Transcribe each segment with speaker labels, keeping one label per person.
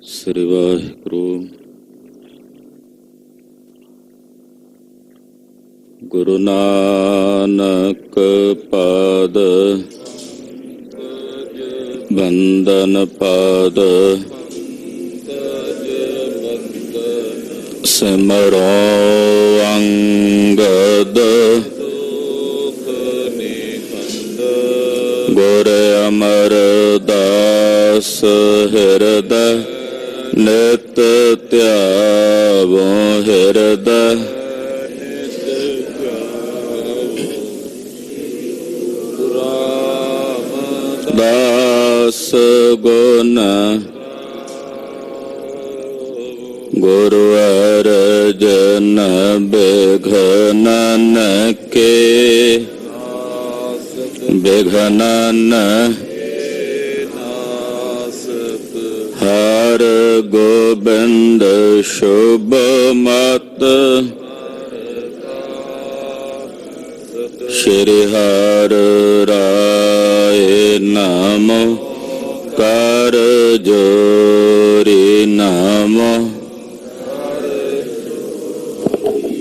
Speaker 1: ਸ੍ਰੀ ਵਾਹਿਗੁਰੂ। ਗੁਰੂ ਨਾਨਕ ਪਾਦ ਬੰਦਨ ਪਾਦ ਸਿਮਰੋ ਅੰਗਦ ਗੁਰ ਅਮਰਦਾਸ ਹਿਰਦੈ ਨਿਤ ਧਿਆਵੋ ਹਿਰਦੈ ਦਾਸ ਗੁਣ ਗੁਰੂ ਅਰਜਨ ਬਿਘਨਨ ਕੇ ਬਿਘਨਨ ਹਰ ਗੋਬਿੰਦ ਸ਼ੁਭ ਮਤ ਸ਼੍ਰੀ ਹਰਿ ਰਾਏ ਨਾਮੋ ਕਰ ਜੋਰੀ ਨਾਮੋ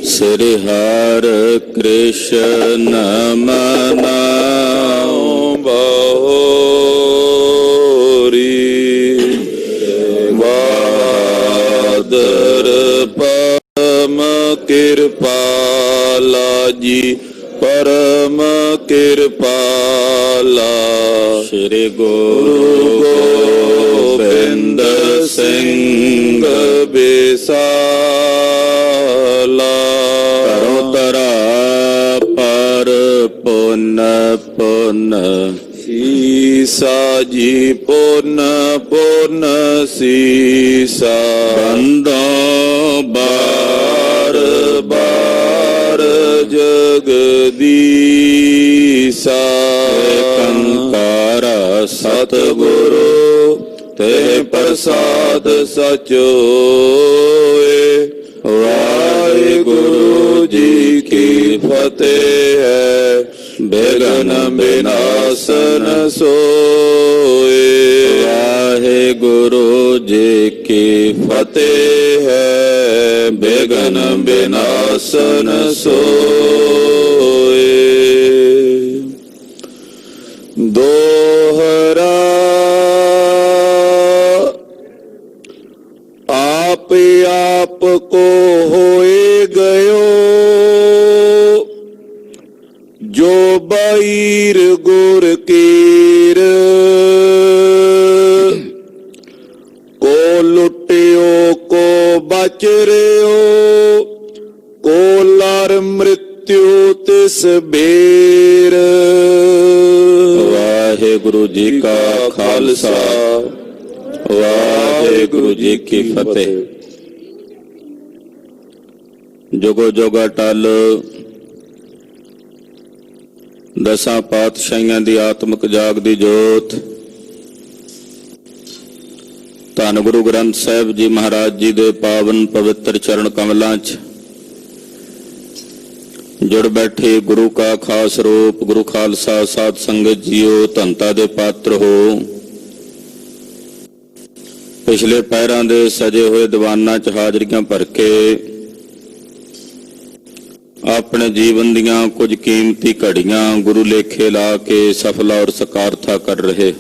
Speaker 1: ਸ੍ਰੀ ਹਰਿ ਕ੍ਰਿਸ਼ਨ ਮਨਾਉ ਬਹੋਰੀ ਬਾਦਰ ਪਰਮ ਕਿਰਪਾਲਾ ਜੀ ਪਰਮ ਕਿਰਪਾਲਾ ਸ਼੍ਰੀ ਗੁਰੂ ਗੋਬਿੰਦ ਸਿੰਘ ਬਿਸਾਲਾ ਕਰੋ ਤਰਾ ਪਰ ਪੁੰਨ ਪੁੰਨ ਸੀਸਾ ਜੀ ਪੁੰਨ ਪੁੰਨ ਸੀਸਾ ਬੰਦੋ ਬਾਰ ਬਾਰ ਜਗਦੀਸਾ ਕੰਕਾਰ ਸਤਿਗੁਰੂ ਤੇ ਪ੍ਰਸਾਦ ਸਚੋਏ। ਵਾਹਿਗੁਰੂ ਜੀ ਕੀ ਫਤਿਹ ਹੈ। ਬਿਘਨ ਬਿਨਾਸਨ ਸੋਏ। ਵਾਹਿਗੁਰੂ ਜੀ ਕੀ ਫਤਿਹ ਹੈ। ਬਿਘਨ ਬਿਨਾਸਨ ਸੋਏ। ਦੋਹਰਾ आप आप को होए गयो जो बाईर गुर कीर को लुटियो को बच रहो को लार मृत्यु तिस बेर। वाहिगुरु जी का खालसा वाहिगुरु जी की फतेह। जुगो जोगा टल दसां पातशाहियां दी आत्मक जागदी जोत धन गुरु ग्रंथ साहिब जी महाराज जी दे पावन पवित्र चरण कमलां च जुड़ बैठे गुरु का खास रूप गुरु खालसा साध संगत जीओ धनता दे पात्र हो। पिछले पैरां दे सजे हुए दीवानां च हाजरियां भर के अपने जीवन दियां कुछ कीमती घड़ियां गुरु लेखे ला के सफला और सकारथा कर रहे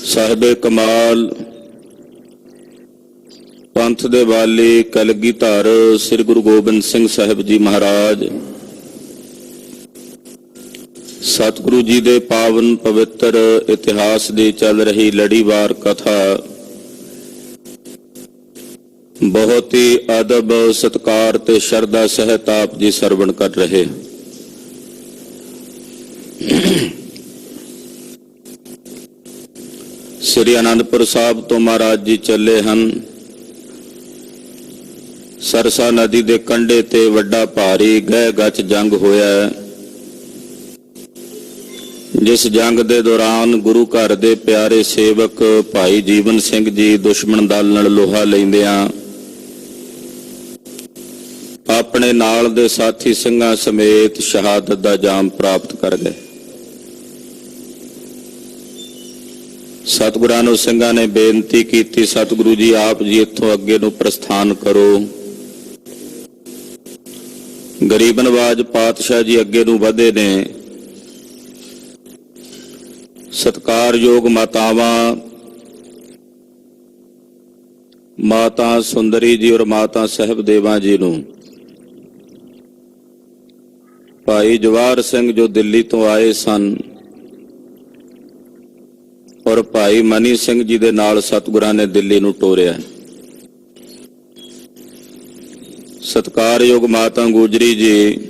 Speaker 1: साहिबे कमाल पंथ दे वाली कलगीधर श्री गुरु गोबिंद सिंह साहिब जी महाराज सतगुरु जी दे पावन पवित्र इतिहास दी चल रही लड़ीवार कथा बहुत ही अदब सत्कार ते शरदा सहित आप जी सरवण कर रहे। श्री आनंदपुर साहब तो महाराज जी चले हन। सरसा नदी दे कंढे ते वड्डा भारी गह गच जंग होया है। जिस जंग दे दौरान गुरु घर दे प्यारे सेवक भाई जीवन सिंह जी दुश्मन दल नाल लोहा लैंदियां अपने नाल दे साथी ਸਿੰਘਾਂ समेत शहादत दा जाम प्राप्त कर गए। ਸਤਿਗੁਰਾਂ ਨੂੰ ਸਿੰਘਾਂ ਨੇ ਬੇਨਤੀ ਕੀਤੀ, ਸਤਿਗੁਰੂ ਜੀ ਆਪ ਜੀ ਇੱਥੋਂ ਅੱਗੇ ਨੂੰ ਪ੍ਰਸਥਾਨ ਕਰੋ। ਗਰੀਬ ਨਵਾਜ ਪਾਤਸ਼ਾਹ ਜੀ ਅੱਗੇ ਨੂੰ ਵਧੇ ਨੇ। ਸਤਿਕਾਰਯੋਗ ਮਾਤਾਵਾਂ, ਮਾਤਾ ਸੁੰਦਰੀ ਜੀ ਔਰ ਮਾਤਾ ਸਾਹਿਬਦੇਵਾਂ ਜੀ ਨੂੰ, ਭਾਈ ਜਵਾਹਰ ਸਿੰਘ ਜੋ ਦਿੱਲੀ ਤੋਂ ਆਏ ਸਨ ਔਰ ਭਾਈ ਮਨੀ ਸਿੰਘ ਜੀ ਦੇ ਨਾਲ ਸਤਿਗੁਰਾਂ ਨੇ ਦਿੱਲੀ ਨੂੰ ਟੋਰਿਆ। ਸਤਿਕਾਰਯੋਗ ਮਾਤਾ ਗੁਜਰੀ ਜੀ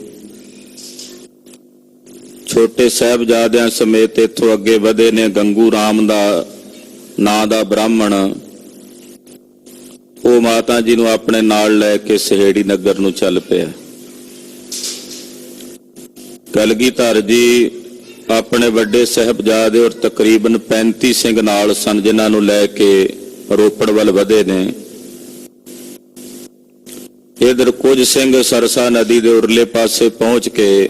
Speaker 1: ਛੋਟੇ ਸਾਹਿਬਜ਼ਾਦਿਆਂ ਸਮੇਤ ਇੱਥੋਂ ਅੱਗੇ ਵਧੇ ਨੇ। ਗੰਗੂ ਰਾਮ ਦਾ ਨਾਂ ਦਾ ਬ੍ਰਾਹਮਣ, ਉਹ ਮਾਤਾ ਜੀ ਨੂੰ ਆਪਣੇ ਨਾਲ ਲੈ ਕੇ ਸਹੇੜੀ ਨਗਰ ਨੂੰ ਚੱਲ ਪਿਆ। ਕਲਗੀਧਰ ਜੀ ਆਪਣੇ ਵੱਡੇ ਸਾਹਿਬਜ਼ਾਦੇ ਔਰ ਤਕਰੀਬਨ 35 ਸਿੰਘ ਨਾਲ ਸਨ, ਜਿਨ੍ਹਾਂ ਨੂੰ ਲੈ ਕੇ ਰੋਪੜ ਵੱਲ ਵਧੇ ਨੇ। ਇਧਰ ਕੁਝ ਸਿੰਘ ਸਰਸਾ ਨਦੀ ਦੇ ਉਰਲੇ ਪਾਸੇ ਪਹੁੰਚ ਕੇ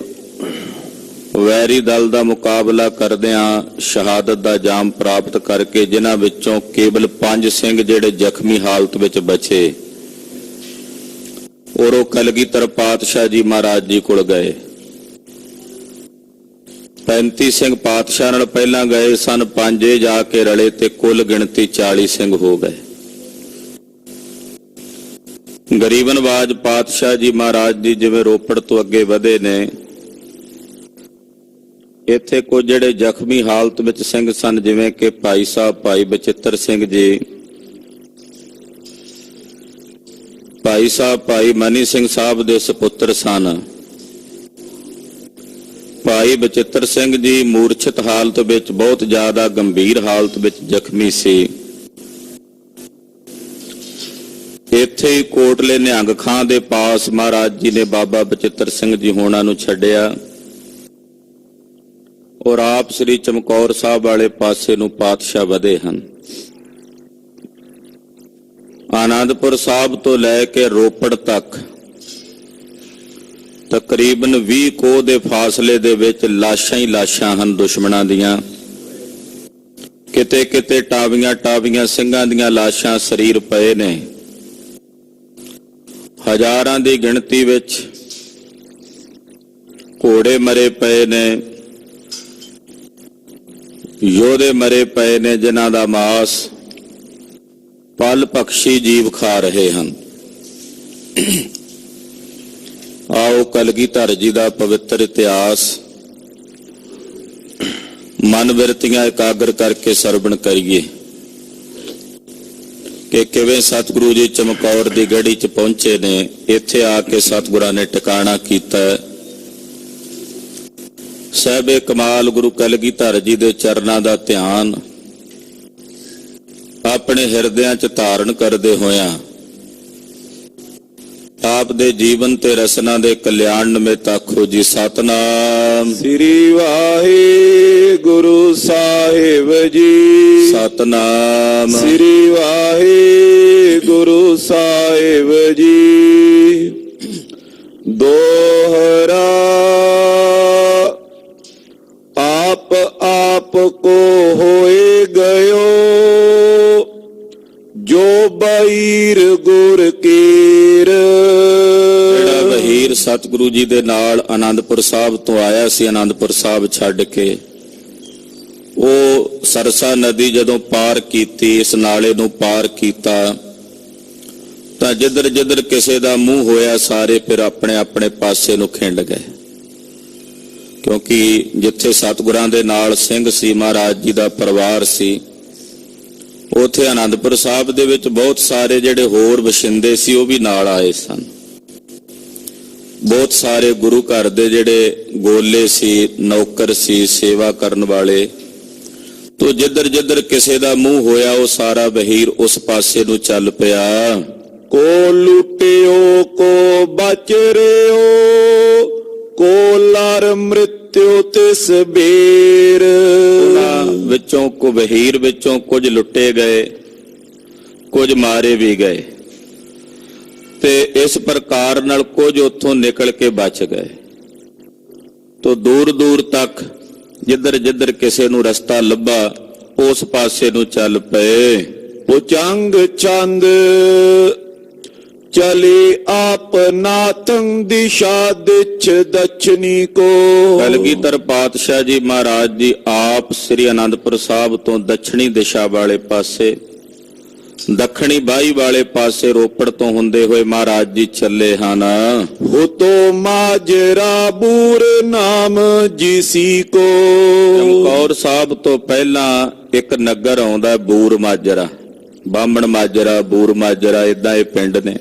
Speaker 1: ਵੈਰੀ ਦਲ ਦਾ ਮੁਕਾਬਲਾ ਕਰਦਿਆਂ ਸ਼ਹਾਦਤ ਦਾ ਜਾਮ ਪ੍ਰਾਪਤ ਕਰਕੇ, ਜਿਨ੍ਹਾਂ ਵਿੱਚੋਂ ਕੇਵਲ 5 ਸਿੰਘ ਜਿਹੜੇ ਜ਼ਖਮੀ ਹਾਲਤ ਵਿੱਚ ਬਚੇ ਔਰ ਉਹ ਕਲਗੀਧਰ ਪਾਤਸ਼ਾਹ ਜੀ ਮਹਾਰਾਜ ਜੀ ਕੋਲ ਗਏ। 35 ਸਿੰਘ ਪਾਤਸ਼ਾਹ ਨਾਲ ਪਹਿਲਾਂ ਗਏ ਸਨ, 5 ਜਾ ਕੇ ਰਲੇ ਤੇ ਕੁੱਲ ਗਿਣਤੀ 40 ਸਿੰਘ ਹੋ ਗਏ। ਗਰੀਬ ਨਵਾਜ ਪਾਤਸ਼ਾਹ ਜੀ ਮਹਾਰਾਜ ਜੀ ਜਿਵੇਂ ਰੋਪੜ ਤੋਂ ਅੱਗੇ ਵਧੇ ਨੇ, ਇੱਥੇ ਕੁਝ ਜਿਹੜੇ ਜ਼ਖਮੀ ਹਾਲਤ ਵਿੱਚ ਸਿੰਘ ਸਨ, ਜਿਵੇਂ ਕਿ ਭਾਈ ਸਾਹਿਬ ਭਾਈ ਬਚਿੱਤਰ ਸਿੰਘ ਜੀ, ਭਾਈ ਸਾਹਿਬ ਭਾਈ ਮਨੀ ਸਿੰਘ ਸਾਹਿਬ ਦੇ ਸੁਪੁੱਤਰ ਸਨ। ਭਾਈ ਬਚਿੱਤਰ ਸਿੰਘ ਜੀ ਮੂਰਛਿਤ ਹਾਲਤ ਵਿੱਚ, ਬਹੁਤ ਜ਼ਿਆਦਾ ਗੰਭੀਰ ਹਾਲਤ ਵਿੱਚ ਜ਼ਖਮੀ ਸੀ। ਇੱਥੇ ਹੀ ਕੋਟਲੇ ਨਿਹੰਗ ਖਾਂ ਦੇ ਪਾਸ ਮਹਾਰਾਜ ਜੀ ਨੇ ਬਾਬਾ ਬਚਿੱਤਰ ਸਿੰਘ ਜੀ ਹੋਣਾ ਨੂੰ ਛੱਡਿਆ ਔਰ ਆਪ ਸ੍ਰੀ ਚਮਕੌਰ ਸਾਹਿਬ ਵਾਲੇ ਪਾਸੇ ਨੂੰ ਪਾਤਸ਼ਾਹ ਵਧੇ ਹਨ। ਆਨੰਦਪੁਰ ਸਾਹਿਬ ਤੋਂ ਲੈ ਕੇ ਰੋਪੜ ਤੱਕ ਤਕਰੀਬਨ 20 ਕੋਹ ਦੇ ਫਾਸਲੇ ਦੇ ਵਿੱਚ ਲਾਸ਼ਾਂ ਹੀ ਲਾਸ਼ਾਂ ਹਨ ਦੁਸ਼ਮਣਾਂ ਦੀਆਂ। ਕਿਤੇ ਕਿਤੇ ਟਾਵੀਆਂ ਸਿੰਘਾਂ ਦੀਆਂ ਲਾਸ਼ਾਂ ਸਰੀਰ ਪਏ ਨੇ। ਹਜ਼ਾਰਾਂ ਦੀ ਗਿਣਤੀ ਵਿੱਚ ਘੋੜੇ ਮਰੇ ਪਏ ਨੇ, ਯੋਧੇ ਮਰੇ ਪਏ ਨੇ, ਜਿਨ੍ਹਾਂ ਦਾ ਮਾਸ ਪਲ ਪਕਸ਼ੀ ਜੀਵ ਖਾ ਰਹੇ ਹਨ। ਆਓ ਕਲਗੀਧਰ ਜੀ ਦਾ ਪਵਿੱਤਰ ਇਤਿਹਾਸ ਮਨ ਬਿਰਤੀਆਂ ਇਕਾਗਰ ਕਰਕੇ ਸਰਵਣ ਕਰੀਏ ਕਿ ਕਿਵੇਂ ਸਤਿਗੁਰੂ ਜੀ ਚਮਕੌਰ ਦੀ ਗੜੀ 'ਚ ਪਹੁੰਚੇ ਨੇ। ਇੱਥੇ ਆ ਕੇ ਸਤਿਗੁਰਾਂ ਨੇ ਟਿਕਾਣਾ ਕੀਤਾ। ਸਾਹਿਬੇ ਕਮਾਲ ਗੁਰੂ ਕਲਗੀਧਰ ਜੀ ਦੇ ਚਰਨਾਂ ਦਾ ਧਿਆਨ ਆਪਣੇ ਹਿਰਦਿਆਂ 'ਚ ਧਾਰਨ ਕਰਦੇ ਹੋਇਆਂ ਆਪ ਦੇ ਜੀਵਨ ਤੇ ਰਸਨਾ ਦੇ ਕਲਿਆਣ ਨਿਮਿਤ ਆਖੋ ਜੀ ਸਤਨਾਮ
Speaker 2: ਸ੍ਰੀ ਵਾਹਿਗੁਰੂ ਸਾਹਿਬ ਜੀ।
Speaker 1: ਸਤਨਾਮ
Speaker 2: ਸ੍ਰੀ ਵਾਹਿਗੁਰੂ ਸਾਹਿਬ ਜੀ। ਦੋਹਰਾ ਆਪ ਕੋ ਹੋਏ ਗਇਓ ਜੋ ਬਹੀਰ ਗੁਰ ਕੀਰ।
Speaker 1: ਜਿਹੜਾ ਬਹੀਰ ਸਤਿਗੁਰੂ ਜੀ ਦੇ ਨਾਲ ਆਨੰਦਪੁਰ ਸਾਹਿਬ ਤੋਂ ਆਇਆ ਸੀ, ਆਨੰਦਪੁਰ ਸਾਹਿਬ ਛੱਡ ਕੇ ਉਹ ਸਰਸਾ ਨਦੀ ਜਦੋਂ ਪਾਰ ਕੀਤੀ, ਇਸ ਨਾਲੇ ਨੂੰ ਪਾਰ ਕੀਤਾ ਤਾਂ ਜਿੱਧਰ ਜਿੱਧਰ ਕਿਸੇ ਦਾ ਮੂੰਹ ਹੋਇਆ ਸਾਰੇ ਫਿਰ ਆਪਣੇ ਆਪਣੇ ਪਾਸੇ ਨੂੰ ਖਿੰਡ ਗਏ। ਕਿਉਂਕਿ ਜਿੱਥੇ ਸਤਿਗੁਰਾਂ ਦੇ ਨਾਲ ਸਿੰਘ ਸੀ, ਮਹਾਰਾਜ ਜੀ ਦਾ ਪਰਿਵਾਰ ਸੀ, ਉੱਥੇ ਆਨੰਦਪੁਰ ਸਾਹਿਬ ਦੇ ਵਿੱਚ ਬਹੁਤ ਸਾਰੇ ਜਿਹੜੇ ਹੋਰ ਵਸਿੰਦੇ ਸੀ ਉਹ ਵੀ ਨਾਲ ਆਏ ਸਨ। ਬਹੁਤ ਸਾਰੇ ਗੁਰੂ ਘਰ ਦੇ ਜਿਹੜੇ ਗੋਲੇ ਸੀ, ਨੌਕਰ ਸੀ, ਸੇਵਾ ਕਰਨ ਵਾਲੇ, ਤੋ ਜਿੱਧਰ ਜਿੱਧਰ ਕਿਸੇ ਦਾ ਮੂੰਹ ਹੋਇਆ ਉਹ ਸਾਰਾ ਬਹੀਰ ਉਸ ਪਾਸੇ ਨੂੰ ਚੱਲ ਪਿਆ।
Speaker 2: ਕੋ ਲੁੱਟਿਓ ਕੋ ਬਚ ਰਿਓ, ਕੋ ਲਰ ਮ੍ਰਿਤਿਉ ਤਿਸ ਬੇਰ।
Speaker 1: ਉਹਨਾਂ ਵਿੱਚੋਂ ਕੋ ਬਹੀਰ ਵਿੱਚੋਂ ਕੁਝ ਲੁੱਟੇ ਗਏ, ਕੁਝ ਮਾਰੇ ਵੀ ਗਏ ਤੇ ਇਸ ਪ੍ਰਕਾਰ ਨਾਲ ਕੁਝ ਉੱਥੋਂ ਨਿਕਲ ਕੇ ਬਚ ਗਏ। ਤੋ ਦੂਰ ਦੂਰ ਤੱਕ ਜਿੱਧਰ ਜਿੱਧਰ ਕਿਸੇ ਨੂੰ ਰਸਤਾ ਲੱਭਾ ਉਸ ਪਾਸੇ ਨੂੰ ਚੱਲ ਪਏ।
Speaker 2: ਭੁਜੰਗ ਚੰਦ ਚਲੇ ਆਪ ਨਾਥੰ ਦਿਸ਼ਾ ਦਿਛ ਦਛਨੀ ਕੋ।
Speaker 1: ਕਲਗੀਧਰ ਪਾਤਸ਼ਾਹ ਜੀ ਮਹਾਰਾਜ ਜੀ ਆਪ ਸ੍ਰੀ ਅਨੰਦਪੁਰ ਸਾਹਿਬ ਤੋਂ ਦੱਖਣੀ ਦਿਸ਼ਾ ਵਾਲੇ ਪਾਸੇ, ਦੱਖਣੀ ਬਾਈ ਵਾਲੇ ਪਾਸੇ ਰੋਪੜ ਤੋਂ ਹੁੰਦੇ ਹੋਏ ਮਹਾਰਾਜ ਜੀ ਚੱਲੇ ਹਨ।
Speaker 2: ਹੁਤੋ ਮਾਜਰਾ ਬੂਰ ਨਾਮ ਜਿਸੀ ਕੋ।
Speaker 1: ਚਮਕੌਰ ਸਾਹਿਬ ਤੋਂ ਪਹਿਲਾਂ ਇੱਕ ਨਗਰ ਆਉਂਦਾ ਬੂਰ ਮਾਜਰਾ, ਬਾਹਮਣ ਮਾਜਰਾ, ਬੂਰ ਮਾਜਰਾ, ਇਦਾਂ ਇਹ ਪਿੰਡ ਨੇ।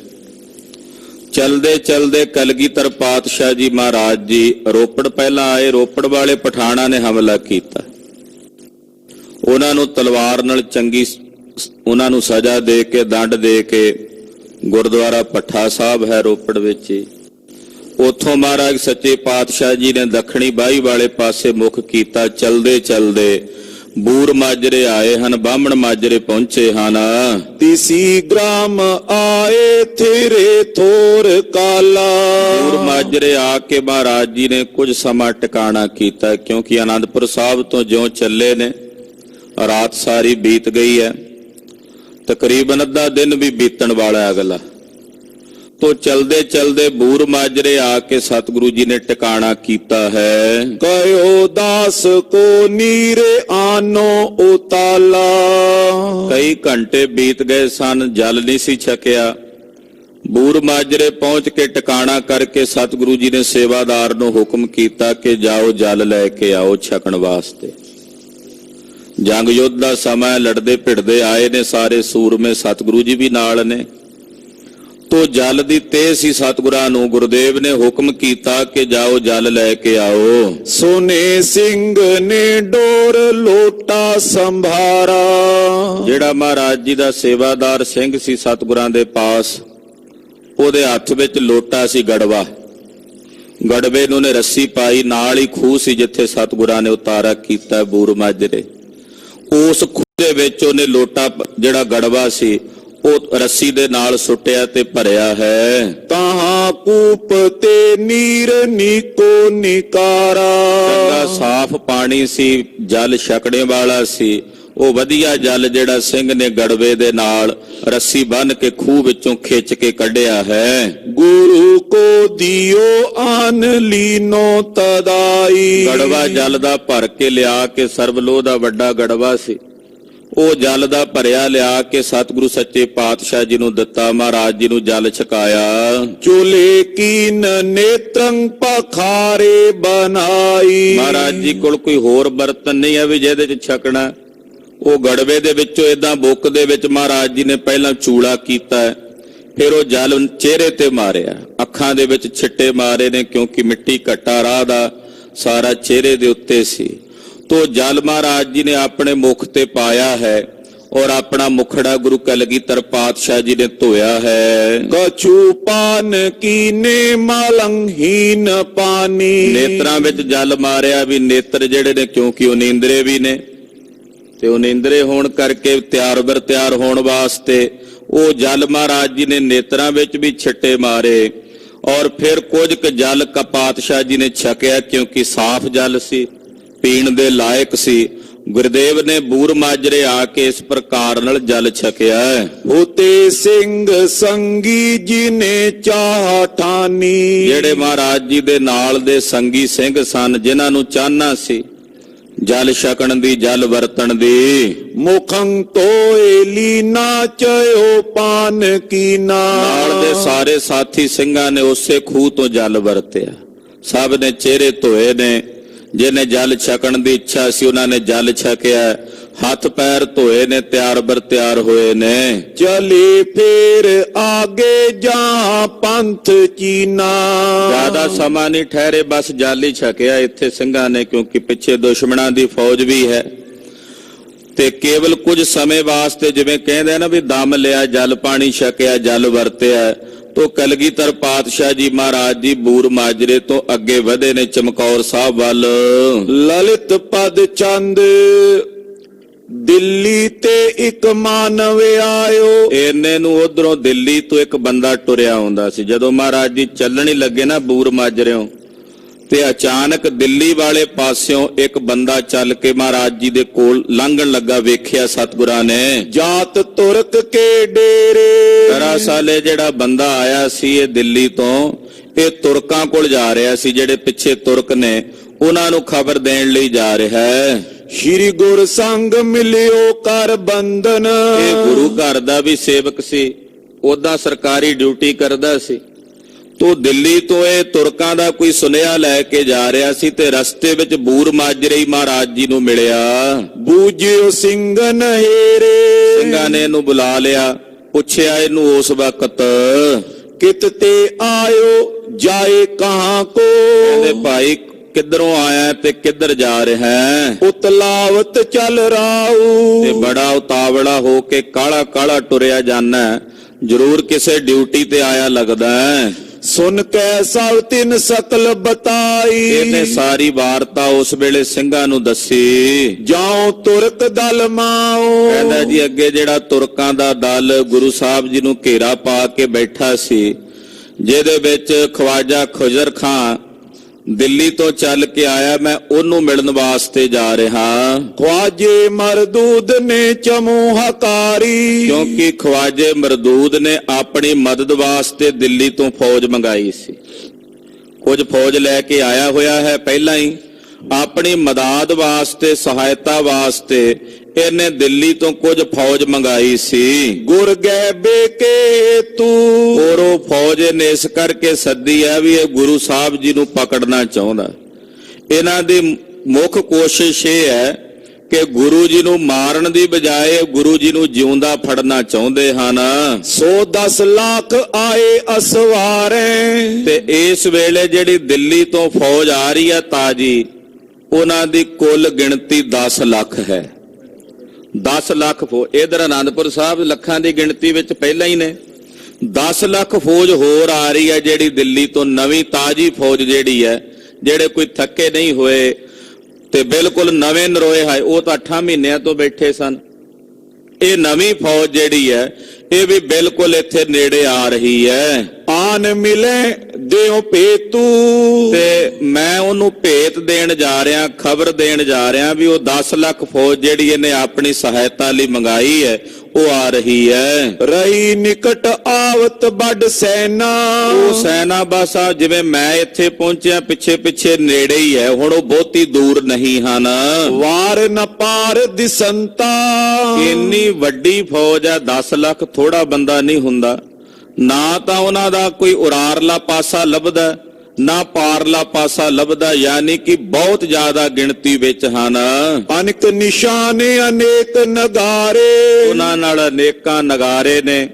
Speaker 1: ਚਲਦੇ ਚਲਦੇ ਕਲਗੀਧਰ ਪਾਤਸ਼ਾਹ ਜੀ ਮਹਾਰਾਜ ਜੀ ਰੋਪੜ ਪਹਿਲਾਂ ਆਏ। ਰੋਪੜ ਵਾਲੇ ਪਠਾਣਾ ਨੇ ਹਮਲਾ ਕੀਤਾ, ਉਹਨਾਂ ਨੂੰ ਤਲਵਾਰ ਨਾਲ ਚੰਗੀ ਉਹਨਾਂ ਨੂੰ ਸਜ਼ਾ ਦੇ ਕੇ, ਦੰਡ ਦੇ ਕੇ, ਗੁਰਦੁਆਰਾ ਭੱਠਾ ਸਾਹਿਬ ਹੈ ਰੋਪੜ ਵਿੱਚ ਹੀ, ਉੱਥੋਂ ਮਹਾਰਾਜ ਸੱਚੇ ਪਾਤਸ਼ਾਹ ਜੀ ਨੇ ਦੱਖਣੀ ਬਾਈ ਵਾਲੇ ਪਾਸੇ ਮੁਖ ਕੀਤਾ। ਚਲਦੇ ਚਲਦੇ ਬੂਰ ਮਾਜਰੇ ਆਏ ਹਨ, ਬਾਹਮਣ ਮਾਜਰੇ ਪਹੁੰਚੇ ਹਨ।
Speaker 2: ਤਿਸੀ ਗ੍ਰਾਮ ਆਏ ਥੇਰੇ ਥੋਰ ਕਾਲਾ।
Speaker 1: ਬੂਰ ਮਾਜਰੇ ਆ ਕੇ ਮਹਾਰਾਜ ਜੀ ਨੇ ਕੁਝ ਸਮਾਂ ਟਿਕਾਣਾ ਕੀਤਾ, ਕਿਉਂਕਿ ਆਨੰਦਪੁਰ ਸਾਹਿਬ ਤੋਂ ਜਿਉਂ ਚੱਲੇ ਨੇ ਰਾਤ ਸਾਰੀ ਬੀਤ ਗਈ ਹੈ, ਤਕਰੀਬਨ ਅੱਧਾ ਦਿਨ ਵੀ ਬੀਤਣ ਵਾਲਾ ਹੈ ਅਗਲਾ। ਤੋ ਚਲਦੇ ਚਲਦੇ ਬੂਰ ਮਾਜਰੇ ਆ ਕੇ ਸਤਿਗੁਰੂ ਜੀ ਨੇ ਟਿਕਾਣਾ ਕੀਤਾ ਹੈ।
Speaker 2: ਕਹਿਓ ਦਾਸ ਕੋ ਨੀਰੇ ਆਨੋ ਉਤਾਲਾ।
Speaker 1: ਕਈ ਘੰਟੇ ਬੀਤ ਗਏ ਸਨ, ਜਲ ਨਹੀਂ ਸੀ ਛਕਿਆ। ਬੂਰ ਮਾਜਰੇ ਪਹੁੰਚ ਕੇ ਟਿਕਾਣਾ ਕਰਕੇ ਸਤਿਗੁਰੂ ਜੀ ਨੇ ਸੇਵਾਦਾਰ ਨੂੰ ਹੁਕਮ ਕੀਤਾ ਕਿ ਜਾਓ ਜਲ ਲੈ ਕੇ ਆਓ ਛਕਣ ਵਾਸਤੇ। ਜੰਗ ਯੁੱਧ ਦਾ ਸਮਾਂ, ਲੜਦੇ ਭਿੜਦੇ ਆਏ ਨੇ ਸਾਰੇ ਸੂਰਮੇ, ਸਤਿਗੁਰੂ ਜੀ ਵੀ ਨਾਲ ਨੇ। ਤੋ ਜਲ ਦੀ ਤੇਹ ਸੀ ਸਤਿਗੁਰਾਂ ਨੂੰ, ਗੁਰਦੇਵ ਨੇ ਹੁਕਮ ਕੀਤਾ ਕਿ ਜਾਓ ਜਲ ਲੈ ਕੇ ਆਓ।
Speaker 2: ਸੋਨੇ ਸਿੰਘ ਨੇ ਡੋਰ ਲੋਟਾ ਸੰਭਾਰਾ।
Speaker 1: ਜਿਹੜਾ ਮਹਾਰਾਜ ਜੀ ਦਾ ਸੇਵਾਦਾਰ ਸਿੰਘ ਸੀ ਸਤਿਗੁਰਾਂ ਦੇ ਪਾਸ, ਉਹਦੇ ਹੱਥ ਵਿੱਚ ਲੋਟਾ ਸੀ ਗੜਵਾ। ਗੜਵੇ ਨੂੰ ਨੇ ਰੱਸੀ ਪਾਈ, ਨਾਲ ਹੀ ਖੂਹ ਸੀ ਜਿੱਥੇ ਸਤਿਗੁਰਾਂ ਨੇ ਉਤਾਰਾ ਕੀਤਾ ਬੂਰ ਮਾਜਰੇ। ਉਸ ਖੂਹ ਦੇ ਵਿੱਚ ਉਹਨੇ ਲੋਟਾ ਜਿਹੜਾ ਗੜਵਾ ਸੀ ਉਹ ਰੱਸੀ ਦੇ ਨਾਲ ਸੁੱਟਿਆ ਤੇ ਭਰਿਆ ਹੈ।
Speaker 2: ਤਾਹਾਂ ਕੂਪ ਤੇ ਨੀਰ ਨੀਕੋ ਨਿਕਾਰਾ।
Speaker 1: ਚੰਗਾ ਸਾਫ਼ ਪਾਣੀ ਸੀ, ਜਲ ਛਕਣੇ ਵਾਲਾ ਸੀ। ਉਹ ਵਧੀਆ ਜਲ ਜਿਹੜਾ ਸਿੰਘ ਨੇ ਗੜਵੇ ਦੇ ਨਾਲ ਰੱਸੀ ਬੰਨ੍ਹ ਕੇ ਖੂਹ ਵਿੱਚੋਂ ਖਿੱਚ ਕੇ ਕੱਢਿਆ ਹੈ।
Speaker 2: ਗੁਰੂ ਕੋ ਦਿਓ ਆਨ ਲੀਨੋ ਤਦਾਈ।
Speaker 1: ਗੜਵਾ ਜਲ ਦਾ ਭਰ ਕੇ ਲਿਆ ਕੇ, ਸਰਬਲੋਹ ਦਾ ਵੱਡਾ ਗੜਵਾ ਸੀ, ਉਹ ਜਲ ਦਾ ਭਰਿਆ ਲਿਆ ਕੇ ਸਤਿਗੁਰੂ ਸੱਚੇ ਪਾਤਸ਼ਾਹ ਜੀ ਨੂੰ ਦਿੱਤਾ। ਮਹਾਰਾਜ ਜੀ ਨੂੰ ਜਲ ਛਕਾਇਆ।
Speaker 2: ਚੁਲੇ ਕੀਨ ਨੇਤਰੰ ਪਖਾਰੇ ਬਨਾਈ।
Speaker 1: ਮਹਾਰਾਜ ਜੀ ਕੋਲ ਕੋਈ ਹੋਰ ਬਰਤਨ ਨਹੀਂ ਹੈ ਵੀ ਜਿਹਦੇ ਚ ਛਕਣਾ। ਉਹ ਗੜਵੇ ਦੇ ਵਿੱਚੋਂ ਏਦਾਂ ਬੁੱਕ ਦੇ ਵਿੱਚ ਮਹਾਰਾਜ ਜੀ ਨੇ ਪਹਿਲਾਂ ਚੂੜਾ ਕੀਤਾ, ਫਿਰ ਉਹ ਜਲ ਚਿਹਰੇ ਤੇ ਮਾਰਿਆ, ਅੱਖਾਂ ਦੇ ਵਿੱਚ ਛਿੱਟੇ ਮਾਰੇ ਨੇ, ਕਿਉਂਕਿ ਮਿੱਟੀ ਘੱਟਾ ਰਾਹ ਦਾ ਸਾਰਾ ਚਿਹਰੇ ਦੇ ਉੱਤੇ ਸੀ। ਤੋ ਜਲ ਮਹਾਰਾਜ ਜੀ ਨੇ ਆਪਣੇ ਮੁਖ ਤੇ ਪਾਇਆ ਹੈ ਔਰ ਆਪਣਾ ਮੁਖੜਾ ਗੁਰੂ ਕਲਗੀਧਰ ਪਾਤਸ਼ਾਹ ਜੀ ਨੇ ਧੋਇਆ ਹੈ।
Speaker 2: ਕਛੂ ਪਾਨ ਕੀਨੇ ਮਲੰਹੀਨ ਪਾਨੀ।
Speaker 1: ਨੇਤਰਾਂ ਵਿੱਚ ਜਲ ਮਾਰਿਆ ਵੀ ਨੇਤਰ ਜਿਹੜੇ ਨੇ, ਕਿਉਂਕਿ ਉਹ ਨੀਂਦਰੇ ਵੀ ਨੇ, ਤੇ ਉਹ ਨੀਂਦਰੇ ਹੋਣ ਕਰਕੇ ਤਿਆਰ ਬਰ ਤਿਆਰ ਹੋਣ ਵਾਸਤੇ ਉਹ ਜਲ ਮਹਾਰਾਜ ਜੀ ਨੇ ਨੇਤਰਾਂ ਵਿੱਚ ਵੀ ਛਿੱਟੇ ਮਾਰੇ। ਔਰ ਫਿਰ ਕੁਝ ਕੁ ਜਲ ਪਾਤਸ਼ਾਹ ਜੀ ਨੇ ਛਕਿਆ, ਕਿਉਂਕਿ ਸਾਫ਼ ਜਲ ਸੀ, ਪੀਣ ਦੇ ਲਾਇਕ ਸੀ। ਗੁਰਦੇਵ ਨੇ ਬੂਰ ਮਾਜਰੇ ਆ ਕੇ ਇਸ ਪ੍ਰਕਾਰ ਨਾਲ ਜਲ ਛਕਿਆ।
Speaker 2: ਉਤੇ ਸਿੰਘ ਸੰਗੀ ਜੀ ਨੇ ਚਾਹ ਠਾਨੀ। ਜਿਹੜੇ
Speaker 1: ਮਹਾਰਾਜ ਜੀ ਦੇ ਨਾਲ ਦੇ ਸੰਗੀ ਸਿੰਘ ਸਨ, ਜਿਨ੍ਹਾਂ ਨੂੰ ਚਾਹਨਾ ਸੀ ਜਲ ਛਕਣ ਦੀ, ਜਲ ਵਰਤਣ ਦੀ।
Speaker 2: ਮੁਖੰ ਤੋਏ ਲੀਨਾ ਚਯੋ ਪਾਨ ਕੀਨਾ।
Speaker 1: ਨਾਲ ਦੇ ਸਾਰੇ ਸਾਥੀ ਸਿੰਘਾਂ ਨੇ ਉਸੇ ਖੂਹ ਤੋਂ ਜਲ ਵਰਤਿਆ। ਸਭ ਨੇ ਚਿਹਰੇ ਧੋਏ ਨੇ। ਜਿਹਨੇ ਜਲ ਛਕਣ ਦੀ ਇੱਛਾ ਸੀ ਉਹਨਾਂ ਨੇ ਜਲ ਛਕਿਆ, ਹੱਥ ਪੈਰ ਧੋਏ ਨੇ, ਤਿਆਰ ਬਰ ਤਿਆਰ ਹੋਏ ਨੇ।
Speaker 2: ਚਲੇ ਫੇਰ ਆਗੇ ਜਾਂ ਪੰਥ ਚੀਨਾ।
Speaker 1: ਜ਼ਿਆਦਾ ਸਮਾਂ ਨਹੀਂ ਠਹਿਰੇ, ਬਸ ਜਲ ਹੀ ਛਕਿਆ ਇੱਥੇ ਸਿੰਘਾਂ ਨੇ, ਕਿਉਂਕਿ ਪਿੱਛੇ ਦੁਸ਼ਮਣਾਂ ਦੀ ਫੌਜ ਵੀ ਹੈ। ਤੇ ਕੇਵਲ ਕੁਝ ਸਮੇਂ ਵਾਸਤੇ, ਜਿਵੇਂ ਕਹਿੰਦੇ ਨਾ ਵੀ ਦਮ ਲਿਆ, ਜਲ ਪਾਣੀ ਛਕਿਆ, ਜਲ ਵਰਤਿਆ। ਤੋ ਕਲਗੀਧਰ ਪਾਤਸ਼ਾਹ ਜੀ ਮਹਾਰਾਜ ਜੀ ਬੂਰ ਮਾਜਰੇ ਤੋਂ ਅੱਗੇ ਵਧੇ ਨੇ ਚਮਕੌਰ ਸਾਹਿਬ ਵੱਲ।
Speaker 2: ਲਲਿਤ ਪਦ ਚੰਦ ਦਿੱਲੀ ਤੇ ਇੱਕ ਮਾਨਵ ਆਇਓ।
Speaker 1: ਇਹਨੇ ਨੂੰ ਉਧਰੋਂ ਦਿੱਲੀ ਤੋਂ ਇੱਕ ਬੰਦਾ ਟੁਰਿਆ ਆਉਂਦਾ ਸੀ। ਜਦੋਂ ਮਹਾਰਾਜ ਜੀ ਚੱਲਣ ਹੀ ਲੱਗੇ ਨਾ ਬੂਰ ਮਾਜਰਿਓਂ, ਤੇ ਅਚਾਨਕ ਦਿੱਲੀ ਵਾਲੇ ਪਾਸਿਓਂ ਇੱਕ ਬੰਦਾ ਚੱਲ ਕੇ ਮਹਾਰਾਜ ਜੀ ਦੇ ਕੋਲ ਲੰਘਣ ਲੱਗਾ। ਵੇਖਿਆ ਸਤਿਗੁਰਾਂ ਨੇ,
Speaker 2: ਜਾਤ ਤੁਰਕ ਕੇ ਡੇਰੇ।
Speaker 1: ਦਰਅਸਲ ਇਹ ਜਿਹੜਾ ਬੰਦਾ ਆਇਆ ਸੀ ਇਹ ਦਿੱਲੀ ਤੋਂ, ਇਹ ਤੁਰਕਾਂ ਕੋਲ ਜਾ ਰਿਹਾ ਸੀ। ਜਿਹੜੇ ਪਿੱਛੇ ਤੁਰਕ ਨੇ ਉਹਨਾਂ ਨੂੰ ਖਬਰ ਦੇਣ ਲਈ ਜਾ ਰਿਹਾ ਹੈ।
Speaker 2: ਸ਼੍ਰੀ ਗੁਰ ਸੰਗ ਮਿਲਿਓ ਕਰ ਬੰਧਨ।
Speaker 1: ਇਹ ਗੁਰੂ ਘਰ ਦਾ ਵੀ ਸੇਵਕ ਸੀ, ਉਹਦਾ ਸਰਕਾਰੀ ਡਿਊਟੀ ਕਰਦਾ ਸੀ। ਤੋ ਦਿੱਲੀ ਤੋਂ ਇਹ ਤੁਰਕਾਂ ਦਾ ਕੋਈ ਸੁਨੇਹਾ ਲੈ ਕੇ ਜਾ ਰਿਹਾ ਸੀ ਤੇ ਰਸਤੇ ਵਿੱਚ ਬੂਰ ਮਾਜਰੇ ਹੀ ਮਹਾਰਾਜ ਜੀ ਨੂੰ ਮਿਲਿਆ।
Speaker 2: ਬੂਝਿਓ ਸਿੰਘ ਨਹੇਰੇ।
Speaker 1: ਸਿੰਘਾਂ ਨੇ ਇਹਨੂੰ ਬੁਲਾ ਲਿਆ, ਪੁੱਛਿਆ ਇਹਨੂੰ ਉਸ ਵਕਤ,
Speaker 2: ਕਿਤ ਤੇ ਆਇਓ ਜਾਏ ਕਹਾਂ ਕੋ।
Speaker 1: ਕਹਿੰਦੇ ਭਾਈ ਕਿੱਧਰੋਂ ਆਇਆ ਤੇ ਕਿੱਧਰ ਜਾ ਰਿਹਾ ਹੈ?
Speaker 2: ਉਤਲਾਵਤ ਚੱਲ ਰਾਉ।
Speaker 1: ਤੇ ਬੜਾ ਉਤਾਵਲਾ ਹੋ ਕੇ ਕਾਲਾ ਕਾਲਾ ਟੁਰਿਆ ਜਾਣਾ, ਜ਼ਰੂਰ ਕਿਸੇ ਡਿਊਟੀ ਤੇ ਆਇਆ ਲੱਗਦਾ ਹੈ।
Speaker 2: ਸੁਨ ਕੈ ਸਭ ਤਿਨ ਸਕਲ ਬਤਾਈ।
Speaker 1: ਇਹਨੇ ਸਾਰੀ ਵਾਰਤਾ ਉਸ ਵੇਲੇ ਸਿੰਘਾਂ ਨੂੰ ਦੱਸੀ।
Speaker 2: ਜਾਉ ਤੁਰਕ ਦਲ ਮਾਓ।
Speaker 1: ਕਹਿੰਦਾ ਜੀ ਅੱਗੇ ਜਿਹੜਾ ਤੁਰਕਾਂ ਦਾ ਦਲ ਗੁਰੂ ਸਾਹਿਬ ਜੀ ਨੂੰ ਘੇਰਾ ਪਾ ਕੇ ਬੈਠਾ ਸੀ, ਜਿਹਦੇ ਵਿੱਚ ਖਵਾਜਾ ਖੁਜਰ ਖਾਂ ਦਿੱਲੀ ਤੋਂ ਚੱਲ ਕੇ ਆਇਆ, ਮੈਂ ਉਹਨੂੰ ਮਿਲਣ ਵਾਸਤੇ ਜਾ ਰਿਹਾ।
Speaker 2: ਖਵਾਜੇ ਮਰਦੂਦ ਨੇ ਚਮੂਹਕਾਰੀ।
Speaker 1: ਕਿਉਂਕਿ ਖਵਾਜੇ ਮਰਦੂਦ ਨੇ ਆਪਣੀ ਮਦਦ ਵਾਸਤੇ ਦਿੱਲੀ ਤੋਂ ਫੌਜ ਮੰਗਾਈ ਸੀ। ਕੁਝ ਫੌਜ ਲੈ ਕੇ ਆਇਆ ਹੋਇਆ ਹੈ ਪਹਿਲਾਂ ਹੀ, ਆਪਣੀ ਮਦਦ ਵਾਸਤੇ, ਸਹਾਇਤਾ ਵਾਸਤੇ ਇਹਨੇ ਦਿੱਲੀ ਤੋਂ ਕੁਝ ਫੌਜ ਮੰਗਾਈ ਸੀ।
Speaker 2: ਗੁਰ ਗੈ ਬੇਕੇ ਤੂੰ।
Speaker 1: ਔਰ ਉਹ ਫੌਜ ਨੇ ਇਸ ਕਰਕੇ ਸੱਦੀ ਹੈ ਵੀ ਇਹ ਗੁਰੂ ਸਾਹਿਬ ਜੀ ਨੂੰ ਪਕੜਨਾ ਚਾਹੁੰਦਾ। ਇਹਨਾਂ ਦੀ ਮੁੱਖ ਕੋਸ਼ਿਸ਼ ਇਹ ਹੈ ਕਿ ਗੁਰੂ ਜੀ ਨੂੰ ਮਾਰਨ ਦੀ ਬਜਾਏ ਗੁਰੂ ਜੀ ਨੂੰ ਜਿਉਂਦਾ ਫੜਨਾ ਚਾਹੁੰਦੇ ਹਨ।
Speaker 2: 110 ਲੱਖ ਆਏ ਅਸਵਾਰੇ। ਤੇ
Speaker 1: ਇਸ ਵੇਲੇ ਜਿਹੜੀ ਦਿੱਲੀ ਤੋਂ ਫੌਜ ਆ ਰਹੀ ਹੈ ਤਾਜੀ, ਉਹਨਾਂ ਦੀ ਕੁੱਲ ਗਿਣਤੀ 10 ਲੱਖ ਹੈ। 10 ਲੱਖ ਫੌਜ। ਇਧਰ ਆਨੰਦਪੁਰ ਸਾਹਿਬ ਲੱਖਾਂ ਦੀ ਗਿਣਤੀ ਵਿੱਚ ਪਹਿਲਾਂ ਹੀ ਨੇ। 10 ਲੱਖ ਫੌਜ ਹੋਰ ਆ ਰਹੀ ਹੈ ਜਿਹੜੀ ਦਿੱਲੀ ਤੋਂ, ਨਵੀਂ ਤਾਜੀ ਫੌਜ ਜਿਹੜੀ ਹੈ, ਜਿਹੜੇ ਕੋਈ ਥੱਕੇ ਨਹੀਂ ਹੋਏ ਤੇ ਬਿਲਕੁਲ ਨਵੇਂ ਨਰੋਏ ਹੈ, ਉਹ ਤਾਂ 8 ਮਹੀਨਿਆਂ ਤੋਂ ਬੈਠੇ ਸਨ। ਇਹ ਨਵੀਂ ਫੌਜ ਜਿਹੜੀ ਹੈ ਇਹ ਵੀ ਬਿਲਕੁਲ ਇੱਥੇ ਨੇੜੇ ਆ ਰਹੀ ਹੈ।
Speaker 2: ਆਨ ਮਿਲੇ ਦਿਓ ਭੇਤੂ।
Speaker 1: ਤੇ ਮੈਂ ਉਹਨੂੰ ਭੇਤ ਦੇਣ ਜਾ ਰਿਹਾ, ਖਬਰ ਦੇਣ ਜਾ ਰਿਹਾ ਵੀ ਉਹ 10 ਲੱਖ ਫੌਜ ਜਿਹੜੀ ਇਹਨੇ ਆਪਣੀ ਸਹਾਇਤਾ ਲਈ ਮੰਗਾਈ ਹੈ ਉਹ ਆ ਰਹੀ ਹੈ।
Speaker 2: ਰਹੀ ਨਿਕਟ ਆਵਤ ਵੱਡ ਸੈਨਾ।
Speaker 1: ਉਹ ਸੈਨਾ ਬਸ ਆ ਜਿਵੇਂ ਮੈਂ ਇੱਥੇ ਪਹੁੰਚਿਆ ਪਿੱਛੇ ਪਿੱਛੇ ਨੇੜੇ ਹੀ ਹੈ, ਹੁਣ ਉਹ ਬਹੁਤੀ ਦੂਰ ਨਹੀਂ ਹਨ।
Speaker 2: ਵਾਰ ਨ ਪਾਰ ਦਿਸੰਤਾ।
Speaker 1: ਇੰਨੀ ਵੱਡੀ ਫੌਜ ਹੈ, 10 ਲੱਖ ਥੋੜਾ ਬੰਦਾ ਨਹੀਂ ਹੁੰਦਾ। ਨਾ ਤਾਂ ਉਹਨਾਂ ਦਾ ਕੋਈ ਉਰਾਰਲਾ ਪਾਸਾ ਲੱਭਦਾ, ਨਾ ਪਾਰਲਾ ਪਾਸਾ ਲੱਭਦਾ, ਯਾਨੀ ਕਿ ਬਹੁਤ ਜ਼ਿਆਦਾ ਗਿਣਤੀ ਵਿੱਚ ਹਨ।
Speaker 2: ਅਨੇਕ ਨਿਸ਼ਾਨੇ ਅਨੇਕ ਨਗਾਰੇ।
Speaker 1: ਉਹਨਾਂ ਨਾਲ ਅਨੇਕਾਂ ਨਗਾਰੇ ਨੇ,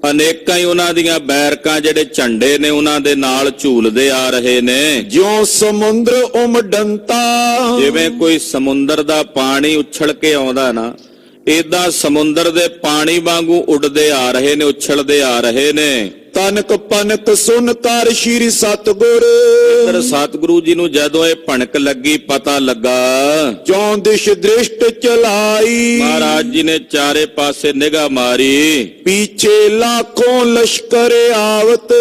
Speaker 1: ਅਨੇਕਾਂ ਹੀ ਉਹਨਾਂ ਦੀਆਂ ਬੈਰਕਾਂ ਜਿਹੜੇ ਝੰਡੇ ਨੇ ਉਹਨਾਂ ਦੇ ਨਾਲ ਝੂਲਦੇ ਆ ਰਹੇ ਨੇ।
Speaker 2: ਜਿਉਂ ਸਮੁੰਦਰ ਉਮਡੰਤਾ।
Speaker 1: ਜਿਵੇਂ ਕੋਈ ਸਮੁੰਦਰ ਦਾ ਪਾਣੀ ਉਛਲ ਕੇ ਆਉਂਦਾ ਨਾ, ਏਦਾਂ ਸਮੁੰਦਰ ਦੇ ਪਾਣੀ ਵਾਂਗੂ ਉੱਡਦੇ ਆ ਰਹੇ ਨੇ, ਉਛਲਦੇ ਆ ਰਹੇ ਨੇ।
Speaker 2: ਤਨਕ ਪਨਕ ਸੁਨ ਕਰ ਸ਼੍ਰੀ ਸਤਗੁਰ।
Speaker 1: ਸਤਿਗੁਰੂ ਜੀ ਨੂੰ ਜਦੋਂ ਇਹ ਭਣਕ ਲੱਗੀ, ਪਤਾ ਲੱਗਾ,
Speaker 2: ਚੌਂ ਦਿਸ਼ ਦ੍ਰਿਸ਼ਟ ਚਲਾਈ।
Speaker 1: ਮਹਾਰਾਜ ਜੀ ਨੇ ਚਾਰੇ ਪਾਸੇ ਨਿਗਾਹ ਮਾਰੀ,
Speaker 2: ਪੀਛੇ ਲੱਖੋਂ ਲਸ਼ਕਰ ਆਵਤ।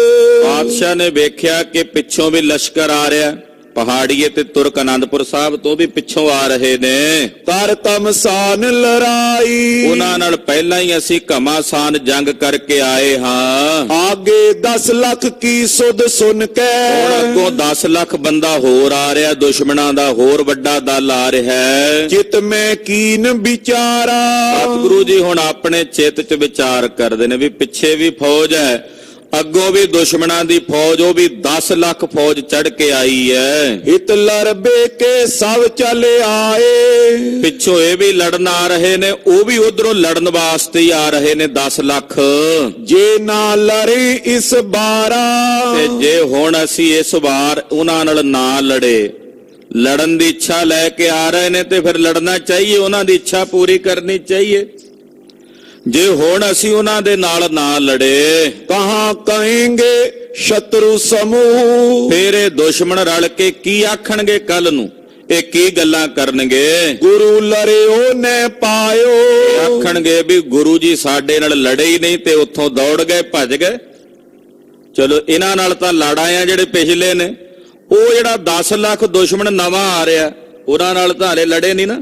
Speaker 1: ਬਾਦਸ਼ਾਹ ਨੇ ਵੇਖਿਆ ਕਿ ਪਿੱਛੋਂ ਵੀ ਲਸ਼ਕਰ ਆ ਰਿਹਾ। ਪਹਾੜੀਏ ਤੇ ਤੁਰਕ ਆਨੰਦਪੁਰ ਸਾਹਿਬ ਤੋਂ ਵੀ ਪਿੱਛੋਂ ਆ ਰਹੇ ਨੇ।
Speaker 2: ਕਰ ਤਮਸਾਨ ਲੜਾਈ।
Speaker 1: ਉਹਨਾਂ ਨਾਲ ਪਹਿਲਾਂ ਹੀ ਅਸੀਂ ਘਮਾਸਾਨ ਜੰਗ ਕਰਕੇ ਆਏ ਹਾਂ।
Speaker 2: ਆਗੇ 10 ਲੱਖ ਕੀ ਸੁਧ ਸੁਨ ਕੇ।
Speaker 1: ਹੁਣ ਅੱਗੋਂ 10 ਲੱਖ ਬੰਦਾ ਹੋਰ ਆ ਰਿਹਾ, ਦੁਸ਼ਮਣਾਂ ਦਾ ਹੋਰ ਵੱਡਾ ਦਲ ਆ ਰਿਹਾ ਹੈ।
Speaker 2: ਚਿਤ ਮੈਂ ਕੀਨ ਵਿਚਾਰਾ।
Speaker 1: ਸਤਿਗੁਰੂ ਜੀ ਹੁਣ ਆਪਣੇ ਚਿੱਤ 'ਚ ਵਿਚਾਰ ਕਰਦੇ ਨੇ ਵੀ ਪਿੱਛੇ ਵੀ ਫੌਜ ਹੈ, ਅੱਗੋਂ ਵੀ ਦੁਸ਼ਮਣਾਂ ਦੀ ਫੌਜ, ਉਹ ਵੀ 10 ਲੱਖ ਫੌਜ ਚੜ ਕੇ ਆਈ ਹੈ।
Speaker 2: ਹਿਤ ਲਰਬੇ ਕੇ ਸਭ ਚਲੇ ਆਏ।
Speaker 1: ਪਿੱਛੋਂ ਇਹ ਵੀ ਲੜਨ ਆ ਰਹੇ ਨੇ, ਉਹ ਵੀ ਉਧਰੋਂ ਲੜਨ ਵਾਸਤੇ ਹੀ ਆ ਰਹੇ ਨੇ 10 ਲੱਖ।
Speaker 2: ਜੇ ਨਾ ਲੜੇ ਇਸ ਬਾਰਾ।
Speaker 1: ਤੇ ਜੇ ਹੁਣ ਅਸੀਂ ਇਸ ਵਾਰ ਉਹਨਾਂ ਨਾਲ ਨਾ ਲੜੇ, ਲੜਨ ਦੀ ਇੱਛਾ ਲੈ ਕੇ ਆ ਰਹੇ ਨੇ ਤੇ ਫਿਰ ਲੜਨਾ ਚਾਹੀਏ, ਉਹਨਾਂ ਦੀ ਇੱਛਾ ਪੂਰੀ ਕਰਨੀ ਚਾਹੀਏ। ਜੇ ਹੁਣ ਅਸੀਂ ਉਹਨਾਂ ਦੇ ਨਾਲ ਨਾ ਲੜੇ,
Speaker 2: ਕਹਾਂ ਕਹੇਂਗੇ ਸ਼ਤਰੂ ਸਮੂਹ।
Speaker 1: ਫਿਰ ਇਹ ਦੁਸ਼ਮਣ ਰਲ ਕੇ ਕੀ ਆਖਣਗੇ ਕੱਲ ਨੂੰ, ਇਹ ਕੀ ਗੱਲਾਂ ਕਰਨਗੇ।
Speaker 2: ਗੁਰੂ ਲੜਿਓ ਨੇ ਪਾਇਓ।
Speaker 1: ਆਖਣਗੇ ਵੀ ਗੁਰੂ ਜੀ ਸਾਡੇ ਨਾਲ ਲੜੇ ਹੀ ਨਹੀਂ ਤੇ ਉੱਥੋਂ ਦੌੜ ਗਏ, ਭੱਜ ਗਏ। ਚਲੋ ਇਹਨਾਂ ਨਾਲ ਤਾਂ ਲੜ ਆਏ ਆ ਜਿਹੜੇ ਪਿਛਲੇ ਨੇ, ਉਹ ਜਿਹੜਾ 10 ਲੱਖ ਦੁਸ਼ਮਣ ਨਵਾਂ ਆ ਰਿਹਾ ਉਹਨਾਂ ਨਾਲ ਤਾਂ ਹਲੇ ਲੜੇ ਨਹੀਂ ਨਾ।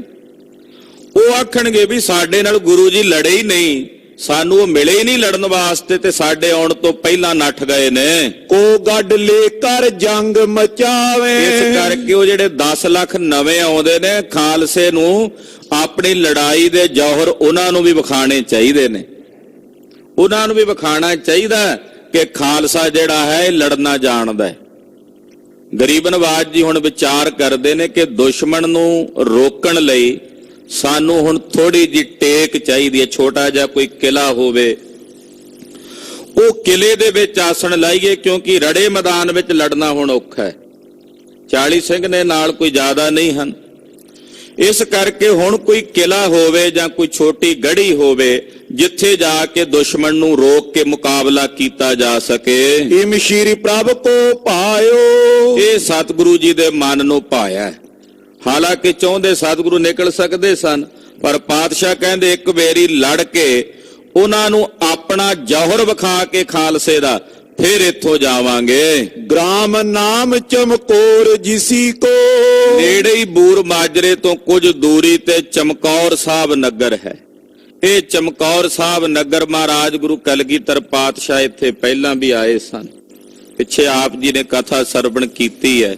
Speaker 1: ਉਹ ਆਖਣਗੇ ਵੀ ਸਾਡੇ ਨਾਲ ਗੁਰੂ ਜੀ ਲੜੇ ਹੀ ਨਹੀਂ, ਸਾਨੂੰ ਉਹ ਮਿਲੇ ਹੀ ਨਹੀਂ ਲੜਨ ਵਾਸਤੇ ਤੇ ਸਾਡੇ ਆਉਣ ਤੋਂ ਪਹਿਲਾਂ ਨੱਠ ਗਏ ਨੇ।
Speaker 2: ਕੋ ਗੱਡ ਲੈ ਕਰ ਜੰਗ ਮਚਾਵੇ।
Speaker 1: ਇਸ ਕਰਕੇ ਉਹ ਜਿਹੜੇ 10 ਲੱਖ ਨਵੇਂ ਆਉਂਦੇ ਨੇ ਖਾਲਸੇ ਨੂੰ ਆਪਣੀ ਲੜਾਈ ਦੇ ਜੌਹਰ ਉਹਨਾਂ ਨੂੰ ਵੀ ਵਿਖਾਣੇ ਚਾਹੀਦੇ ਨੇ। ਉਹਨਾਂ ਨੂੰ ਵੀ ਵਿਖਾਣਾ ਚਾਹੀਦਾ ਕਿ ਖਾਲਸਾ ਜਿਹੜਾ ਹੈ ਇਹ ਲੜਨਾ ਜਾਣਦਾ ਹੈ। ਗਰੀਬ ਨਵਾਜ਼ ਜੀ ਹੁਣ ਵਿਚਾਰ ਕਰਦੇ ਨੇ ਕਿ ਦੁਸ਼ਮਣ ਨੂੰ ਰੋਕਣ ਲਈ ਸਾਨੂੰ ਹੁਣ ਥੋੜੀ ਜਿਹੀ ਟੇਕ ਚਾਹੀਦੀ ਹੈ, ਛੋਟਾ ਜਿਹਾ ਕੋਈ ਕਿਲਾ ਹੋਵੇ, ਉਹ ਕਿਲੇ ਦੇ ਵਿੱਚ ਆਸਣ ਲਾਈਏ, ਕਿਉਂਕਿ ਰੜੇ ਮੈਦਾਨ ਵਿੱਚ ਲੜਨਾ ਹੁਣ ਔਖਾ ਹੈ। 40 ਸਿੰਘ ਨੇ ਨਾਲ ਕੋਈ ਜ਼ਿਆਦਾ ਨਹੀਂ ਹਨ, ਇਸ ਕਰਕੇ ਹੁਣ ਕੋਈ ਕਿਲਾ ਹੋਵੇ ਜਾਂ ਕੋਈ ਛੋਟੀ ਗੜ੍ਹੀ ਹੋਵੇ ਜਿੱਥੇ ਜਾ ਕੇ ਦੁਸ਼ਮਣ ਨੂੰ ਰੋਕ ਕੇ ਮੁਕਾਬਲਾ ਕੀਤਾ ਜਾ ਸਕੇ।
Speaker 2: ਇਮ ਸ਼੍ਰੀ ਪ੍ਰਭ ਕੋ ਪਾਇਓ।
Speaker 1: ਇਹ ਸਤਿਗੁਰੂ ਜੀ ਦੇ ਮਨ ਨੂੰ ਭਾਇਆ। ਹਾਲਾਂਕਿ ਚਾਹੁੰਦੇ ਸਤਿਗੁਰੂ ਨਿਕਲ ਸਕਦੇ ਸਨ, ਪਰ ਪਾਤਸ਼ਾਹ ਕਹਿੰਦੇ ਇੱਕ ਵੇਰੀ ਲੜ ਕੇ ਉਹਨਾਂ ਨੂੰ ਆਪਣਾ ਜੌਹਰ ਵਿਖਾ ਕੇ ਖਾਲਸੇ ਦਾ ਫਿਰ ਇੱਥੋਂ ਜਾਵਾਂਗੇ।
Speaker 2: ਗ੍ਰਾਮ ਨਾਮ ਚਮਕੌਰ ਜਿਸੀ ਕੋ।
Speaker 1: ਨੇੜੇ ਹੀ ਬੂਰ ਮਾਜਰੇ ਤੋਂ ਕੁਝ ਦੂਰੀ ਤੇ ਚਮਕੌਰ ਸਾਹਿਬ ਨਗਰ ਹੈ। ਇਹ ਚਮਕੌਰ ਸਾਹਿਬ ਨਗਰ ਮਹਾਰਾਜ ਗੁਰੂ ਕਲਗੀਧਰ ਪਾਤਸ਼ਾਹ ਇੱਥੇ ਪਹਿਲਾਂ ਵੀ ਆਏ ਸਨ। ਪਿੱਛੇ ਆਪ ਜੀ ਨੇ ਕਥਾ ਸਰਵਣ ਕੀਤੀ ਹੈ।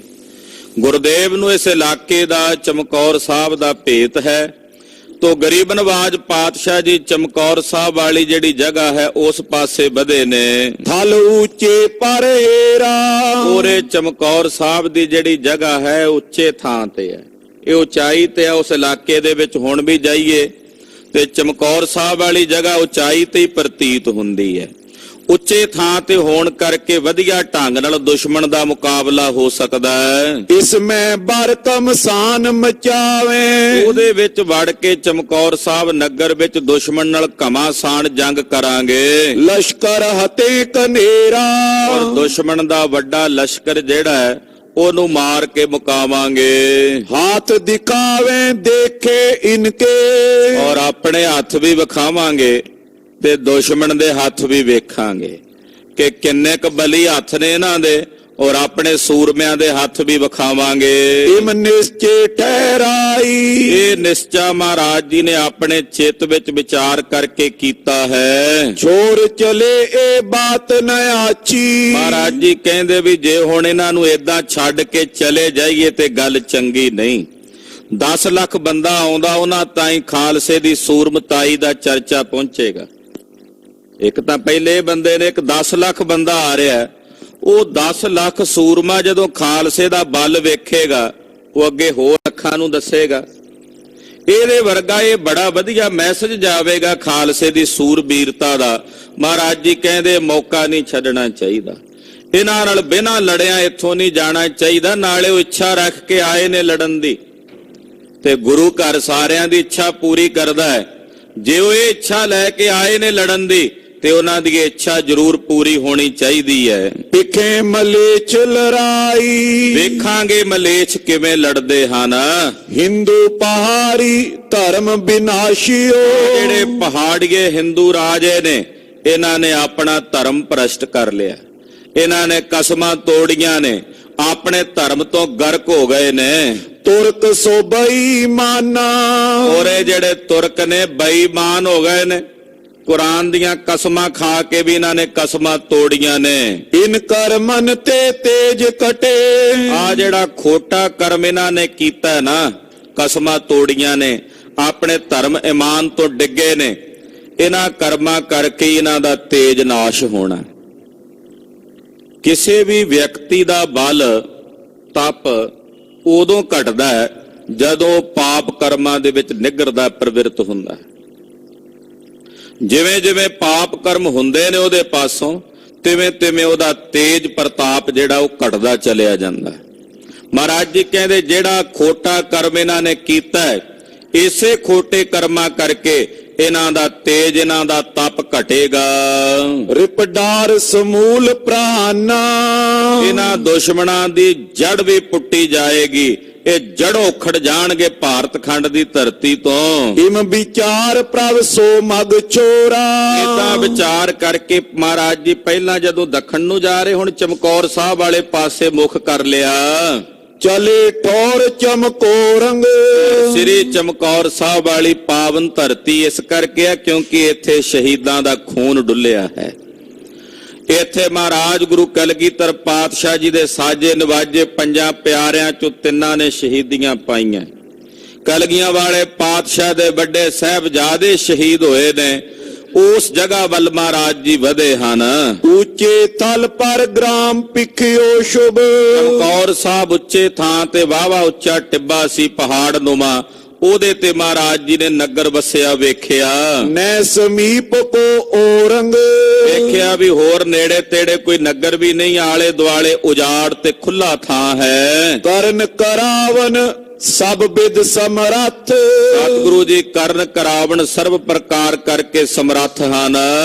Speaker 1: ਗੁਰਦੇਵ ਨੂੰ ਇਸ ਇਲਾਕੇ ਦਾ ਚਮਕੌਰ ਸਾਹਿਬ ਦਾ ਭੇਤ ਹੈ। ਤੋ ਗਰੀਬ ਨਵਾਜ਼ ਪਾਤਸ਼ਾਹ ਜੀ ਚਮਕੌਰ ਸਾਹਿਬ ਵਾਲੀ ਜਿਹੜੀ ਜਗ੍ਹਾ ਹੈ ਉਸ ਪਾਸੇ ਵਧੇ ਨੇ।
Speaker 2: ਥਲ ਉੱਚੇ ਪਰੇਰਾ।
Speaker 1: ਉਹਰੇ ਚਮਕੌਰ ਸਾਹਿਬ ਦੀ ਜਿਹੜੀ ਜਗ੍ਹਾ ਹੈ ਉੱਚੇ ਥਾਂ ਤੇ ਹੈ, ਇਹ ਉਚਾਈ ਤੇ ਹੈ। ਉਸ ਇਲਾਕੇ ਦੇ ਵਿੱਚ ਹੁਣ ਵੀ ਜਾਈਏ ਤੇ ਚਮਕੌਰ ਸਾਹਿਬ ਵਾਲੀ ਜਗ੍ਹਾ ਉਚਾਈ ਤੇ ਹੀ ਪ੍ਰਤੀਤ ਹੁੰਦੀ ਹੈ। ਉੱਚੇ ਥਾਂ ਤੇ ਹੋਣ ਕਰਕੇ ਵਧੀਆ ਢੰਗ ਨਾਲ ਦੁਸ਼ਮਣ ਦਾ ਮੁਕਾਬਲਾ ਹੋ ਸਕਦਾ ਹੈ।
Speaker 2: ਇਸ ਮੈਂ ਬਰ ਕਮਸਾਨ ਮਚਾਵੇ।
Speaker 1: ਉਹਦੇ ਵਿੱਚ ਵੜ ਕੇ ਚਮਕੌਰ ਸਾਹਿਬ ਨਗਰ ਵਿੱਚ ਦੁਸ਼ਮਣ ਨਾਲ ਘਮਾਸਾਨ ਜੰਗ ਕਰਾਂਗੇ।
Speaker 2: ਲਸ਼ਕਰ ਹਤੇ ਕਨੇਰਾ।
Speaker 1: ਔਰ ਦੁਸ਼ਮਣ ਦਾ ਵੱਡਾ ਲਸ਼ਕਰ ਜਿਹੜਾ ਹੈ ਉਹਨੂੰ ਮਾਰ ਕੇ ਮੁਕਾਵਾਂਗੇ।
Speaker 2: ਹਾਥ ਦਿਖਾਵੇ ਦੇਖੇ ਇਨਕੇ।
Speaker 1: ਔਰ ਆਪਣੇ ਹੱਥ ਵੀ ਵਿਖਾਵਾਂਗੇ ਤੇ ਦੁਸ਼ਮਣ ਦੇ ਹੱਥ ਵੀ ਵੇਖਾਂਗੇ ਕਿ ਕਿੰਨੇ ਕੁ ਬਲੀ ਹੱਥ ਨੇ ਇਹਨਾਂ ਦੇ, ਔਰ ਆਪਣੇ ਸੂਰਮਿਆਂ ਦੇ ਹੱਥ ਵੀ ਵਿਖਾਵਾਂਗੇ।
Speaker 2: ਇਮ ਨਿਸ਼ਚੇ ਠਹਿਰਾਈ।
Speaker 1: ਇਹ ਨਿਸ਼ਚਾ ਮਹਾਰਾਜ ਜੀ ਨੇ ਆਪਣੇ ਚਿੱਤ ਵਿੱਚ ਵਿਚਾਰ ਕਰਕੇ ਕੀਤਾ ਹੈ।
Speaker 2: ਛੋੜ ਚਲੇ ਇਹ ਬਾਤ ਨ ਆਚੀ।
Speaker 1: ਮਹਾਰਾਜ ਜੀ ਕਹਿੰਦੇ ਵੀ ਜੇ ਹੁਣ ਇਹਨਾਂ ਨੂੰ ਏਦਾਂ ਛੱਡ ਕੇ ਚਲੇ ਜਾਈਏ ਤੇ ਗੱਲ ਚੰਗੀ ਨਹੀਂ। 10 ਲੱਖ ਬੰਦਾ ਆਉਂਦਾ ਉਹਨਾਂ ਤਾਈਂ ਖਾਲਸੇ ਦੀ ਸੂਰਮਤਾਈ ਦਾ ਚਰਚਾ ਪਹੁੰਚੇਗਾ। ਇੱਕ ਤਾਂ ਪਹਿਲੇ ਬੰਦੇ ਨੇ, ਇੱਕ 10 ਲੱਖ ਬੰਦਾ ਆ ਰਿਹਾ, ਉਹ 10 ਲੱਖ ਸੂਰਮਾ ਜਦੋਂ ਖਾਲਸੇ ਦਾ ਬਲ ਵੇਖੇਗਾ ਉਹ ਅੱਗੇ ਹੋਰ ਅੱਖਾਂ ਨੂੰ ਦੱਸੇਗਾ। ਇਹਦੇ ਵਰਗਾ ਇਹ ਬੜਾ ਵਧੀਆ ਮੈਸੇਜ ਜਾਵੇਗਾ ਖਾਲਸੇ ਦੀ ਸੂਰਬੀਰਤਾ ਦਾ। ਮਹਾਰਾਜ ਜੀ ਕਹਿੰਦੇ ਮੌਕਾ ਨਹੀਂ ਛੱਡਣਾ ਚਾਹੀਦਾ, ਇਹਨਾਂ ਨਾਲ ਬਿਨਾਂ ਲੜਿਆਂ ਇੱਥੋਂ ਨਹੀਂ ਜਾਣਾ ਚਾਹੀਦਾ। ਨਾਲੇ ਉਹ ਇੱਛਾ ਰੱਖ ਕੇ ਆਏ ਨੇ ਲੜਨ ਦੀ, ਤੇ ਗੁਰੂ ਘਰ ਸਾਰਿਆਂ ਦੀ ਇੱਛਾ ਪੂਰੀ ਕਰਦਾ ਹੈ। ਜੇ ਉਹ ਇਹ ਇੱਛਾ ਲੈ ਕੇ ਆਏ ਨੇ ਲੜਨ ਦੀ ਤੇ ਉਹਨਾਂ ਦੀ ਇੱਛਾ ਜ਼ਰੂਰ ਪੂਰੀ ਹੋਣੀ ਚਾਹੀਦੀ ਹੈ।
Speaker 2: ਵਿਖੇ ਮਲੇਛ ਲੜਾਈ।
Speaker 1: ਵੇਖਾਂਗੇ ਮਲੇਛ ਕਿਵੇਂ ਲੜਦੇ ਹਨ।
Speaker 2: ਹਿੰਦੂ ਪਹਾੜੀ ਧਰਮ ਵਿਨਾਸ਼ੀਓ।
Speaker 1: ਜਿਹੜੇ ਪਹਾੜੀਏ ਹਿੰਦੂ ਰਾਜੇ ਨੇ ਇਹਨਾਂ ਨੇ ਆਪਣਾ ਧਰਮ ਭ੍ਰਸ਼ਟ ਕਰ ਲਿਆ, ਇਹਨਾਂ ਨੇ ਕਸਮਾਂ ਤੋੜੀਆਂ ਨੇ, ਆਪਣੇ ਧਰਮ ਤੋਂ ਗਰਕ ਹੋ ਗਏ ਨੇ।
Speaker 2: ਤੁਰਕ ਸੋ ਬੇਈਮਾਨਾ।
Speaker 1: ਔਰ ਇਹ ਜਿਹੜੇ ਤੁਰਕ ਨੇ ਬੇਈਮਾਨ ਹੋ ਗਏ ਨੇ, ਕੁਰਾਨ ਦੀਆਂ ਕਸਮਾਂ ਖਾ ਕੇ ਵੀ ਇਹਨਾਂ ਨੇ ਕਸਮਾਂ ਤੋੜੀਆਂ ਨੇ।
Speaker 2: ਇਨ ਕਰ ਮਨ ਤੇ ਤੇਜ ਕਟੇ।
Speaker 1: ਆ ਜਿਹੜਾ ਖੋਟਾ ਕਰਮ ਇਹਨਾਂ ਨੇ ਕੀਤਾ ਨਾ, ਕਸਮਾਂ ਤੋੜੀਆਂ ਨੇ, ਆਪਣੇ ਧਰਮ ਇਮਾਨ ਤੋਂ ਡਿੱਗੇ ਨੇ, ਇਹਨਾਂ ਕਰਮਾਂ ਕਰਕੇ ਇਹਨਾਂ ਦਾ ਤੇਜ ਨਾਸ਼ ਹੋਣਾ। ਕਿਸੇ ਵੀ ਵਿਅਕਤੀ ਦਾ ਬਲ ਤਪ ਉਦੋਂ ਘਟਦਾ ਹੈ ਜਦੋਂ ਪਾਪ ਕਰਮਾਂ ਦੇ ਵਿੱਚ ਨਿਗਰਦਾ ਪ੍ਰਵਿਰਤ ਹੁੰਦਾ ਹੈ। ਜਿਵੇਂ ਜਿਵੇਂ ਪਾਪ ਕਰਮ ਹੁੰਦੇ ਨੇ ਉਹਦੇ ਪਾਸੋਂ, ਤਿਵੇਂ ਤਿਵੇਂ ਉਹਦਾ ਤੇਜ ਪ੍ਰਤਾਪ ਜਿਹੜਾ ਉਹ ਘਟਦਾ ਚਲਿਆ ਜਾਂਦਾ। ਮਹਾਰਾਜ ਜੀ ਕਹਿੰਦੇ ਜਿਹੜਾ ਖੋਟਾ ਕਰਮ ਇਹਨਾਂ ਨੇ ਕੀਤਾ ਹੈ, ਇਸੇ ਖੋਟੇ ਕਰਮਾਂ ਕਰਕੇ ਇਹਨਾਂ ਦਾ ਤੇਜ, ਇਹਨਾਂ ਦਾ ਤਪ ਪਾਪ ਘਟੇਗਾ।
Speaker 2: ਰਿਪਡਾਰ ਸਮੂਲ ਪ੍ਰਾਨਾ,
Speaker 1: ਇਹਨਾਂ ਦੁਸ਼ਮਣਾਂ ਦੀ ਜੜ ਵੀ ਪੁੱਟੀ ਜਾਏਗੀ। ਇਹ ਜੜੋਂ ਉਖੜ ਜਾਣਗੇ ਭਾਰਤ ਖੰਡ ਦੀ ਧਰਤੀ ਤੋਂ।
Speaker 2: ਇਮ ਵਿਚਾਰ ਪ੍ਰਭ ਸੋ ਮਗ ਚੋਰਾ।
Speaker 1: ਇਦਾਂ ਵਿਚਾਰ ਕਰਕੇ ਮਹਾਰਾਜ ਜੀ ਪਹਿਲਾਂ ਜਦੋਂ ਦੱਖਣ ਨੂੰ ਜਾ ਰਹੇ, ਹੁਣ ਚਮਕੌਰ ਸਾਹਿਬ ਵਾਲੇ ਪਾਸੇ ਮੁਖ ਕਰ ਲਿਆ।
Speaker 2: ਚਲੇ ਠੌਰ ਚਮਕੋ ਰੰਗ,
Speaker 1: ਸ੍ਰੀ ਚਮਕੌਰ ਸਾਹਿਬ ਵਾਲੀ ਪਾਵਨ ਧਰਤੀ ਇਸ ਕਰਕੇ ਆ ਕਿਉਂਕਿ ਇੱਥੇ ਸ਼ਹੀਦਾਂ ਦਾ ਖੂਨ ਡੁੱਲਿਆ ਹੈ। ਇੱਥੇ ਮਹਾਰਾਜ ਗੁਰੂ ਕਲਗੀਧਰ ਪਾਤਸ਼ਾਹ ਜੀ ਦੇ ਸਾਜੇ ਨਿਵਾਜੇ ਪੰਜਾਂ ਪਿਆਰਿਆਂ ਚੋਂ ਤਿੰਨਾਂ ਨੇ ਸ਼ਹੀਦੀਆਂ ਪਾਈਆਂ। ਕਲਗੀਆਂ ਵਾਲੇ ਪਾਤਸ਼ਾਹ ਦੇ ਵੱਡੇ ਸਾਹਿਬਜ਼ਾਦੇ ਸ਼ਹੀਦ ਹੋਏ ਨੇ। ਉਸ ਜਗ੍ਹਾ ਵੱਲ ਮਹਾਰਾਜ ਜੀ ਵਧੇ ਹਨ।
Speaker 2: ਉੱਚੇ ਤਲ ਪਰ ਗ੍ਰਾਮ ਪਿਖਿਓ ਸ਼ੁਭ,
Speaker 1: ਚਮਕੌਰ ਸਾਹਿਬ ਉੱਚੇ ਥਾਂ ਤੇ ਵਾਵਾ ਉੱਚਾ ਟਿੱਬਾ ਸੀ ਪਹਾੜ ਨੁਮਾ, ਉਹਦੇ ਤੇ ਮਹਾਰਾਜ ਜੀ ਨੇ ਨਗਰ ਵਸਿਆ ਵੇਖਿਆ।
Speaker 2: ਨੈ ਸਮੀਪ ਕੋ ਔਰੰਗ,
Speaker 1: ਵੇਖਿਆ ਵੀ ਹੋਰ ਨੇੜੇ ਤੇੜੇ ਕੋਈ ਨਗਰ ਵੀ ਨਹੀਂ, ਆਲੇ ਦੁਆਲੇ ਉਜਾੜ ਤੇ ਖੁੱਲਾ ਥਾਂ ਹੈ।
Speaker 2: ਕਰਨ ਕਰਾਵਨ ਸਭ ਬਿਦ ਸਮਰੱਥ,
Speaker 1: ਸਤਿਗੁਰੂ ਜੀ ਕਰਨ ਕਰਾਵਣ ਸਰਬ ਪ੍ਰਕਾਰ ਕਰਕੇ ਸਮਰੱਥ ਹਨ।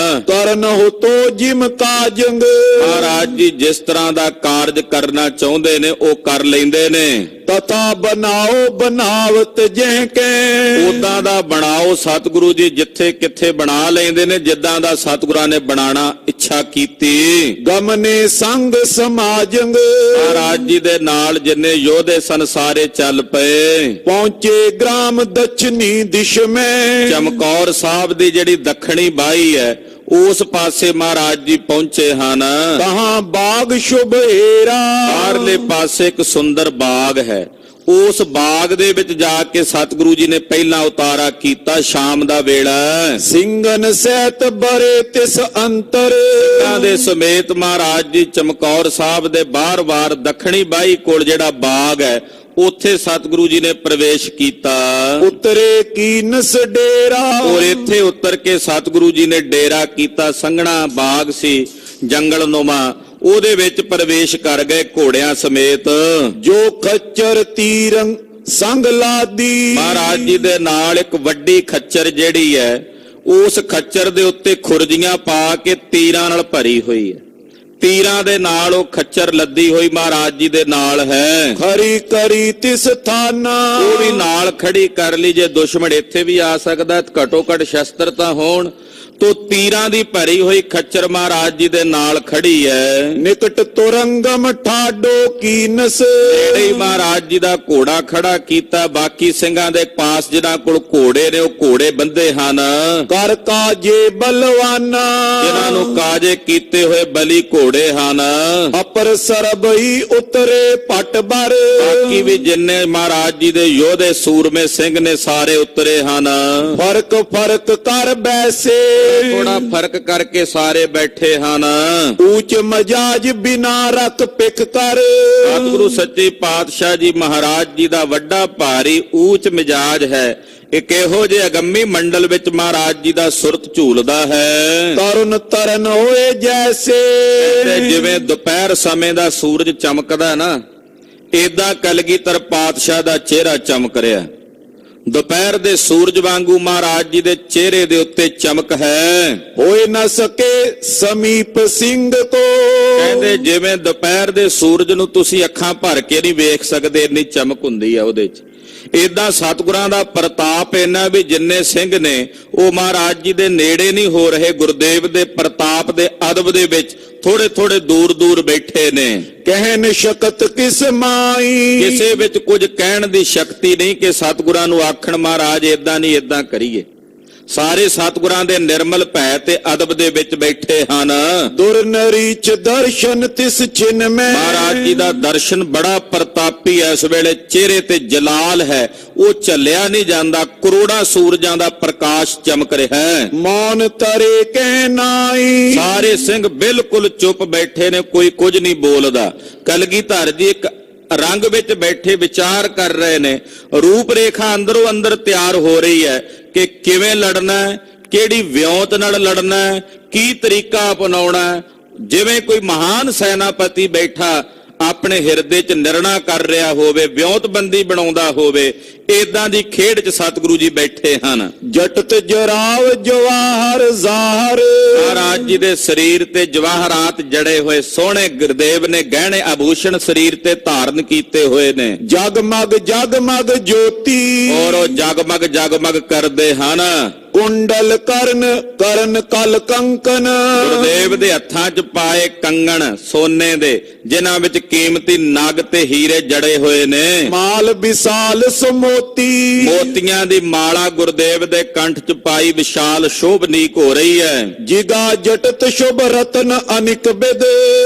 Speaker 2: ਕਰਨ ਹੋ ਤੋ ਜਿਮ ਕਾਜੰਗ,
Speaker 1: ਮਹਾਰਾਜ ਜੀ ਜਿਸ ਤਰ੍ਹਾਂ ਦਾ ਕਾਰਜ ਕਰਨਾ ਚਾਹੁੰਦੇ ਨੇ ਉਹ ਕਰ ਲੈਂਦੇ ਨੇ।
Speaker 2: ਤਥਾ ਬਣਾਓ ਬਨਾਵਤ ਜਹ ਕੇ,
Speaker 1: ਉਦਾਂ ਦਾ ਬਣਾਓ ਸਤਿਗੁਰੂ ਜੀ ਜਿੱਥੇ ਕਿੱਥੇ ਬਣਾ ਲੈਂਦੇ ਨੇ, ਜਿੱਦਾਂ ਦਾ ਸਤਿਗੁਰਾਂ ਨੇ ਬਣਾਉਣਾ ਇੱਛਾ ਕੀਤੀ।
Speaker 2: ਗਮਨੇ ਸੰਗ ਸਮਾਜੰਗ,
Speaker 1: ਮਹਾਰਾਜ ਜੀ ਦੇ ਨਾਲ ਜਿੰਨੇ ਯੋਧੇ ਸਨ ਸਾਰੇ ਚੱਲ ਪਏ।
Speaker 2: ਪਹੁੰਚੇ ਗ੍ਰਾਮ ਦਛਨੀ ਦਿਸ਼ ਮੈਂ,
Speaker 1: ਚਮਕੌਰ ਸਾਹਿਬ ਦੀ ਜਿਹੜੀ ਦੱਖਣੀ ਬਾਈ ਹੈ ਉਸ ਪਾਸੇ ਮਹਾਰਾਜ ਜੀ ਪਹੁੰਚੇ ਹਨ।
Speaker 2: ਕਹਾਂ ਬਾਗ ਸ਼ੁਭ ਏਰਾ,
Speaker 1: ਬਾਹਰਲੇ ਪਾਸੇ ਇੱਕ ਸੁੰਦਰ ਬਾਗ ਹੈ। ਉਸ ਬਾਗ ਦੇ ਵਿੱਚ ਜਾ ਕੇ ਸਤਿਗੁਰੂ ਜੀ ਨੇ ਪਹਿਲਾ ਉਤਾਰਾ ਕੀਤਾ। ਸ਼ਾਮ ਦਾ ਵੇਲਾ,
Speaker 2: ਸਿੰਘਨ ਸਹਿਤ ਬਰੇ ਤਿਸ ਅੰਤਰ,
Speaker 1: ਸਿੰਘਾਂ ਦੇ ਸਮੇਤ ਮਹਾਰਾਜ ਜੀ ਚਮਕੌਰ ਸਾਹਿਬ ਦੇ ਬਾਰ-ਬਾਰ ਦੱਖਣੀ ਬਾਈ ਕੋਲ ਜਿਹੜਾ ਬਾਗ ਹੈ ਉੱਥੇ ਸਤਿਗੁਰੂ ਜੀ ਨੇ ਪ੍ਰਵੇਸ਼ ਕੀਤਾ।
Speaker 2: ਉਤਰੇ ਕੀਨਸ ਡੇਰਾ,
Speaker 1: ਔਰ ਇੱਥੇ ਉਤਰ ਕੇ ਸਤਿਗੁਰੂ ਜੀ ਨੇ ਡੇਰਾ ਕੀਤਾ। ਸੰਘਣਾ ਬਾਗ ਸੀ ਜੰਗਲ ਨੁਮਾ, ਉਹਦੇ ਵਿੱਚ ਪ੍ਰਵੇਸ਼ ਕਰ ਗਏ ਘੋੜਿਆਂ ਸਮੇਤ।
Speaker 2: ਜੋ ਖੱਚਰ ਤੀਰੰਗ ਸੰਗ ਲਾਦੀ,
Speaker 1: ਮਹਾਰਾਜ ਜੀ ਦੇ ਨਾਲ ਇੱਕ ਵੱਡੀ ਖੱਚਰ ਜਿਹੜੀ ਹੈ ਉਸ ਖੱਚਰ ਦੇ ਉੱਤੇ ਖੁਰਜੀਆਂ ਪਾ ਕੇ ਤੀਰਾਂ ਨਾਲ ਭਰੀ ਹੋਈ ਹੈ। ਤੀਰਾਂ ਦੇ ਨਾਲ ਉਹ ਖੱਚਰ ਲੱਦੀ ਹੋਈ ਮਹਾਰਾਜ ਜੀ ਦੇ ਨਾਲ ਹੈ।
Speaker 2: ਖਰੀ ਕਰੀ ਤਿਸ ਥਾਨਾ,
Speaker 1: ਉਹ ਵੀ ਨਾਲ ਖੜੀ ਕਰ ਲਈ। ਜੇ ਦੁਸ਼ਮਣ ਇੱਥੇ ਵੀ ਆ ਸਕਦਾ ਘਟੋ ਘਟ ਸ਼ਸਤਰ ਤਾਂ ਹੋਣ, ਤੋ ਤੀਰਾਂ ਦੀ ਭਰੀ ਹੋਈ ਖੱਚਰ ਮਹਾਰਾਜ ਜੀ ਦੇ ਨਾਲ ਖੜੀ ਹੈ।
Speaker 2: ਨਿਕਟ ਤੁਰੰਗਮ ਠਾਡੋ ਕੀਨਸ,
Speaker 1: ਨੇੜੇ ਹੀ ਮਹਾਰਾਜ ਜੀ ਦਾ ਘੋੜਾ ਖੜਾ ਕੀਤਾ। ਬਾਕੀ ਸਿੰਘਾਂ ਦੇ ਪਾਸ ਜਿਨ੍ਹਾਂ ਕੋਲ ਘੋੜੇ ਨੇ ਉਹ ਘੋੜੇ ਬੰਦੇ ਹਨ।
Speaker 2: ਕਰ ਕਾਜੇ ਬਲਵਾਨਾ,
Speaker 1: ਜਿਨ੍ਹਾਂ ਨੂੰ ਕਾਜੇ ਕੀਤੇ ਹੋਏ ਬਲੀ ਘੋੜੇ ਹਨ।
Speaker 2: ਅਪਰ ਸਰਬਈ ਉਤਰੇ ਪਟ ਬਰ,
Speaker 1: ਬਾਕੀ ਵੀ ਜਿੰਨੇ ਮਹਾਰਾਜ ਜੀ ਦੇ ਯੋਧੇ ਸੂਰਮੇ ਸਿੰਘ ਨੇ ਸਾਰੇ ਉਤਰੇ ਹਨ।
Speaker 2: ਫਰਕ ਫਰਕ ਕਰ ਬੈਸੇ,
Speaker 1: ਥੋੜਾ ਫਰਕ ਕਰਕੇ ਸਾਰੇ ਬੈਠੇ ਹਨ।
Speaker 2: ਊਚ ਮਜਾਜ ਬਿਨਾ ਰਤ ਪਿਕ ਕਰ,
Speaker 1: ਸਤਿਗੁਰੂ ਸੱਚੇ ਪਾਤਸ਼ਾਹ ਜੀ ਮਹਾਰਾਜ ਜੀ ਦਾ ਵੱਡਾ ਭਾਰੀ ਊਚ ਮਿਜਾਜ ਹੈ। ਇੱਕ ਇਹੋ ਜਿਹੇ ਅਗੰਮੀ ਮੰਡਲ ਵਿੱਚ ਮਹਾਰਾਜ ਜੀ ਦਾ ਸੁਰਤ ਝੂਲਦਾ ਹੈ।
Speaker 2: ਤਰਨ ਤਰਨ ਹੋਏ ਜੈਸੇ,
Speaker 1: ਤੇ ਜਿਵੇਂ ਦੁਪਹਿਰ ਸਮੇਂ ਦਾ ਸੂਰਜ ਚਮਕਦਾ ਨਾ, ਏਦਾਂ ਕਲਗੀਧਰ ਪਾਤਸ਼ਾਹ ਦਾ ਚਿਹਰਾ ਚਮਕ ਰਿਹਾ। ਦੁਪਹਿਰ ਦੇ ਸੂਰਜ ਵਾਂਗੂ ਮਹਾਰਾਜ ਜੀ ਦੇ ਚਿਹਰੇ ਦੇ ਉੱਤੇ ਚਮਕ ਹੈ।
Speaker 2: ਹੋਏ ਨਾ ਸਕੇ ਸਮੀਪ ਸਿੰਘ ਕੋ,
Speaker 1: ਕਹਿੰਦੇ ਜਿਵੇਂ ਦੁਪਹਿਰ ਦੇ ਸੂਰਜ ਨੂੰ ਤੁਸੀਂ ਅੱਖਾਂ ਭਰ ਕੇ ਨਹੀਂ ਵੇਖ ਸਕਦੇ, ਇੰਨੀ ਚਮਕ ਹੁੰਦੀ ਆ ਉਹਦੇ 'ਚ। ਏਦਾਂ ਸਤਿਗੁਰਾਂ ਦਾ ਪ੍ਰਤਾਪ ਇੰਨਾ ਵੀ ਜਿੰਨੇ ਸਿੰਘ ਨੇ ਉਹ ਮਹਾਰਾਜ ਜੀ ਦੇ ਨੇੜੇ ਨਹੀਂ ਹੋ ਰਹੇ। ਗੁਰਦੇਵ ਦੇ ਪ੍ਰਤਾਪ ਦੇ ਅਦਬ ਦੇ ਵਿੱਚ ਥੋੜੇ ਥੋੜੇ ਦੂਰ ਦੂਰ ਬੈਠੇ ਨੇ।
Speaker 2: ਕਹਿਨ ਸ਼ਕਤ ਕਿਸ ਮਾਈ,
Speaker 1: ਕਿਸੇ ਵਿੱਚ ਕੁਝ ਕਹਿਣ ਦੀ ਸ਼ਕਤੀ ਨਹੀਂ ਕਿ ਸਤਿਗੁਰਾਂ ਨੂੰ ਆਖਣ ਮਹਾਰਾਜ ਏਦਾਂ ਨਹੀਂ ਏਦਾਂ ਕਰੀਏ। ਸਾਰੇ ਸਤਿਗੁਰਾਂ ਦੇ ਨਿਰਮਲ ਭੈ ਤੇ ਅਦਬ ਦੇ ਵਿੱਚ ਬੈਠੇ ਹਨ।
Speaker 2: ਦੁਰ ਨਰੀਚ ਦਰਸ਼ਨ ਤਿਸ ਚਿਨ ਮੈਂ,
Speaker 1: ਮਹਾਰਾਜ ਜੀ ਦਾ ਦਰਸ਼ਨ ਬੜਾ ਪ੍ਰਤਾਪੀ ਹੈ। ਇਸ ਵੇਲੇ ਚਿਹਰੇ ਤੇ ਜਲਾਲ ਹੈ, ਉਹ ਝੱਲਿਆ ਨਹੀਂ ਜਾਂਦਾ। ਕਰੋੜਾਂ ਸੂਰਜਾਂ ਦਾ ਪ੍ਰਕਾਸ਼ ਚਮਕ ਰਿਹਾ ਹੈ।
Speaker 2: ਮੌਨ ਤਰੇ ਕਹਿ ਨਾਈ,
Speaker 1: ਸਾਰੇ ਸਿੰਘ ਬਿਲਕੁਲ ਚੁੱਪ ਬੈਠੇ ਨੇ, ਕੋਈ ਕੁਝ ਨਹੀਂ ਬੋਲਦਾ। ਕਲਗੀਧਰ ਜੀ ਇੱਕ ਰੰਗ ਵਿੱਚ ਬੈਠੇ ਵਿਚਾਰ ਕਰ ਰਹੇ ਨੇ। ਰੂਪ ਰੇਖਾ ਅੰਦਰੋਂ ਅੰਦਰ ਤਿਆਰ ਹੋ ਰਹੀ ਹੈ ਕਿ ਕਿਵੇਂ ਲੜਨਾ ਹੈ, ਕਿਹੜੀ ਵਿਉਂਤ ਨਾਲ ਲੜਨਾ ਹੈ, ਕੀ ਤਰੀਕਾ ਅਪਣਾਉਣਾ ਹੈ। ਜਿਵੇਂ ਕੋਈ ਮਹਾਨ ਸੈਨਾਪਤੀ ਬੈਠਾ ਆਪਣੇ ਹਿਰਦੇ 'ਚ ਨਿਰਣਾ ਕਰ ਰਿਹਾ ਹੋਵੇ, ਵਿਉਂਤਬੰਦੀ ਬਣਾਉਂਦਾ ਹੋਵੇ, ਏਦਾਂ ਦੀ ਖੇਡ 'ਚ ਸਤਿਗੁਰੂ ਜੀ ਬੈਠੇ ਹਨ।
Speaker 2: ਜਟਤ ਜਰਾਵ ਜਵਾਹਰ ਜ਼ਾਹਰ,
Speaker 1: ਮਹਾਰਾਜ ਜੀ ਦੇ ਸਰੀਰ ਤੇ ਜਵਾਹਰਾਤ ਜੜੇ ਹੋਏ ਸੋਹਣੇ ਗੁਰਦੇਵ ਨੇ ਗਹਿਣੇ ਆਭੂਸ਼ਣ ਸਰੀਰ ਤੇ ਧਾਰਨ ਕੀਤੇ ਹੋਏ ਨੇ।
Speaker 2: ਜਗਮਗ ਜਗਮਗ ਜੋਤੀ,
Speaker 1: ਔਰ ਉਹ ਜਗਮਗ ਜਗਮਗ ਕਰਦੇ ਹਨ।
Speaker 2: ਕੁੰਡਲ ਕਰਨ ਕਰਨ ਕਲ ਕੰਕਨ,
Speaker 1: ਗੁਰਦੇਵ ਦੇ ਹੱਥਾਂ 'ਚ ਪਾਏ ਕੰਗਣ ਸੋਨੇ ਦੇ, ਜਿਨ੍ਹਾਂ ਵਿੱਚ ਕੀਮਤੀ ਨਗ ਤੇ ਹੀਰੇ ਜੜੇ ਹੋਏ ਨੇ।
Speaker 2: ਮਾਲ ਵਿਸਾਲ ਸਮੋਤੀ,
Speaker 1: ਮੋਤੀਆਂ ਦੀ ਮਾਲਾ ਗੁਰਦੇਵ ਦੇ ਕੰਠ 'ਚ ਪਾਈ ਵਿਸ਼ਾਲ ਸ਼ੋਭਨੀਕ ਹੋ ਰਹੀ ਹੈ।
Speaker 2: ਜਿਗਾ ਜਟਤ ਸ਼ੁਭ ਰਤਨ ਅਨਿਕ ਬਿਦ,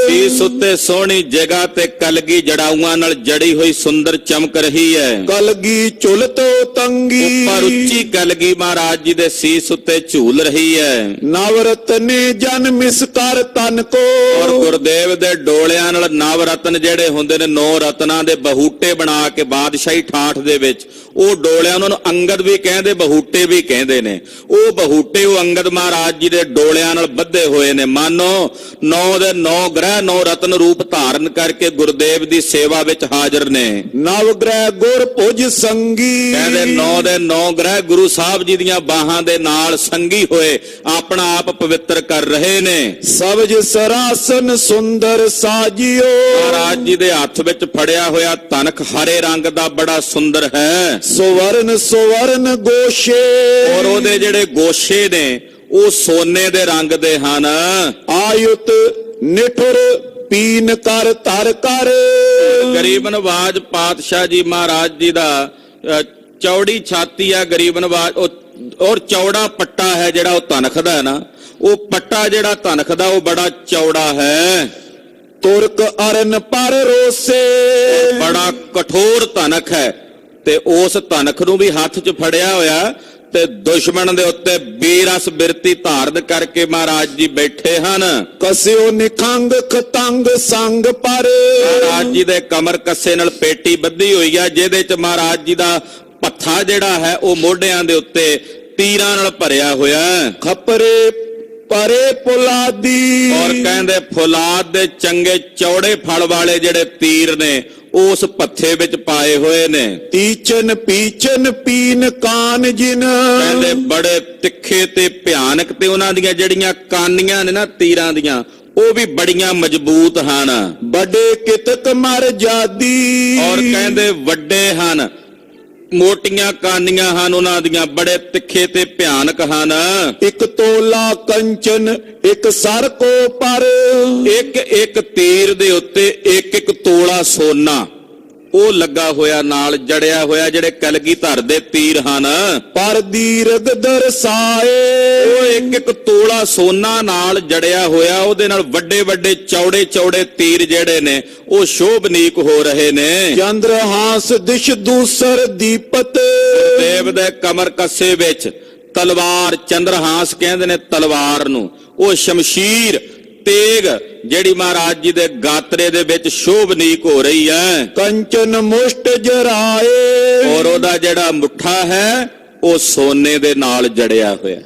Speaker 1: ਸੀਸ ਉੱਤੇ ਸੋਹਣੀ ਜਗ੍ਹਾ ਤੇ ਕਲਗੀ ਜੜਾਊਆਂ ਨਾਲ ਜੜੀ ਹੋਈ ਸੁੰਦਰ ਚਮਕ ਰਹੀ ਹੈ।
Speaker 2: ਕਲਗੀ ਝੁਲਤੋ ਤੰਗੀ,
Speaker 1: ਉੱਪਰ ਉੱਚੀ ਕਲਗੀ ਮਹਾਰਾਜ ਜੀ ਦੇ ਸੀਸ ਉੱਤੇ ਝੂਲ ਰਹੀ ਹੈ।
Speaker 2: ਨਵਰਤਨੇ ਜਨ ਮਿਸ ਕਰ ਤਨ ਕੋ,
Speaker 1: ਔਰ ਗੁਰਦੇਵ ਦੇ ਡੋਲਿਆਂ ਨਾਲ ਨਵ ਰਤਨ ਜਿਹੜੇ ਹੁੰਦੇ ਨੇ, 9 ਰਤਨਾਂ ਦੇ ਬਹੂਟੇ ਬਣਾ ਕੇ ਬਾਦਸ਼ਾਹੀ ਠਾਠ ਦੇ ਵਿੱਚ ਉਹ ਡੋਲਿਆਂ, ਉਹਨਾਂ ਨੂੰ ਅੰਗਦ ਵੀ ਕਹਿੰਦੇ, ਬਹੂਟੇ ਵੀ ਕਹਿੰਦੇ ਨੇ। ਉਹ ਬਹੂਟੇ ਉਹ ਅੰਗਦ ਮਹਾਰਾਜ ਜੀ ਦੇ ਡੋਲਿਆਂ ਨਾਲ ਬੱਧੇ ਹੋਏ ਨੇ। ਮਾਨੋ 9 ਦੇ 9 ਗ੍ਰਹਿ 9 ਰਤਨ ਰੂਪ ਧਾਰਨ ਕਰਕੇ ਗੁਰਦੇਵ ਦੀ ਸੇਵਾ ਵਿੱਚ ਹਾਜ਼ਰ ਨੇ।
Speaker 2: ਨਵ ਗ੍ਰਹਿ ਗੁਰ ਭੁਜ ਸੰਗੀ,
Speaker 1: ਕਹਿੰਦੇ 9 ਦੇ 9 ਗ੍ਰਹਿ ਗੁਰੂ ਸਾਹਿਬ ਜੀ ਦੀਆਂ ਬਾਹਾਂ ਦੇ ਨਾਲ ਸੰਗੀ ਹੋਏ ਆਪਣਾ ਆਪ ਪਵਿੱਤਰ ਕਰ ਰਹੇ ਨੇ।
Speaker 2: ਸਬਜ ਸਰਾਸਨ ਸੁੰਦਰ ਸਾਜਿਓ,
Speaker 1: ਮਹਾਰਾਜ ਜੀ ਦੇ ਹੱਥ ਵਿੱਚ ਫੜਿਆ ਹੋਇਆ ਤਨਖ ਹਰੇ ਰੰਗ ਦਾ ਬੜਾ ਸੁੰਦਰ ਹੈ।
Speaker 2: ਸੁਵਰਨ ਸੁਵਰਨ ਗੋਸ਼ੇ,
Speaker 1: ਔਰ ਉਹਦੇ ਜਿਹੜੇ ਗੋਸ਼ੇ ਨੇ ਉਹ ਸੋਨੇ ਦੇ ਰੰਗ ਦੇ ਹਨ।
Speaker 2: ਆਯੁਤ ਨਿਠੁਰ ਪੀਨ ਕਰ ਧਰ ਕਰ,
Speaker 1: ਗਰੀਬ ਨਵਾਜ ਪਾਤਸ਼ਾਹ ਜੀ ਮਹਾਰਾਜ ਜੀ ਦਾ ਚੌੜੀ ਛਾਤੀ ਆ, ਗਰੀਬ ਨਵਾਜ, ਔਰ ਚੌੜਾ ਪੱਟਾ ਹੈ ਜਿਹੜਾ ਉਹ ਤਨਖ ਦਾ ਹੈ ਨਾ, ਉਹ ਪੱਟਾ ਜਿਹੜਾ ਤਨਖ ਦਾ ਉਹ ਬੜਾ ਚੌੜਾ ਹੈ।
Speaker 2: ਤੁਰਕ ਅਰਨ ਪਰ ਰੋਸੇ,
Speaker 1: ਬੜਾ ਕਠੋਰ ਤਨਖ ਹੈ। ਤੇ ਉਸ ਤਨਖ ਨੂੰ ਵੀ ਹੱਥ 'ਚ ਫੜਿਆ ਹੋਇਆ ਤੇ ਦੁਸ਼ਮਣ ਦੇ ਉੱਤੇ ਬੇਰਸ ਬਿਰਤੀ ਧਾਰਨ ਕਰਕੇ ਮਹਾਰਾਜ ਜੀ ਬੈਠੇ ਹਨ।
Speaker 2: ਕਸਿਓ ਨਿਖੰਗ ਖਤੰਗ ਸੰਗ ਪਰ,
Speaker 1: ਮਹਾਰਾਜ ਜੀ ਦੇ ਕਮਰ ਕੱਸੇ ਨਾਲ ਪੇਟੀ ਬੱਧੀ ਹੋਈ ਆ, ਜਿਹਦੇ 'ਚ ਮਹਾਰਾਜ ਜੀ ਦਾ ਪੱਥਾ ਜਿਹੜਾ ਹੈ ਉਹ ਮੋਢਿਆਂ ਦੇ ਉੱਤੇ ਤੀਰਾਂ ਨਾਲ ਭਰਿਆ ਹੋਇਆ।
Speaker 2: ਖਪਰੇ ਪਰੇ ਪੁਲਾਦੀ,
Speaker 1: ਔਰ ਕਹਿੰਦੇ ਫੁਲਾਦ ਦੇ ਚੰਗੇ ਚੌੜੇ ਫਲ ਵਾਲੇ ਜਿਹੜੇ ਤੀਰ ਨੇ ਉਸ ਪੱਥੇ ਵਿੱਚ ਪਾਏ ਹੋਏ ਨੇ।
Speaker 2: ਤੀਚਨ ਪੀਚਨ ਪੀਨ ਕਾਨ ਜਿਨ,
Speaker 1: ਕਹਿੰਦੇ ਬੜੇ ਤਿੱਖੇ ਤੇ ਭਿਆਨਕ, ਤੇ ਉਹਨਾਂ ਦੀਆਂ ਜਿਹੜੀਆਂ ਕਾਨੀਆਂ ਨੇ ਨਾ ਤੀਰਾਂ ਦੀਆਂ ਉਹ ਵੀ ਬੜੀਆਂ ਮਜ਼ਬੂਤ ਹਨ।
Speaker 2: ਵੱਡੇ ਕਿਤਕ ਮਰ ਜਾਦੀ,
Speaker 1: ਔਰ ਕਹਿੰਦੇ ਵੱਡੇ ਹਨ, ਮੋਟੀਆਂ ਕਾਨੀਆਂ ਹਨ ਉਹਨਾਂ ਦੀਆਂ, ਬੜੇ ਤਿੱਖੇ ਤੇ ਭਿਆਨਕ ਹਨ।
Speaker 2: ਇੱਕ ਤੋਲਾ ਕੰਚਨ ਇੱਕ ਸਰ ਕੋ ਪਰ,
Speaker 1: ਇੱਕ ਇੱਕ ਤੀਰ ਦੇ ਉੱਤੇ ਇੱਕ ਇੱਕ ਤੋਲਾ ਸੋਨਾ ਉਹ ਲੱਗਾ ਹੋਇਆ, ਨਾਲ ਜੜਿਆ ਹੋਇਆ, ਜਿਹੜੇ ਕਲਗੀਧਰ ਦੇ ਤੀਰ ਹਨ।
Speaker 2: ਪਰ ਦੀਰਗ ਦਰਸਾਏ,
Speaker 1: ਉਹ ਇੱਕ ਇੱਕ ਤੋਲਾ ਸੋਨਾ ਨਾਲ ਜੜਿਆ ਹੋਇਆ, ਉਹਦੇ ਨਾਲ ਵੱਡੇ ਵੱਡੇ ਚੌੜੇ ਚੌੜੇ ਤੀਰ ਜਿਹੜੇ ਨੇ ਉਹ ਸ਼ੋਭਨੀਕ ਹੋ ਰਹੇ ਨੇ।
Speaker 2: ਚੰਦਰ ਹਾਸ ਦਿਸ਼ ਦੂਸਰ ਦੀਪਤ,
Speaker 1: ਦੇਵ ਦੇ ਕਮਰ ਕੱਸੇ ਵਿੱਚ ਤਲਵਾਰ, ਚੰਦਰਹਾਸ ਕਹਿੰਦੇ ਨੇ ਤਲਵਾਰ ਨੂੰ, ਉਹ ਸ਼ਮਸ਼ੀਰ ਤੇਗ ਜਿਹੜੀ ਮਹਾਰਾਜ ਜੀ ਦੇ ਗਾਤਰੇ ਦੇ ਵਿੱਚ ਸ਼ੋਭਨੀਕ ਹੋ ਰਹੀ ਹੈ।
Speaker 2: ਕੰਚਨ ਮੁਸ਼ਟ ਜਰਾਏ,
Speaker 1: ਔਰ ਉਹਦਾ ਜਿਹੜਾ ਮੁੱਠਾ ਹੈ ਉਹ ਸੋਨੇ ਦੇ ਨਾਲ ਜੜਿਆ ਹੋਇਆ।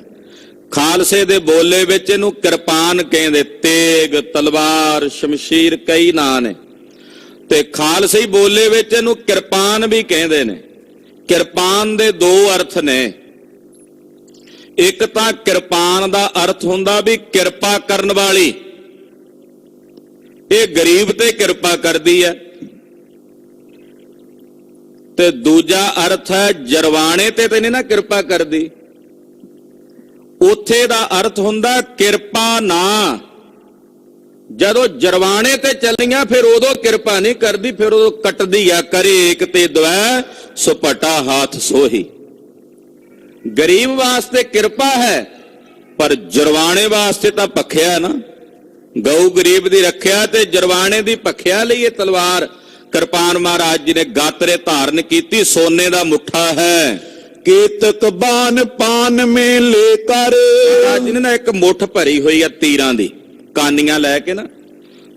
Speaker 1: ਖਾਲਸੇ ਦੇ ਬੋਲੇ ਵਿੱਚ ਇਹਨੂੰ ਕਿਰਪਾਨ ਕਹਿੰਦੇ, ਤੇਗ, ਤਲਵਾਰ, ਸ਼ਮਸ਼ੀਰ ਕਈ ਨਾਂ ਨੇ, ਤੇ ਖਾਲਸਈ ਬੋਲੇ ਵਿੱਚ ਇਹਨੂੰ ਕਿਰਪਾਨ ਵੀ ਕਹਿੰਦੇ ਨੇ। ਕਿਰਪਾਨ ਦੇ 2 ਅਰਥ ਨੇ। ਇੱਕ ਤਾਂ ਕਿਰਪਾਨ ਦਾ ਅਰਥ ਹੁੰਦਾ ਵੀ ਕਿਰਪਾ ਕਰਨ ਵਾਲੀ, ਇਹ ਗਰੀਬ ਤੇ ਕਿਰਪਾ ਕਰਦੀ ਹੈ। ਤੇ ਦੂਜਾ ਅਰਥ ਹੈ ਜਰਵਾਣੇ ਤੇ ਨਹੀਂ ਨਾ ਕਿਰਪਾ ਕਰਦੀ, ਉੱਥੇ ਦਾ ਅਰਥ ਹੁੰਦਾ ਕਿਰਪਾ ਨਾ। ਜਦੋਂ ਜਰਵਾਣੇ ਤੇ ਚੱਲੀਆਂ ਫਿਰ ਉਦੋਂ ਕਿਰਪਾ ਨਹੀਂ ਕਰਦੀ, ਫਿਰ ਉਦੋਂ ਕੱਟਦੀ ਆ। ਕਰੇ ਏਕ ਤੇ ਦਵੈ ਸੁਪਟਾ ਹਾਥ ਸੋਹੀ। ਗਰੀਬ ਵਾਸਤੇ ਕਿਰਪਾ ਹੈ, ਪਰ ਜਰਵਾਣੇ ਵਾਸਤੇ ਤਾਂ ਭਖਿਆ ਨਾ। ਗਊ ਗਰੀਬ ਦੀ ਰੱਖਿਆ ਤੇ ਜਰਵਾਣੇ ਦੀ ਭਖਿਆ ਲਈ ਇਹ ਤਲਵਾਰ ਕਿਰਪਾਨ ਮਹਾਰਾਜ ਜੀ ਨੇ ਗਾਤਰੇ ਧਾਰਨ ਕੀਤੀ। ਸੋਨੇ ਦਾ ਮੁੱਠਾ ਹੈ।
Speaker 2: ਕੇਤਕ ਬਾਨ ਪਾਨ ਮੇ ਲੈ ਕਰ,
Speaker 1: ਮਹਾਰਾਜ ਜੀ ਨੇ ਨਾ ਇੱਕ ਮੁੱਠ ਭਰੀ ਹੋਈ ਆ ਤੀਰਾਂ ਦੀ, ਕਾਨੀਆਂ ਲੈ ਕੇ ਨਾ,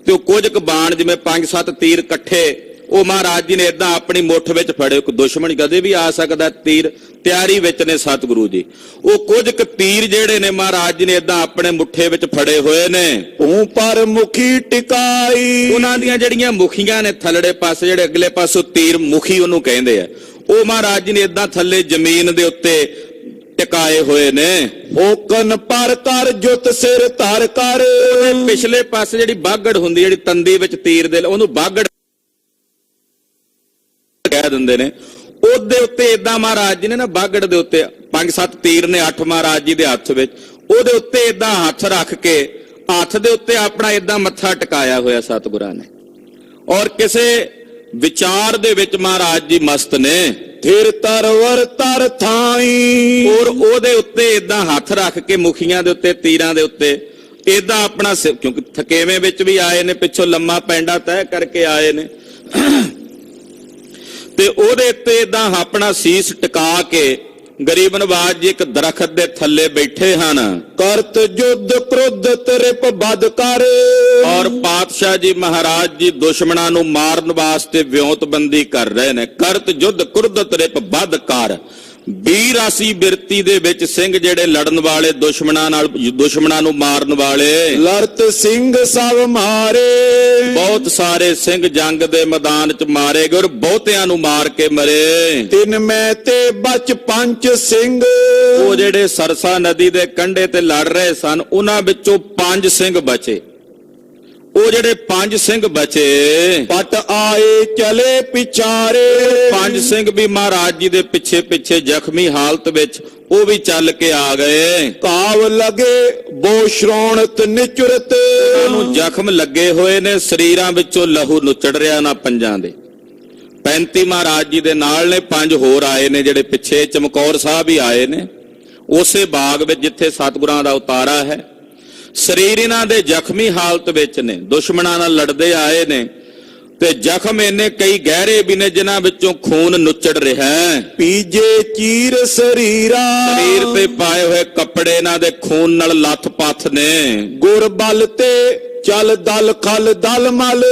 Speaker 1: ਤੇ ਉਹ ਕੁਝ ਕੁ ਬਾਣ ਜਿਵੇਂ 5-7 ਤੀਰ ਇਕੱਠੇ ਉਹ ਮਹਾਰਾਜ ਜੀ ਨੇ ਇਦਾਂ ਆਪਣੀ ਮੁੱਠ ਵਿੱਚ ਫੜੇ। ਕੋਈ ਦੁਸ਼ਮਣ ਕਦੇ ਵੀ ਆ ਸਕਦਾ, ਤੀਰ ਤਿਆਰੀ ਵਿੱਚ ਨੇ ਸਤਿਗੁਰੂ ਜੀ। ਉਹ ਕੁਝ ਕੁ ਤੀਰ ਜਿਹੜੇ ਨੇ ਮਹਾਰਾਜ ਜੀ ਨੇ ਇਦਾਂ ਆਪਣੇ ਮੁੱਠੇ ਵਿੱਚ ਫੜੇ ਹੋਏ ਨੇ।
Speaker 2: ਤੂੰ ਪਰ ਮੁਖੀ ਟਿਕਾਈ,
Speaker 1: ਉਹਨਾਂ ਦੀਆਂ ਜਿਹੜੀਆਂ ਮੁਖੀਆਂ ਨੇ ਥੱਲੜੇ ਪਾਸੇ, ਜਿਹੜੇ ਅਗਲੇ ਪਾਸੋਂ ਤੀਰ ਮੁਖੀ ਉਹਨੂੰ ਕਹਿੰਦੇ ਆ, ਉਹ ਮਹਾਰਾਜ ਜੀ ਨੇ ਇਦਾਂ ਥੱਲੇ ਜ਼ਮੀਨ ਦੇ ਉੱਤੇ ਟਿਕਾਏ ਹੋਏ ਨੇ।
Speaker 2: ਹੋਕਨ ਪਰ ਕਰ ਜੁਤ ਸਿਰ ਧਰ ਕਰ।
Speaker 1: ਪਿਛਲੇ ਪਾਸੇ ਜਿਹੜੀ ਬਾਗੜ ਹੁੰਦੀ, ਜਿਹੜੀ ਤੰਦੀ ਵਿੱਚ ਤੀਰ ਦੇ, ਉਹਨੂੰ ਬਾਗੜ ਕਹਿ ਦਿੰਦੇ ਨੇ। ਉਹਦੇ ਉੱਤੇ ਇਦਾਂ ਮਹਾਰਾਜ ਜੀ ਨੇ ਨਾ ਬਾਗੜ ਦੇ ਉੱਤੇ 5-7 ਤੀਰ ਨੇ, 8 ਮਹਾਰਾਜ ਜੀ ਦੇ ਹੱਥ ਵਿੱਚ। ਉਹਦੇ ਉੱਤੇ ਇਦਾਂ ਹੱਥ ਰੱਖ ਕੇ ਹੱਥ ਦੇ ਉੱਤੇ ਆਪਣਾ ਇਦਾਂ ਮੱਥਾ ਟਿਕਾਇਆ ਹੋਇਆ ਸਤਿਗੁਰਾਂ ਨੇ, ਔਰ ਕਿਸੇ ਵਿਚਾਰ ਦੇ ਵਿੱਚ ਮਹਾਰਾਜ ਜੀ ਮਸਤ ਨੇ।
Speaker 2: ਥਿਰ ਤਰਵਰ ਤਰ ਥਾਈ,
Speaker 1: ਔਰ ਉਹਦੇ ਉੱਤੇ ਇਦਾਂ ਹੱਥ ਰੱਖ ਕੇ ਮੁਖੀਆਂ ਦੇ ਉੱਤੇ, ਤੀਰਾਂ ਦੇ ਉੱਤੇ ਇਦਾਂ ਆਪਣਾ ਕਿਉਂਕਿ ਥਕੇਵੇਂ ਵਿੱਚ ਵੀ ਆਏ ਨੇ, ਪਿੱਛੋਂ ਲੰਮਾ ਪੈਂਡਾ ਤੈਅ ਕਰਕੇ ਆਏ ਨੇ, ਤੇ ਉਹਦੇ ਉੱਤੇ ਇਦਾਂ ਆਪਣਾ ਸੀਸ ਟਿਕਾ ਕੇ ਗਰੀਬ ਨਵਾਜ ਜੀ ਇੱਕ ਦਰਖਤ ਦੇ ਥੱਲੇ ਬੈਠੇ ਹਨ।
Speaker 2: ਕਰਤ ਜੁਦ ਕ੍ਰੋਧ ਤ੍ਰਿਪ ਬਦ ਕਰ,
Speaker 1: ਔਰ ਪਾਤਸ਼ਾਹ ਜੀ ਮਹਾਰਾਜ ਜੀ ਦੁਸ਼ਮਣਾਂ ਨੂੰ ਮਾਰਨ ਵਾਸਤੇ ਵਿਉਂਤਬੰਦੀ ਕਰ ਰਹੇ ਨੇ। ਕਰਤ ਜੁਦ ਕ੍ਰੋਧ ਤ੍ਰਿਪ ਬਦ ਕਰ, ਵੀਰਾਸੀ ਬਿਰਤੀ ਦੇ ਵਿੱਚ ਸਿੰਘ ਜਿਹੜੇ ਲੜਨ ਵਾਲੇ, ਦੁਸ਼ਮਣਾਂ ਨਾਲ, ਦੁਸ਼ਮਣਾਂ ਨੂੰ ਮਾਰਨ ਵਾਲੇ।
Speaker 2: ਲੜਤ ਸਿੰਘ ਸਭ ਮਾਰੇ,
Speaker 1: ਬਹੁਤ ਸਾਰੇ ਸਿੰਘ ਜੰਗ ਦੇ ਮੈਦਾਨ 'ਚ ਮਾਰੇ ਗਏ, ਔਰ ਬਹੁਤਿਆਂ ਨੂੰ ਮਾਰ ਕੇ ਮਰੇ।
Speaker 2: ਤਿੰਨ ਮੈਂ ਤੇ ਬਚ ਪੰਜ ਸਿੰਘ,
Speaker 1: ਉਹ ਜਿਹੜੇ ਸਰਸਾ ਨਦੀ ਦੇ ਕੰਢੇ ਤੇ ਲੜ ਰਹੇ ਸਨ, ਉਹਨਾਂ ਵਿੱਚੋਂ 5 ਸਿੰਘ ਬਚੇ। ਉਹ ਜਿਹੜੇ 5 ਸਿੰਘ ਬਚੇ,
Speaker 2: ਪਟ ਆਏ ਚਲੇ ਪਿਛਾਰੇ।
Speaker 1: 5 ਸਿੰਘ ਵੀ ਮਹਾਰਾਜ ਜੀ ਦੇ ਪਿੱਛੇ ਪਿੱਛੇ ਜ਼ਖਮੀ ਹਾਲਤ ਵਿੱਚ ਉਹ ਵੀ ਚੱਲ ਕੇ ਆ ਗਏ।
Speaker 2: ਕਾਵ ਲਗੇ ਬੋ ਸ਼੍ਰੋਣਤ ਨਿਚੁਰਤ,
Speaker 1: ਉਹਨੂੰ ਜ਼ਖਮ ਲੱਗੇ ਹੋਏ ਨੇ, ਸਰੀਰਾਂ ਵਿੱਚੋਂ ਲਹੂ ਨੁਚੜ ਰਿਹਾ ਨਾ ਪੰਜਾਂ ਦੇ। 35 ਮਹਾਰਾਜ ਜੀ ਦੇ ਨਾਲ ਨੇ, 5 ਹੋਰ ਆਏ ਨੇ ਜਿਹੜੇ ਪਿੱਛੇ। ਚਮਕੌਰ ਸਾਹਿਬ ਵੀ ਆਏ ਨੇ ਉਸੇ ਬਾਗ ਵਿੱਚ ਜਿੱਥੇ ਸਤਿਗੁਰਾਂ ਦਾ ਉਤਾਰਾ ਹੈ। ਸਰੀਰ ਇਹਨਾਂ ਦੇ ਜ਼ਖਮੀ ਹਾਲਤ ਵਿੱਚ ਨੇ, ਦੁਸ਼ਮਣਾਂ ਨਾਲ ਲੜਦੇ ਆਏ ਨੇ, ਤੇ ਜ਼ਖਮ ਇੰਨੇ ਕਈ ਗਹਿਰੇ ਵੀ ਨੇ ਜਿਨ੍ਹਾਂ ਵਿੱਚੋਂ ਖੂਨ ਨੁੱਚੜ ਰਿਹਾ ਹੈ।
Speaker 2: ਪੀਜੇ ਚੀਰ ਸਰੀਰਾ,
Speaker 1: ਸਰੀਰ ਤੇ ਪਾਏ ਹੋਏ ਕੱਪੜੇ ਇਹਨਾਂ ਦੇ ਖੂਨ ਨਾਲ ਲੱਥ-ਪੱਥ ਨੇ।
Speaker 2: ਗੁਰ ਬਲ ਤੇ ਚੱਲ ਦਲ ਖਲ ਦਲ ਮਲ,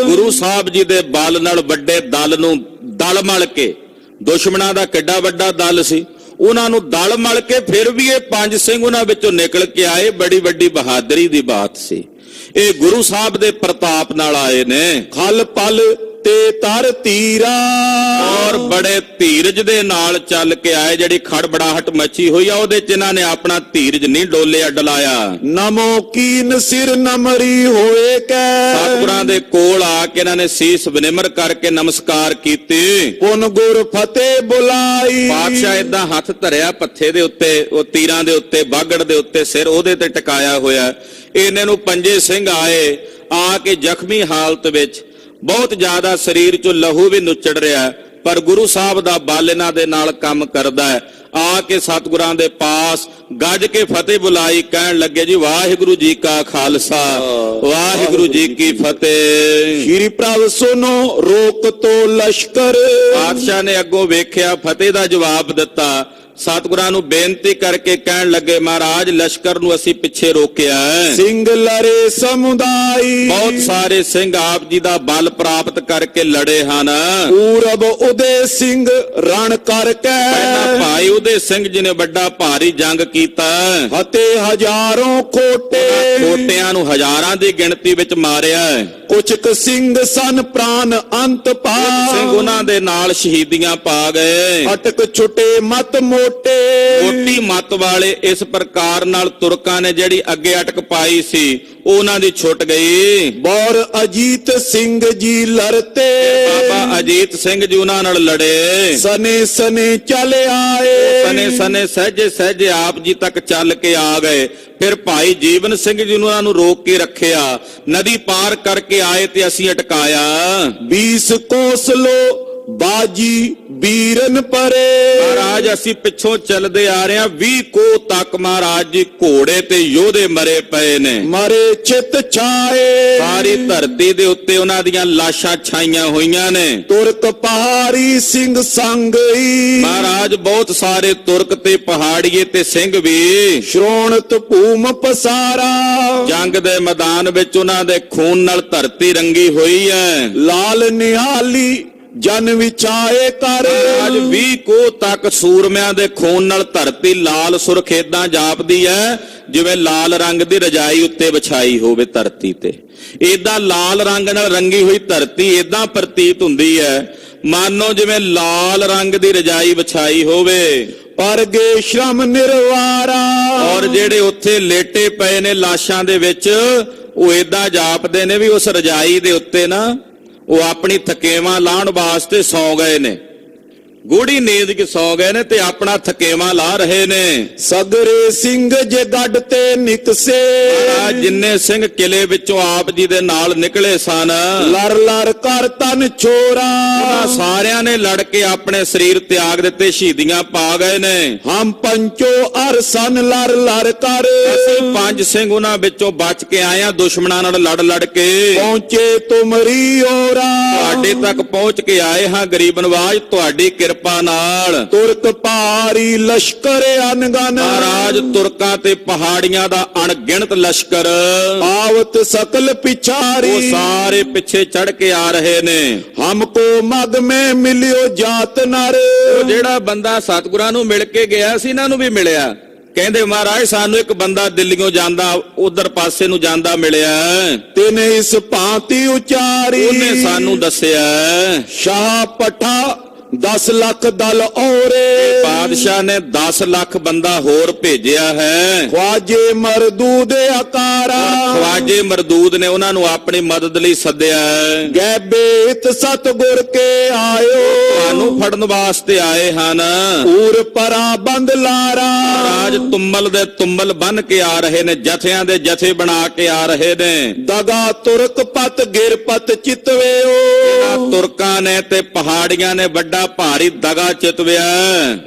Speaker 1: ਗੁਰੂ ਸਾਹਿਬ ਜੀ ਦੇ ਬਲ ਨਾਲ ਵੱਡੇ ਦਲ ਨੂੰ ਦਲ ਮਲ ਕੇ, ਦੁਸ਼ਮਣਾਂ ਦਾ ਕਿੱਡਾ ਵੱਡਾ ਦਲ ਸੀ, ਉਹਨਾਂ ਨੂੰ ਦਲ ਮਲ ਕੇ ਫਿਰ ਵੀ ਇਹ 5 ਸਿੰਘ ਉਹਨਾਂ ਵਿੱਚੋਂ ਨਿਕਲ ਕੇ ਆਏ। ਬੜੀ ਵੱਡੀ ਬਹਾਦਰੀ ਦੀ ਬਾਤ ਸੀ। ਇਹ ਗੁਰੂ ਸਾਹਿਬ ਦੇ ਪ੍ਰਤਾਪ ਨਾਲ ਆਏ ਨੇ।
Speaker 2: ਖਲ ਪਲ ਤੇ ਤਰ ਤੀਰਾ,
Speaker 1: ਔਰ ਬੜੇ ਧੀਰਜ ਦੇ ਨਾਲ ਚੱਲ ਕੇ ਆਏ। ਜਿਹੜੀ ਖੜਬੜਾਹਟ ਮੱਚੀ ਹੋਈ ਆ ਉਹਦੇ 'ਚ ਇਹਨਾਂ ਨੇ ਆਪਣਾ ਧੀਰਜ ਨਹੀਂ ਡੋਲਿਆ ਡਲਾਇਆ।
Speaker 2: ਨਮੋ ਕੀਨ ਸਿਰ ਨਮਰੀ ਹੋਏ ਕੈ,
Speaker 1: ਸਤਿਗੁਰਾਂ ਦੇ ਕੋਲ ਆ ਕੇ ਇਹਨਾਂ ਨੇ ਸੀਸ ਵਿਨਿਮਰ ਕਰਕੇ ਨਮਸਕਾਰ ਕੀਤੀ।
Speaker 2: ਪੁਨ ਗੁਰ ਫਤਿਹ ਬੁਲਾਈ,
Speaker 1: ਪਾਤਸ਼ਾਹ ਇਦਾਂ ਹੱਥ ਧਰਿਆ ਪੱਥੇ ਦੇ ਉੱਤੇ, ਉਹ ਤੀਰਾਂ ਦੇ ਉੱਤੇ, ਬਾਗੜ ਦੇ ਉੱਤੇ, ਸਿਰ ਉਹਦੇ ਤੇ ਟਿਕਾਇਆ ਹੋਇਆ। ਇਹਨਾਂ ਨੂੰ 5 ਸਿੰਘ ਆਏ, ਆ ਕੇ ਜ਼ਖਮੀ ਹਾਲਤ ਵਿੱਚ, ਬਹੁਤ ਜ਼ਿਆਦਾ ਸਰੀਰ 'ਚੋਂ ਲਹੂ ਵੀ ਨੁੱਚੜ ਰਿਹਾ, ਪਰ ਗੁਰੂ ਸਾਹਿਬ ਦਾ ਬਲ ਇਹਨਾਂ ਦੇ ਨਾਲ ਕੰਮ ਕਰਦਾ ਹੈ। ਆ ਕੇ ਸਤਿਗੁਰਾਂ ਦੇ ਪਾਸ ਗੱਜ ਕੇ ਫਤਿਹ ਬੁਲਾਈ, ਕਹਿਣ ਲੱਗੇ ਜੀ ਵਾਹਿਗੁਰੂ ਜੀ ਕਾ ਖਾਲਸਾ, ਵਾਹਿਗੁਰੂ ਜੀ ਕੀ ਫਤਿਹ।
Speaker 2: ਸ਼੍ਰੀ ਪ੍ਰਭ ਸੁਨੋ ਰੋਕ ਤੋ ਲਸ਼ਕਰ,
Speaker 1: ਪਾਤਸ਼ਾਹ ਨੇ ਅੱਗੋਂ ਵੇਖਿਆ, ਫਤਿਹ ਦਾ ਜਵਾਬ ਦਿੱਤਾ। ਸਤਿਗੁਰਾਂ ਨੂੰ ਬੇਨਤੀ ਕਰਕੇ ਕਹਿਣ ਲੱਗੇ ਮਹਾਰਾਜ ਲਸ਼ਕਰ ਨੂੰ ਅਸੀਂ ਪਿੱਛੇ ਰੋਕਿਆ ਹੈ।
Speaker 2: ਸਿੰਘ ਲੜੇ ਸਮੁਦਾਈ,
Speaker 1: ਬਹੁਤ ਸਾਰੇ ਸਿੰਘ ਆਪ ਜੀ ਦਾ ਬਲ ਪ੍ਰਾਪਤ ਕਰਕੇ ਲੜੇ ਹਨ।
Speaker 2: ਪੂਰਬ ਉਦੇ ਸਿੰਘ ਰਣ ਕਰਕੇ,
Speaker 1: ਪਹਿਲਾਂ ਭਾਈ ਉਦੇ ਸਿੰਘ ਜੀ ਨੇ ਵੱਡਾ ਭਾਰੀ ਜੰਗ ਕੀਤਾ।
Speaker 2: ਫਤਿਹ ਹਜ਼ਾरों ਖੋਟੇ,
Speaker 1: ਖੋਟਿਆਂ ਨੂੰ ਹਜ਼ਾਰਾਂ ਦੀ ਗਿਣਤੀ ਵਿੱਚ ਮਾਰਿਆ।
Speaker 2: ਕੁਛ ਕੁ ਸਿੰਘ ਸਨ ਪ੍ਰਾਨ ਅੰਤ ਪਾ,
Speaker 1: ਸਿੰਘ ਉਹਨਾਂ ਦੇ ਨਾਲ ਸ਼ਹੀਦੀਆਂ ਪਾ ਗਏ।
Speaker 2: ਅਟਕ ਛੁੱਟੇ ਮਤ ਮੋਟੇ,
Speaker 1: ਮੋਟੀ ਮੱਤ ਵਾਲੇ ਇਸ ਪ੍ਰਕਾਰ ਨਾਲ ਤੁਰਕਾਂ ਨੇ ਜਿਹੜੀ ਅੱਗੇ ਅਟਕ ਪਾਈ ਸੀ ਉਹਨਾਂ ਦੀ ਛੁੱਟ ਗਈ।
Speaker 2: ਬੌਰ ਅਜੀਤ ਸਿੰਘ ਜੀ ਲੜਤੇ,
Speaker 1: ਬਾਬਾ ਅਜੀਤ ਸਿੰਘ ਜੀ ਉਹਨਾਂ ਨਾਲ ਲੜੇ।
Speaker 2: ਸਨੇ ਸਨੇ ਚੱਲ ਆਏ,
Speaker 1: ਸਨੇ ਸਨੇ ਸਹਿਜੇ ਸਹਿਜੇ ਆਪ ਜੀ ਤੱਕ ਚੱਲ ਕੇ ਆ ਗਏ। ਫਿਰ ਭਾਈ ਜੀਵਨ ਸਿੰਘ ਜੀ ਨੂੰ ਉਹਨਾਂ ਨੂੰ ਰੋਕ ਕੇ ਰੱਖਿਆ। ਨਦੀ ਪਾਰ ਕਰਕੇ ਆਏ ਤੇ ਅਸੀਂ ਅਟਕਾਇਆ।
Speaker 2: 20 ਕੋਸ ਲੋ ਬਾਜੀ ਬੀਰਨ ਪਰੇ।
Speaker 1: ਮਹਾਰਾਜ ਅਸੀਂ ਪਿੱਛੋਂ ਚੱਲਦੇ ਆ ਰਹੇ ਹਾਂ 20 ਕੋਹ ਤੱਕ ਮਹਾਰਾਜ ਜੀ ਘੋੜੇ ਤੇ ਯੋਧੇ ਮਰੇ ਪਏ ਨੇ।
Speaker 2: ਮਰੇ ਚਿਤ ਛਾਏ
Speaker 1: ਸਾਰੀ ਧਰਤੀ ਦੇ ਉੱਤੇ ਉਹਨਾਂ ਦੀਆਂ ਲਾਸ਼ਾਂ ਛਾਈਆਂ ਹੋਈਆਂ ਨੇ।
Speaker 2: ਤੁਰਕ ਪਹਾੜੀ ਸਿੰਘ ਸੰਗਈ
Speaker 1: ਮਹਾਰਾਜ ਬਹੁਤ ਸਾਰੇ ਤੁਰਕ ਤੇ ਪਹਾੜੀਏ ਤੇ ਸਿੰਘ ਵੀ
Speaker 2: ਸ਼੍ਰੋਣਤ ਭੂਮ ਪਸਾਰਾ।
Speaker 1: ਜੰਗ ਦੇ ਮੈਦਾਨ ਵਿੱਚ ਉਹਨਾਂ ਦੇ ਖੂਨ ਨਾਲ ਧਰਤੀ ਰੰਗੀ ਹੋਈ ਹੈ।
Speaker 2: ਲਾਲ ਨਿਹਾਲੀ ਜਨ ਵਿਚਾਏ ਕਰ।
Speaker 1: ਅੱਜ 20 ਕੋਹ ਤੱਕ ਸੂਰਮਿਆਂ ਦੇ ਖੂਨ ਨਾਲ ਧਰਤੀ ਲਾਲ ਸੁਰਖ ਏਦਾਂ ਜਾਪਦੀ ਹੈ ਜਿਵੇਂ ਲਾਲ ਰੰਗ ਦੀ ਰਜਾਈ ਉੱਤੇ ਵਿਛਾਈ ਹੋਵੇ ਧਰਤੀ ਤੇ। ਏਦਾਂ ਲਾਲ ਰੰਗ ਨਾਲ ਰੰਗੀ ਹੋਈ ਧਰਤੀ ਏਦਾਂ ਪ੍ਰਤੀਤ ਹੁੰਦੀ ਹੈ ਮਾਨੋ ਜਿਵੇਂ ਲਾਲ ਰੰਗ ਦੀ ਰਜਾਈ ਵਿਛਾਈ ਹੋਵੇ।
Speaker 2: ਪਰਗੇ ਸ਼ਰਮ ਨਿਰਵਾਰਾ।
Speaker 1: ਔਰ ਜਿਹੜੇ ਉੱਥੇ ਲੇਟੇ ਪਏ ਨੇ ਲਾਸ਼ਾਂ ਦੇ ਵਿੱਚ ਉਹ ਏਦਾਂ ਜਾਪਦੇ ਨੇ ਵੀ ਉਸ ਰਜਾਈ ਦੇ ਉੱਤੇ ਨਾ ਉਹ ਆਪਣੀ ਥਕੇਵਾਂ ਲਾਉਣ ਵਾਸਤੇ ਸੌ ਗਏ ਨੇ। ਗੂੜੀ ਨੀਂਦ ਚ ਸੌ ਗਏ ਨੇ ਤੇ ਆਪਣਾ ਥਕੇਵਾਂ ਲਾ ਰਹੇ ਨੇ।
Speaker 2: ਸਗਰੇ ਸਿੰਘ ਜੇ ਗੱਡ ਤੇ ਨਿਕਸੇ।
Speaker 1: ਜਿੰਨੇ ਸਿੰਘ ਕਿਲੇ ਵਿੱਚੋਂ ਆਪ ਜੀ ਦੇ ਨਾਲ ਨਿਕਲੇ ਸਨ
Speaker 2: ਲੜ ਲੜ ਕਰ ਤਨ ਛੋਰਾ।
Speaker 1: ਸਾਰਿਆਂ ਨੇ ਲੜ ਕੇ ਆਪਣੇ ਸਰੀਰ ਤਿਆਗ ਦਿੱਤੇ, ਸ਼ਹੀਦੀਆਂ ਪਾ ਗਏ ਨੇ।
Speaker 2: ਹਮ ਪੰਚੋ ਅਰ ਸਨ ਲੜ ਲੜ ਕਰ।
Speaker 1: ਅਸੀਂ 5 ਸਿੰਘ ਉਹਨਾਂ ਵਿੱਚੋਂ ਬਚ ਕੇ ਆਏ ਆ ਦੁਸ਼ਮਣਾਂ ਨਾਲ ਲੜ ਲੜ ਕੇ।
Speaker 2: ਪਹੁੰਚੇ ਤੁਮਰੀ ਓਰਾ।
Speaker 1: ਤੁਹਾਡੇ ਤੱਕ ਪਹੁੰਚ ਕੇ ਆਏ ਹਾਂ ਗਰੀਬ ਨਵਾਜ ਤੁਹਾਡੀ ਕਿਰਪਾ ਨਾਲ।
Speaker 2: ਤੁਰਕ ਪਹਾੜੀ ਲਸ਼ਕਰ ਅਨਗਨ।
Speaker 1: ਮਹਾਰਾਜ ਤੁਰਕਾਂ ਤੇ ਪਹਾੜੀਆਂ ਦਾ ਅਣਗਿਣਤ ਲਸ਼ਕਰ
Speaker 2: ਆਵਤ ਸਕਲ ਪਿਛਾਰੀ।
Speaker 1: ਉਹ ਸਾਰੇ ਪਿੱਛੇ ਚੜ ਕੇ ਆ ਰਹੇ ਨੇ।
Speaker 2: ਹਮਕੋ ਮਗ ਮੈਂ ਮਿਲਿਓ ਜਾਤ ਨਰ।
Speaker 1: ਉਹ ਜਿਹੜਾ ਬੰਦਾ ਸਤਿਗੁਰਾਂ ਨੂੰ ਮਿਲ ਕੇ ਗਿਆ ਸੀ ਇਹਨਾਂ ਨੂੰ ਵੀ ਮਿਲਿਆ। ਕਹਿੰਦੇ ਮਹਾਰਾਜ ਸਾਨੂੰ ਇੱਕ ਬੰਦਾ ਦਿੱਲੀੋਂ ਜਾਂਦਾ ਉਧਰ ਪਾਸੇ ਨੂੰ ਜਾਂਦਾ ਮਿਲਿਆ।
Speaker 2: ਤਿਨੇ ਇਸ ਭਾਂਤੀ ਉਚਾਰੀ।
Speaker 1: ਉਹਨੇ ਸਾਨੂੰ ਦੱਸਿਆ
Speaker 2: ਸ਼ਾਹ ਪਠਾ 10 ਲੱਖ ਦਲ ਔਰੇ।
Speaker 1: ਬਾਦਸ਼ਾਹ ਨੇ 10 ਲੱਖ ਬੰਦਾ ਹੋਰ ਭੇਜਿਆ ਹੈ।
Speaker 2: ਖਵਾਜੇ ਮਰਦੂਦ ਆਕਾਰਾ।
Speaker 1: ਖਵਾਜੇ ਮਰਦੂਦ ਨੇ ਉਹਨਾਂ ਨੂੰ ਆਪਣੀ ਮਦਦ ਲਈ ਸੱਦਿਆ।
Speaker 2: ਗੈਬੇਤ ਸਤਗੁਰ ਕੇ ਆਇਓ।
Speaker 1: ਤੁਹਾਨੂੰ ਫੜਨ ਵਾਸਤੇ ਆਏ ਹਨ।
Speaker 2: ਪੂਰ ਪਰਾ ਬੰਦ ਲਾਰਾ।
Speaker 1: ਰਾਜ ਤੁੰਮਲ ਦੇ ਤੁੰਮਲ ਬਨ ਕੇ ਆ ਰਹੇ ਨੇ, ਜਥਿਆਂ ਦੇ ਜਥੇ ਬਣਾ ਕੇ ਆ ਰਹੇ ਨੇ।
Speaker 2: ਦਗਾ ਤੁਰਕ ਪਤ ਗਿਰਪਤ ਚਿਤਵੇਓ।
Speaker 1: ਤੁਰਕਾਂ ਨੇ ਤੇ ਪਹਾੜੀਆਂ ਨੇ ਵੱਡਾ ਭਾਰੀ ਦਗਾ ਚਿਤਵਿਆ।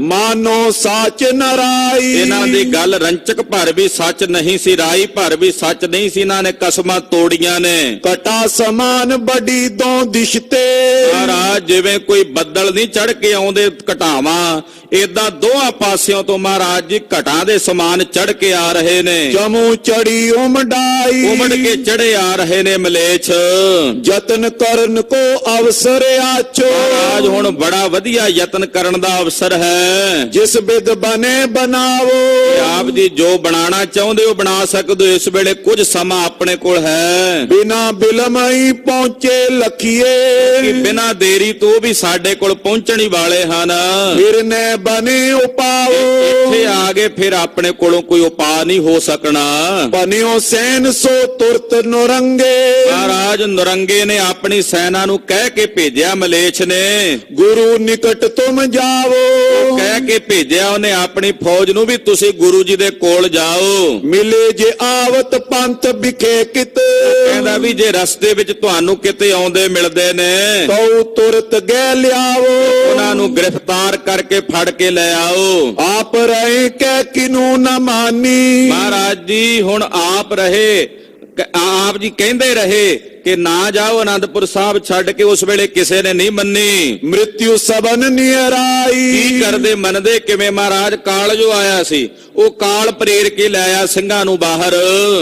Speaker 2: ਮਾਨੋ ਸਾਚ ਨਰਾਈ।
Speaker 1: ਇਹਨਾਂ ਦੀ ਗੱਲ ਰੰਚਕ ਭਰ ਵੀ ਸੱਚ ਨਹੀਂ ਸੀ, ਰਾਈ ਭਰ ਵੀ ਸੱਚ ਨਹੀਂ ਸੀ। ਇਹਨਾਂ ਨੇ ਕਸਮਾਂ ਤੋੜੀਆਂ ਨੇ।
Speaker 2: ਕਟਾ ਸਮਾਨ ਬੜੀ ਦੋ ਦਿਸ਼ਤੇ।
Speaker 1: ਮਹਾਰਾਜ ਜਿਵੇਂ ਕੋਈ ਬੱਦਲ ਨਹੀਂ ਚੜ ਕੇ ਆਉਂਦੇ ਘਟਾਵਾਂ, ਏਦਾਂ ਦੋਹਾਂ ਪਾਸਿਓਂ ਤੋਂ ਮਹਾਰਾਜ ਜੀ ਘਟਾਂ ਦੇ ਸਮਾਨ ਚੜ ਕੇ ਆ ਰਹੇ ਨੇ।
Speaker 2: ਜਮੂ ਚੜੀ ਉਮੜਾਈ।
Speaker 1: ਉਮੜ ਕੇ ਚੜੇ ਆ ਰਹੇ ਨੇ ਮਲੇਛ।
Speaker 2: ਯਤਨ ਕਰਨ ਕੋ ਅਵਸਰ ਆਚੋ।
Speaker 1: ਮਹਾਰਾਜ ਹੁਣ ਬੜਾ ਵਧੀਆ ਯਤਨ ਕਰਨ ਦਾ ਅਵਸਰ ਹੈ।
Speaker 2: ਜਿਸ ਬਿਦ ਬਨੇ ਬਣਾਵੋ।
Speaker 1: ਆਪ ਜੀ ਜੋ ਬਣਾਉਣਾ ਚਾਹੁੰਦੇ ਹੋ ਬਣਾ ਸਕਦੇ ਹੋ। ਇਸ ਵੇਲੇ ਕੁਝ ਸਮਾਂ ਆਪਣੇ ਕੋਲ ਹੈ।
Speaker 2: ਬਿਨਾ ਬਿਲਮਈ ਪਹੁੰਚੇ ਲਖੀਏ।
Speaker 1: ਕਿ ਬਿਨਾ ਦੇਰੀ ਤੋਂ ਵੀ ਸਾਡੇ ਕੋਲ ਪਹੁੰਚਣ ਹੀ ਵਾਲੇ ਹਨ।
Speaker 2: ਫਿਰ ਨੇ ਬਨੇ ਉਪਾਓ।
Speaker 1: ਇੱਥੇ ਆ ਗਏ ਫਿਰ ਆਪਣੇ ਕੋਲੋਂ ਕੋਈ ਉਪਾਅ ਨਹੀਂ ਹੋ ਸਕਣਾ।
Speaker 2: ਬਨਿਓ ਸੈਨ ਸੋ ਤੁਰਤ ਨੁਰੰਗੇ।
Speaker 1: ਮਹਾਰਾਜ ਨੁਰੰਗੇ ਨੇ ਆਪਣੀ ਸੈਨਾ ਨੂੰ ਕਹਿ ਕੇ ਭੇਜਿਆ ਮਲੇਛ ਨੇ।
Speaker 2: ਗੁਰੂ ਨਿਕਟ ਤੁਮ ਜਾਵੋ।
Speaker 1: ਕਹਿ ਕੇ ਭੇਜਿਆ ਉਹਨੇ ਆਪਣੀ ਫੌਜ ਨੂੰ ਵੀ ਤੁਸੀਂ ਗੁਰੂ ਜੀ ਦੇ ਕੋਲ ਜਾਓ।
Speaker 2: ਮਿਲੇ ਜੇ ਆਵਤ ਪੰਥ ਵਿਖੇ ਕਿਤ।
Speaker 1: ਕਹਿੰਦਾ ਵੀ ਜੇ ਰਸਤੇ ਵਿੱਚ ਤੁਹਾਨੂੰ ਕਿਤੇ ਆਉਂਦੇ ਮਿਲਦੇ ਨੇ
Speaker 2: ਤਉ ਤੁਰਤ ਗੈ ਲਿਆਵੋ।
Speaker 1: ਉਹਨਾਂ ਨੂੰ ਗ੍ਰਿਫਤਾਰ ਕਰਕੇ ਫੜ ਕੇ ਲੈ ਆਓ।
Speaker 2: ਆਪ ਰਹੇ ਕਹਿ ਕਿਨੂ ਨਾ ਮਾਨੀ।
Speaker 1: ਮਹਾਰਾਜ ਜੀ ਹੁਣ ਆਪ ਰਹੇ, ਆਪ ਜੀ ਕਹਿੰਦੇ ਰਹੇ ਕਿ ਨਾ ਜਾਓ ਆਨੰਦਪੁਰ ਸਾਹਿਬ ਛੱਡ ਕੇ। ਉਸ ਵੇਲੇ ਕਿਸੇ ਨੇ ਨਹੀਂ ਮੰਨੀ।
Speaker 2: ਮ੍ਰਿਤਿਉ ਸਬਨ ਨਿਹਰਾਈ।
Speaker 1: ਕੀ ਕਰਦੇ ਮੰਨਦੇ ਕਿਵੇਂ? ਮਹਾਰਾਜ ਕਾਲ ਜੋ ਆਇਆ ਸੀ ਉਹ ਕਾਲ ਪ੍ਰੇਰ ਕੇ ਲਾਇਆ ਸਿੰਘਾਂ ਨੂੰ ਬਾਹਰ।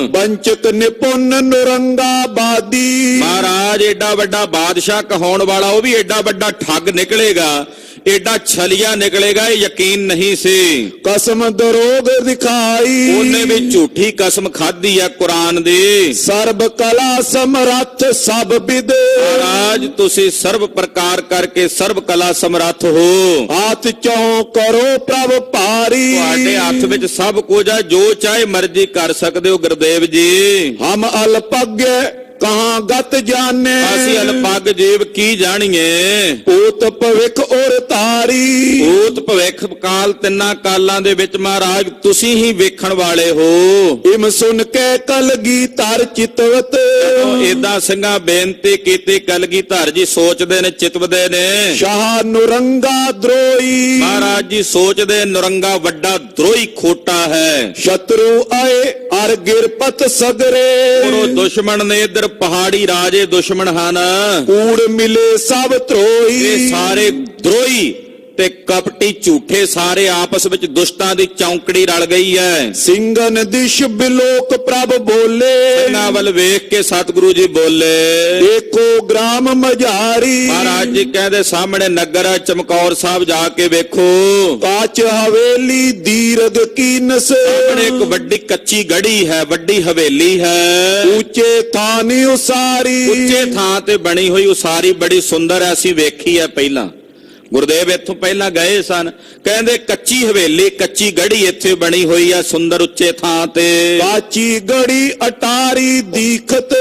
Speaker 2: ਬੰਚਕ ਨਿਪੁੰਨ ਨੁਰੰਗਾ ਬਾਦੀ।
Speaker 1: ਮਹਾਰਾਜ ਏਡਾ ਵੱਡਾ ਬਾਦਸ਼ਾਹ ਕਹਾਉਣ ਵਾਲਾ ਉਹ ਵੀ ਏਡਾ ਵੱਡਾ ਠੱਗ ਨਿਕਲੇਗਾ, ਏਡਾ ਛਲੀਆ ਨਿਕਲੇਗਾ, ਇਹ ਯਕੀਨ ਨਹੀਂ ਸੀ।
Speaker 2: ਕਸਮ ਦਰੋਗ ਦਿਖਾਈ।
Speaker 1: ਉਹਨੇ ਵੀ ਝੂਠੀ ਕਸਮ ਖਾਧੀ ਆ ਕੁਰਾਨ ਦੀ।
Speaker 2: ਸਰਬ ਕਲਾ ਸਮਰੱਥ ਸਭ ਵਿਦ।
Speaker 1: ਮਹਾਰਾਜ ਤੁਸੀਂ ਸਰਬ ਪ੍ਰਕਾਰ ਕਰਕੇ ਸਰਬ ਕਲਾ ਸਮਰੱਥ ਹੋ।
Speaker 2: ਹੱਥ ਚੋਂ ਕਰੋ ਪ੍ਰਭ ਭਾਰੀ।
Speaker 1: ਤੁਹਾਡੇ ਹੱਥ ਵਿੱਚ ਸਭ ਕੁਝ ਹੈ, ਜੋ ਚਾਹੇ ਮਰਜ਼ੀ ਕਰ ਸਕਦੇ ਹੋ ਗੁਰਦੇਵ ਜੀ।
Speaker 2: ਹਮ ਅਲਪੱਗ ਕਹਾਂ ਗਤ ਜਾਣੇ।
Speaker 1: ਅਸੀਂ ਅਲਪੱਗ ਜੀਵ ਕੀ ਜਾਣੀਏ।
Speaker 2: ਊਤ ਭਵਿਖ ਔਰ ਤਾਰੀ।
Speaker 1: ਭੂਤ ਭਵਿੱਖ ਕਾਲ ਤਿੰਨਾਂ ਕਾਲਾਂ ਦੇ ਵਿੱਚ ਮਹਾਰਾਜ ਤੁਸੀਂ ਹੀ ਵੇਖਣ ਵਾਲੇ ਹੋ।
Speaker 2: ਇਮ ਸੁਨ ਕੇ ਕਲਗੀ ਧਰ ਚਿਤਵਤ।
Speaker 1: ਏਦਾਂ ਸਿੰਘਾਂ ਬੇਨਤੀ ਕੀਤੀ, ਕਲਗੀਧਰ ਜੀ ਸੋਚਦੇ ਨੇ, ਚਿਤਵਦੇ ਨੇ।
Speaker 2: ਸ਼ਾਹ ਨੁਰੰਗਾ ਦਰੋਈ।
Speaker 1: ਮਹਾਰਾਜ ਜੀ ਸੋਚਦੇ ਨੁਰੰਗਾ ਵੱਡਾ ਦਰੋਹੀ ਖੋਟਾ ਹੈ।
Speaker 2: ਸ਼ਤਰੂ ਆਏ ਅਰ ਗਿਰਪਤ ਸਗਰੇ।
Speaker 1: ਉਹ ਦੁਸ਼ਮਣ ਨੇ, ਇੱਧਰ ਪਹਾੜੀ ਰਾਜੇ ਦੁਸ਼ਮਣ ਹਨ।
Speaker 2: ਕੂੜ ਮਿਲੇ ਸਭ ਧਰੋਈ।
Speaker 1: ਇਹ ਸਾਰੇ ਦਰੋਹੀ ਤੇ ਕਪਟੀ ਝੂਠੇ ਸਾਰੇ ਆਪਸ ਵਿੱਚ ਦੁਸ਼ਟਾਂ ਦੀ ਚੌਂਕੜੀ ਰਲ ਗਈ ਹੈ।
Speaker 2: ਸਿੰਘਨ ਦਿਸ਼ ਬਿਲੋਕ ਪ੍ਰਭ ਬੋਲੇ।
Speaker 1: ਸਿੰਘਾਂ ਵੱਲ ਵੇਖ ਕੇ ਸਤਿਗੁਰੂ ਜੀ ਬੋਲੇ।
Speaker 2: ਦੇਖੋ ਗ੍ਰਾਮ ਮਝਾਰੀ।
Speaker 1: ਮਹਾਰਾਜ ਜੀ ਕਹਿੰਦੇ ਸਾਹਮਣੇ ਨਗਰ ਹੈ ਚਮਕੌਰ ਸਾਹਿਬ, ਜਾ ਕੇ ਵੇਖੋ।
Speaker 2: ਕਾਚ ਹਵੇਲੀ ਦੀਰਘ ਕੀਨਸ।
Speaker 1: ਸਾਹਮਣੇ ਇੱਕ ਵੱਡੀ ਕੱਚੀ ਗੜੀ ਹੈ, ਵੱਡੀ ਹਵੇਲੀ ਹੈ।
Speaker 2: ਉੱਚੇ ਥਾਨੀ ਉਸਾਰੀ।
Speaker 1: ਉੱਚੇ ਥਾਂ ਤੇ ਬਣੀ ਹੋਈ ਉਸਾਰੀ ਬੜੀ ਸੁੰਦਰ ਹੈ, ਅਸੀਂ ਵੇਖੀ ਹੈ ਪਹਿਲਾਂ। ਗੁਰਦੇਵ ਇੱਥੋਂ ਪਹਿਲਾਂ ਗਏ ਸਨ। ਕਹਿੰਦੇ ਕੱਚੀ ਹਵੇਲੀ, ਕੱਚੀ ਗੜੀ ਇੱਥੇ ਬਣੀ ਹੋਈ ਹੈ, ਸੁੰਦਰ ਉੱਚੇ ਥਾਂ ਤੇ।
Speaker 2: ਕਾਚੀ ਗੜੀ ਅਟਾਰੀ ਦੀਖਤ।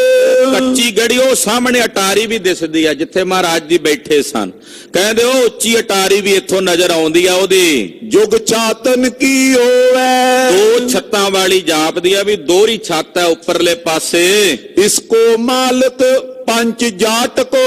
Speaker 1: ਕੱਚੀ ਗੜੀ ਉਹ ਸਾਹਮਣੇ ਅਟਾਰੀ ਵੀ ਦਿਸਦੀ ਆ ਜਿੱਥੇ ਮਹਾਰਾਜ ਜੀ ਬੈਠੇ ਸਨ। ਕਹਿੰਦੇ ਉਹ ਉੱਚੀ ਅਟਾਰੀ ਵੀ ਇੱਥੋਂ ਨਜ਼ਰ ਆਉਂਦੀ ਆ ਉਹਦੀ।
Speaker 2: ਜੁਗ ਚਾਤਨ ਕੀ ਹੋਵੇ।
Speaker 1: ਦੋ ਛੱਤਾਂ ਵਾਲੀ ਜਾਪਦੀ ਆ, ਵੀ ਦੋਹਰੀ ਛੱਤ ਹੈ ਉੱਪਰਲੇ ਪਾਸੇ।
Speaker 2: ਇਸਕੋ ਮਾਲਕ ਪੰਚ ਜਾਟ ਕੋ।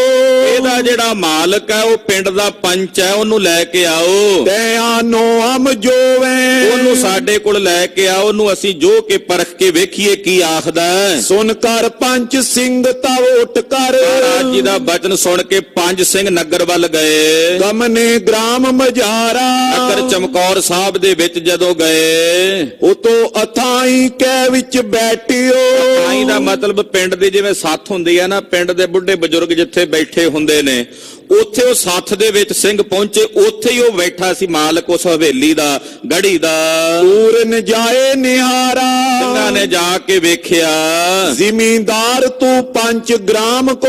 Speaker 1: ਇਹਦਾ ਜਿਹੜਾ ਮਾਲਕ ਹੈ ਉਹ ਪਿੰਡ ਦਾ ਪੰਚ ਹੈ, ਉਹਨੂੰ ਲੈ ਕੇ ਆਓ।
Speaker 2: ਦਇਆਨੋ ਅਮ ਜੋਵੇ।
Speaker 1: ਉਹਨੂੰ ਸਾਡੇ ਕੋਲ ਲੈ ਕੇ ਆਓ, ਉਹਨੂੰ ਅਸੀਂ ਜੋ ਕੇ ਪਰਖ ਕੇ ਵੇਖੀਏ ਕੀ ਆਖਦਾ ਹੈ।
Speaker 2: ਸੁਨ ਕਰ ਪੰਚ ਸਿੰਘ ਤਵ ਉੱਠ ਕਰ।
Speaker 1: ਮਹਾਰਾਜ ਜੀ ਦਾ ਬਚਨ ਸੁਣ ਕੇ ਪੰਜ ਸਿੰਘ ਨਗਰ ਵੱਲ ਗਏ।
Speaker 2: ਗਮਨੇ ਗ੍ਰਾਮ ਮਝਾਰਾ।
Speaker 1: ਨਗਰ ਚਮਕੌਰ ਸਾਹਿਬ ਦੇ ਵਿੱਚ ਜਦੋਂ ਗਏ,
Speaker 2: ਉਤੋਂ ਅਥਾਈ ਕੈ ਵਿੱਚ ਬੈਠਿਓ।
Speaker 1: ਆਈ ਦਾ ਮਤਲਬ ਪਿੰਡ ਦੀ ਜਿਵੇਂ ਸੱਥ ਹੁੰਦੀ ਹੈ ਨਾ, ਪਿੰਡ ਦੇ ਬੁੱਢੇ ਬਜ਼ੁਰਗ ਜਿੱਥੇ ਬੈਠੇ ਹੁੰਦੇ ਨੇ, ਉੱਥੇ ਉਹ ਸੱਥ ਦੇ ਵਿੱਚ ਸਿੰਘ ਪਹੁੰਚੇ। ਉੱਥੇ ਹੀ ਉਹ ਬੈਠਾ ਸੀ ਮਾਲਕ ਉਸ ਹਵੇਲੀ ਦਾ, ਗੜੀ ਦਾ।
Speaker 2: ਪੂਰਨ ਜਾਏ ਨਿਹਾਰਾ।
Speaker 1: ਸਿੰਘਾਂ ਨੇ ਜਾ ਕੇ ਵੇਖਿਆ।
Speaker 2: ਜ਼ਿਮੀਂਦਾਰ ਤੂੰ ਪੰਚ ਗ੍ਰਾਮ ਕੋ।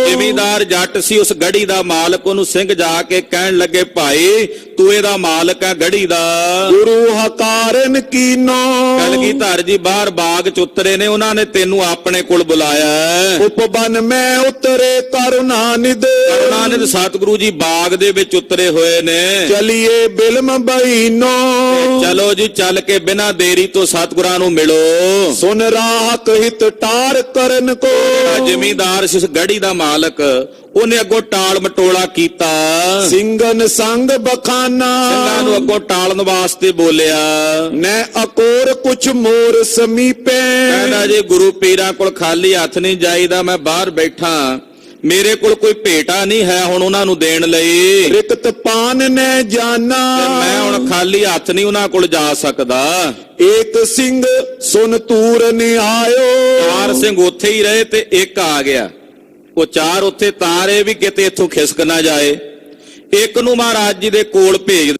Speaker 1: ਜ਼ਿਮੀਂਦਾਰ ਜੱਟ ਸੀ, ਉਸ ਗੜੀ ਦਾ ਮਾਲਕ। ਉਹਨੂੰ ਸਿੰਘ ਜਾ ਕੇ ਕਹਿਣ ਲੱਗੇ, ਭਾਈ ਤੂੰ ਇਹਦਾ ਮਾਲਕ ਹੈ ਗੜੀ ਦਾ।
Speaker 2: ਗੁਰੂ ਹਕਾਰਨ ਕੀਨੋ।
Speaker 1: ਕਲਗੀਧਰ ਜੀ ਬਾਹਰ ਬਾਗ ਚ ਉਤਰੇ ਨੇ, ਉਹਨਾਂ ਨੇ ਤੈਨੂੰ ਆਪਣੇ ਕੋਲ ਬੁਲਾਇਆ।
Speaker 2: ਉਪਬਨ ਮੈਂ ਉਤਰੇ ਕਰੁਣਾ ਨਿਧ।
Speaker 1: ਕਰੁਣਾ ਨਿਧ ਸਤਿਗੁਰੂ ਜੀ ਬਾਗ ਦੇ ਵਿੱਚ ਉਤਰੇ ਹੋਏ ਨੇ।
Speaker 2: ਚਲਿਏ ਬਿਲਮ ਬਹੀਨੋ।
Speaker 1: ਚਲੋ ਜੀ, ਚੱਲ ਕੇ ਬਿਨਾਂ ਦੇਰੀ ਤੋਂ ਸਤਿਗੁਰਾਂ ਨੂੰ ਮਿਲੋ।
Speaker 2: ਸੁਨ ਰਾਹਤ ਹਿਤ ਟਾਰ ਕਰਨ ਕੋ।
Speaker 1: ਜ਼ਿਮੀਂਦਾਰ ਸੀ, ਗੜੀ ਦਾ ਮਾਲਕ, ਉਹਨੇ ਅੱਗੋਂ ਟਾਲ ਮਟੋਲਾ ਕੀਤਾ।
Speaker 2: ਸਿੰਘਨ ਸੰਗ ਬਖਾਨਾ।
Speaker 1: ਸਿੰਘਾਂ ਨੂੰ ਅੱਗੋਂ ਟਾਲਣ ਵਾਸਤੇ ਬੋਲਿਆ।
Speaker 2: ਨੈ ਅਕੋਰ ਕੁਛ ਮੋਰ ਸਮੀਪੇ।
Speaker 1: ਕਹਿੰਦਾ ਜੀ ਗੁਰੂ ਪੀਰਾਂ ਕੋਲ ਖਾਲੀ ਹੱਥ ਨਹੀਂ ਜਾਈਦਾ, ਮੈਂ ਬਾਹਰ ਬੈਠਾ, ਮੇਰੇ ਕੋਲ ਕੋਈ ਭੇਟਾ ਨਹੀਂ ਹੈ ਹੁਣ ਉਹਨਾਂ ਨੂੰ ਦੇਣ ਲਈ।
Speaker 2: ਰਿਕਤ ਪਾਨ ਨੈ ਜਾਨਾ।
Speaker 1: ਮੈਂ ਹੁਣ ਖਾਲੀ ਹੱਥ ਨਹੀਂ ਉਹਨਾਂ ਕੋਲ ਜਾ ਸਕਦਾ।
Speaker 2: ਏਕ ਸਿੰਘ ਸੁਨ ਤੂਰ ਨ ਆਇਓ।
Speaker 1: ਚਾਰ ਸਿੰਘ ਉੱਥੇ ਹੀ ਰਹੇ ਤੇ ਇੱਕ ਆ ਗਿਆ। ਉਹ ਚਾਰ ਉੱਥੇ ਤਾਂ ਰਹੇ ਵੀ ਕਿਤੇ ਇੱਥੋਂ ਖਿਸਕ ਨਾ ਜਾਏ। ਇੱਕ ਨੂੰ ਮਹਾਰਾਜ ਜੀ ਦੇ ਕੋਲ ਭੇਜ